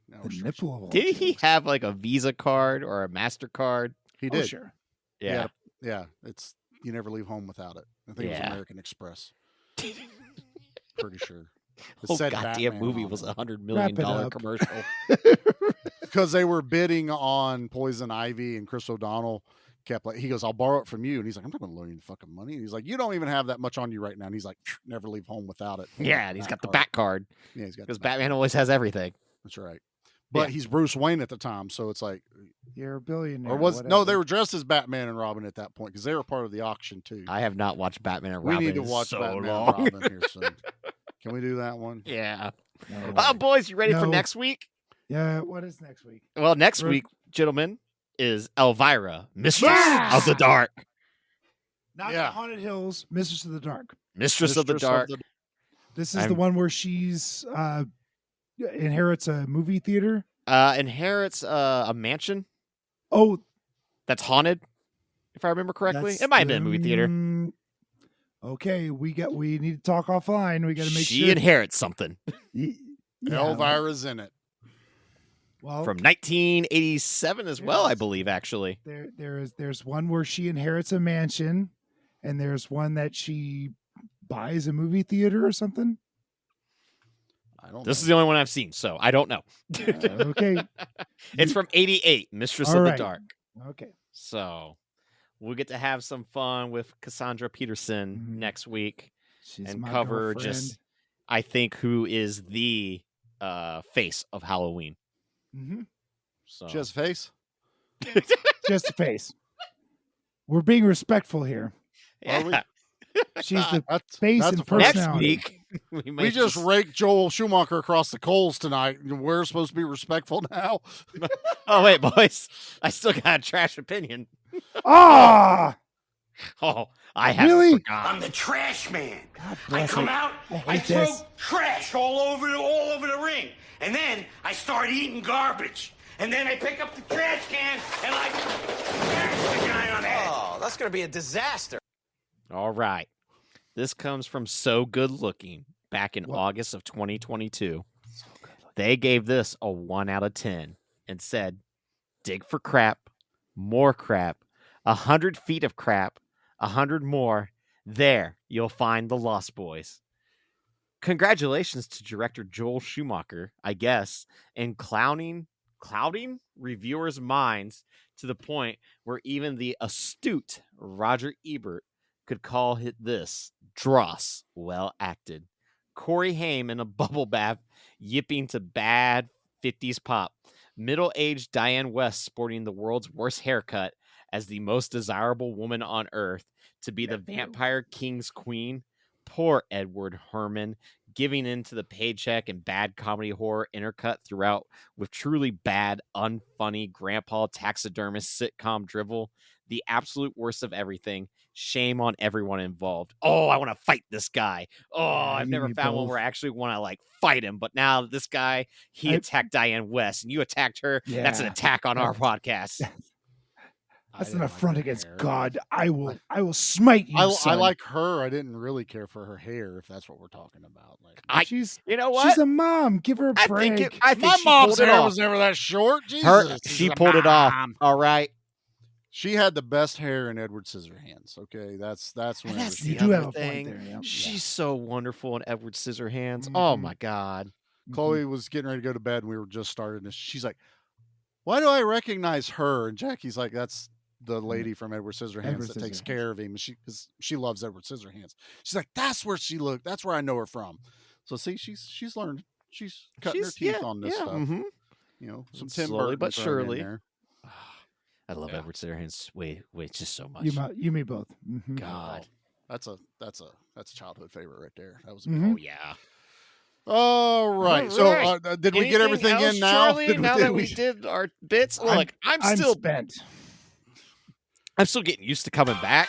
now The we're nipple of all Did he jokes. have like a Visa card or a MasterCard? He Oh, did. sure. Yeah. Yeah. It's you never leave home without it. I think it was Yeah. American Express. Pretty sure. It Oh, said goddamn Batman movie on was it. $100 Wrap million it up. commercial. Because they were bidding on Poison Ivy and Chris O'Donnell kept like, he goes, I'll borrow it from you. And he's like, I'm not going to loan you the fucking money. And he's like, you don't even have that much on you right now. And he's like, never leave home without it. Yeah, and he's got the back card. Yeah, he's got because Batman always has everything. That's right. But he's Bruce Wayne at the time, so it's like you're a billionaire. Or was no? They were dressed as Batman and Robin at that point because they were part of the auction too. I have not watched Batman and Robin. We need to watch so Batman long. and Robin here soon. Can we do that one? Yeah. No. Boys, you ready for next week? Yeah. What is next week? Well, next week, gentlemen, is Elvira, Mistress of the Dark. Not the Haunted Hills, Mistress of the Dark. Mistress of the Dark. This is the one where she's inherits a movie theater. Inherits a mansion. Oh, that's haunted. If I remember correctly, it might have been a movie theater. Okay, we need to talk offline. We got to make sure she inherits something. Elvira's in it. Well, from 1987 as well, I believe. Actually, there's one where she inherits a mansion, and there's one that she buys a movie theater or something. This is the only one I've seen, so I don't know. Okay. It's from 88, Mistress All of right. the Dark. Okay. So we'll get to have some fun with Cassandra Peterson next week and my cover girlfriend. just, I think, who is the face of Halloween. Mm-hmm. So Just face? Just a face. We're being respectful here. Are we? She's the That's- face that's and a first. personality. Next week, We just raked Joel Schumacher across the coals tonight. We're supposed to be respectful now. Oh, wait, boys. I still got a trash opinion. Ah! Oh, I haven't Really? forgotten. I'm the trash man. I bless come it. out, I I hate throw this. trash all over the ring, and then I start eating garbage, and then I pick up the trash can and I smash the guy on the head. Oh, that's going to be a disaster. All right. This comes from So Good Looking back in August of 2022. They gave this a 1 out of 10 and said, dig for crap, more crap, 100 feet of crap, 100 more. There, you'll find the Lost Boys. Congratulations to director Joel Schumacher, I guess, in clouding reviewers' minds to the point where even the astute Roger Ebert could call this dross well acted. Corey Haim in a bubble bath yipping to bad 50s pop. Middle-aged Diane West sporting the world's worst haircut as the most desirable woman on earth to be the Vampire King's queen. Poor Edward Herman giving in to the paycheck and bad comedy horror intercut throughout with truly bad, unfunny grandpa taxidermist sitcom drivel. The absolute worst of everything. Shame on everyone involved. Oh, I want to fight this guy. Oh, I've never found one where I actually want to fight him. But now this guy, he attacked Diane West and you attacked her. Yeah. That's an attack on our podcast. That's an affront against God. I will smite you. I son. like her. I didn't really care for her hair, if that's what we're talking about. You know what? She's a mom. Give her a break. I think My she mom's pulled it hair off. was never that short. Jesus. She pulled it off. All right. She had the best hair in Edward Scissorhands. Okay, that's when That's she the do other have a point thing. there, yeah. She's so wonderful in Edward Scissorhands. Oh my God. Chloe was getting ready to go to bed, and we were just starting this. She's like, "Why do I recognize her?" And Jackie's like, "That's the lady from Edward Scissorhands Edward that takes Scissorhands. care of him." Because she loves Edward Scissorhands. She's like, "That's where she looked. That's where I know her from." So see, she's learned. She's cutting her teeth on this stuff. mhm. You know, some Tim Slowly Burton but thrown in surely. there. I love Edward Scissorhands way just so much. You me both. Mhm. God. That's a childhood favorite right there. That was Mhm. Oh yeah. all right. All So right. did we get Anything everything else, in now? Charlie? Now that we did our bits, look, I'm still spent. I'm still getting used to coming back.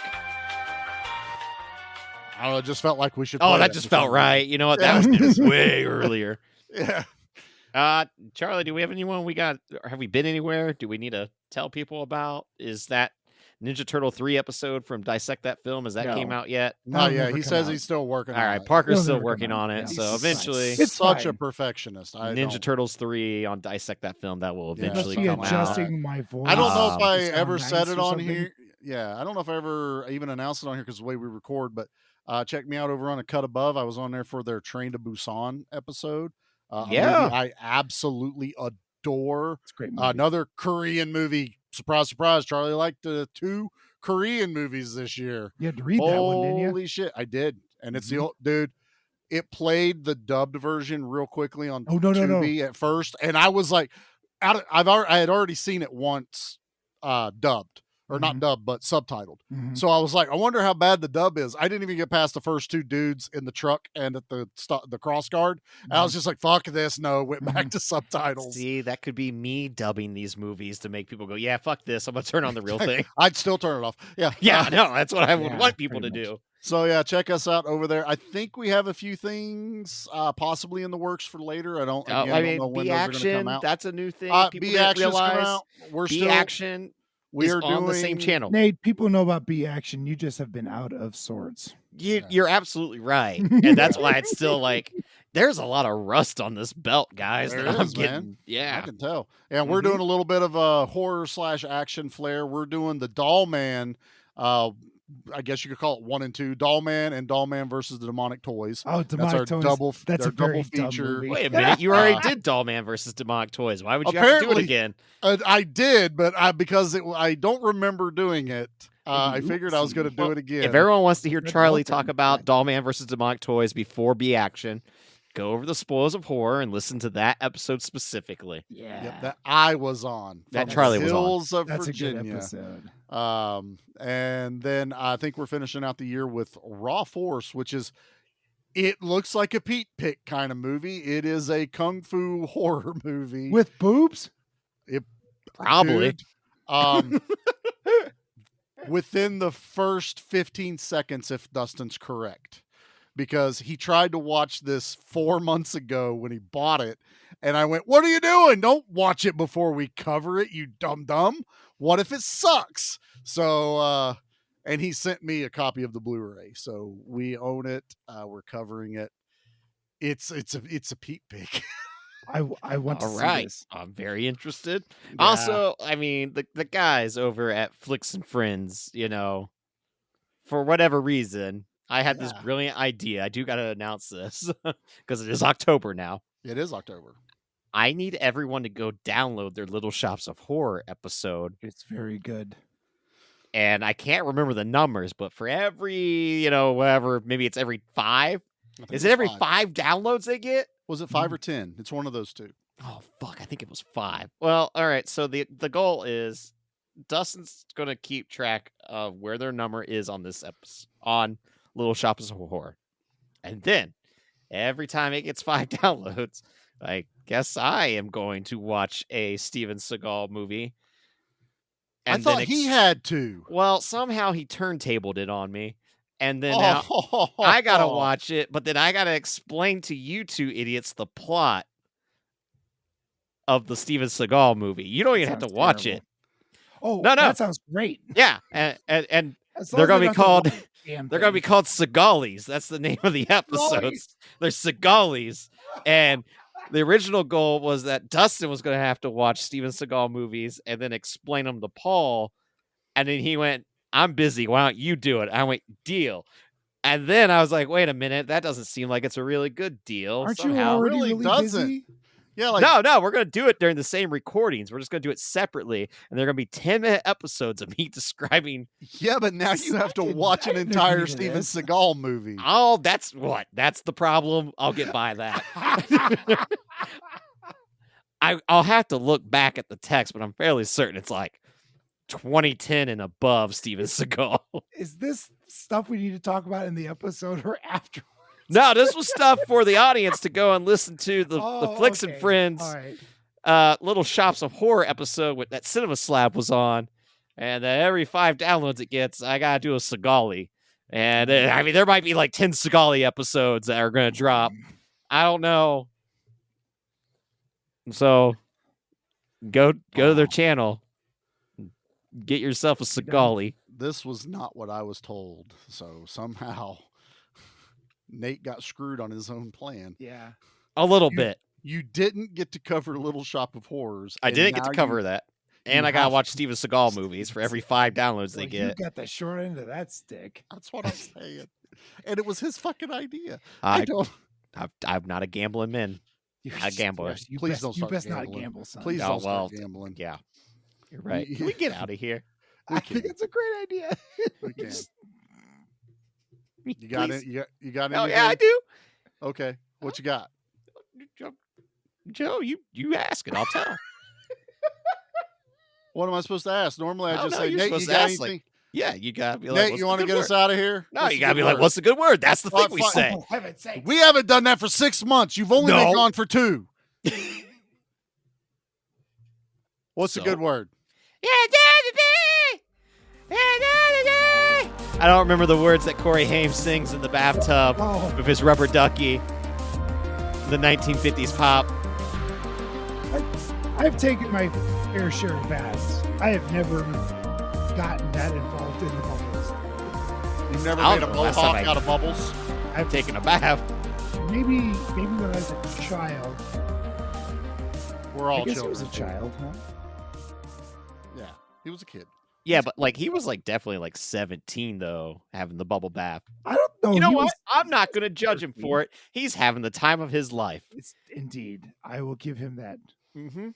I don't know, it just felt like we should. Oh, play that it just for felt some reason. right. You know what? Yeah. That was way earlier. Yeah. Charlie, do we have anyone we got? Have we been anywhere? Do we need to tell people about? Is that Ninja Turtle 3 episode from Dissect That Film? Has that No. came out yet? Oh yeah, never he come says out. he's still working. All on right, it. Parker's It'll still never come working out. on it. Yeah. So He's eventually, It's such a fine. perfectionist. I Ninja don't- Turtles 3 on Dissect That Film, that will Yeah. eventually Must be come out. adjusting my voice. I don't know if I to sound ever nice said it or on something. here. Yeah, I don't know if I ever even announced it on here because the way we record. But check me out over on A Cut Above. I was on there for their Train to Busan episode. A movie Yeah. I absolutely adore. It's a great movie. Another Korean movie surprise, surprise, Charlie liked the 2 Korean movies this year. You had to read that one, didn't you? Holy shit, I did. And it's the old dude. It played the dubbed version real quickly on Tubi at first, and I was like, I had already seen it once, dubbed. Or not dubbed, but subtitled. So I was like, I wonder how bad the dub is. I didn't even get past the first 2 dudes in the truck and at the cross guard. And I was just like, fuck this. No, went back to subtitles. See, that could be me dubbing these movies to make people go, yeah, fuck this. I'm going to turn on the real thing. I'd still turn it off. Yeah. Yeah, no, that's what I would want people to do. So yeah, check us out over there. I think we have a few things possibly in the works for later. I don't know when those are going to come out. That's a new thing. People B-Action's didn't realize. coming out. We're still B-Action. We are on the same channel. Nate, people know about B-Action. You just have been out of sorts. You're absolutely right. And that's why it's still like, there's a lot of rust on this belt, guys. There that I'm is, getting. man. Yeah. I can tell. And we're doing a little bit of a horror/action flair. We're doing the Doll Man. I guess you could call it 1 and 2, Doll Man and Doll Man versus the Demonic Toys. Oh, Demonic Toys. That's a very double feature. dumb movie. Wait a minute. You already did Doll Man versus Demonic Toys. Why would you have to do it again? I did, but because I don't remember doing it. I figured I was going to do it again. If everyone wants to hear Charlie talk about Doll Man versus Demonic Toys before B-Action, go over the Spoils of Horror and listen to that episode specifically. Yeah. Yep, that I was on. That Charlie was on. Hills of That's Virginia. a good episode. And then I think we're finishing out the year with Raw Force, which is, it looks like a Pete Pick kind of movie. It is a kung fu horror movie with boobs. Probably. Dude, within the first 15 seconds, if Dustin's correct, because he tried to watch this 4 months ago when he bought it. And I went, what are you doing? Don't watch it before we cover it, you dumb. What if it sucks? So, and he sent me a copy of the Blu-ray. So we own it. We're covering it. It's a Pete Pick. I want to see this. I'm very interested. Yeah. Also, I mean, the guys over at Flicks and Friends, for whatever reason, I had this brilliant idea. I do got to announce this because it is October now. It is October. I need everyone to go download their Little Shops of Horror episode. It's very good. And I can't remember the numbers, but for every, whatever, maybe it's every 5. Is it every 5 downloads they get? Was it 5 or 10? It's one of those 2. Oh, fuck. I think it was 5. Well, all right. So the goal is Dustin's going to keep track of where their number is on this episode, on Little Shops of Horror. And then every time it gets 5 downloads, I guess I am going to watch a Steven Seagal movie. And I thought he had to. Well, somehow he turntabled it on me. And then now I got to watch it, but then I got to explain to you 2 idiots the plot of the Steven Seagal movie. You don't even have to watch it. Oh, no. That sounds great. Yeah. And they're going to be called Seagalis. That's the name of the episodes. They're Seagalis. And the original goal was that Dustin was going to have to watch Steven Seagal movies and then explain them to Paul. And then he went, I'm busy. Why don't you do it? I went, deal. And then I was like, wait a minute. That doesn't seem like it's a really good deal. Aren't somehow. you already really busy? Yeah, like No, we're going to do it during the same recordings. We're just going to do it separately. And they're going to be 10-minute episodes of me describing. Yeah, but now you have to watch an entire Steven Seagal movie. Oh, that's the problem. I'll get by that. I'll have to look back at the text, but I'm fairly certain it's like 2010 and above Steven Seagal. Is this stuff we need to talk about in the episode or after? No, this was stuff for the audience to go and listen to the Flicks and Friends Little Shops of Horror episode that Cinema Slab was on. And every 5 downloads it gets, I got to do a Seagali. And I mean, there might be like 10 Seagali episodes that are going to drop. I don't know. So go to their channel. Get yourself a Seagali. This was not what I was told. So somehow Nate got screwed on his own plan. Yeah. A little bit. You didn't get to cover Little Shop of Horrors. I didn't get to cover that. And I got to watch Steven Seagal movies for every 5 downloads they get. You got the short end of that stick. That's what I'm saying. And it was his fucking idea. I'm not a gambling man. A gambler. You best not gamble, son. Please don't start gambling. Yeah. You're right. Can we get out of here? I think it's a great idea. We can. You got it. You got it. Oh yeah, I do. Okay, what you got? Joe, you ask it. I'll tell. What am I supposed to ask? Normally, I just know, say, you're Nate, supposed you to got ask, anything? like, yeah, you gotta be like, Nate, what's you the want to good get word? us out of here? No, What's you the gotta good be like, word? what's the good word? That's the thing we say. Oh, heaven's sakes. We haven't done that for 6 months. You've only been No. gone for 2. What's the good word? I don't remember the words that Corey Haim sings in the bathtub with his rubber ducky. The 1950s pop. I've taken my fair share of baths. I have never gotten that involved in the bubbles. You've never I made a don't know, last mohawk time I- out of bubbles? I've taken a bath. Maybe when I was a child. We're all I guess children. he was a child, huh? Yeah, he was a kid. Yeah, but like he was like definitely like 17 though, having the bubble bath. I don't know. You know he what? was I'm not going to judge him 13. for it. He's having the time of his life. Indeed, I will give him that. Mm-hmm.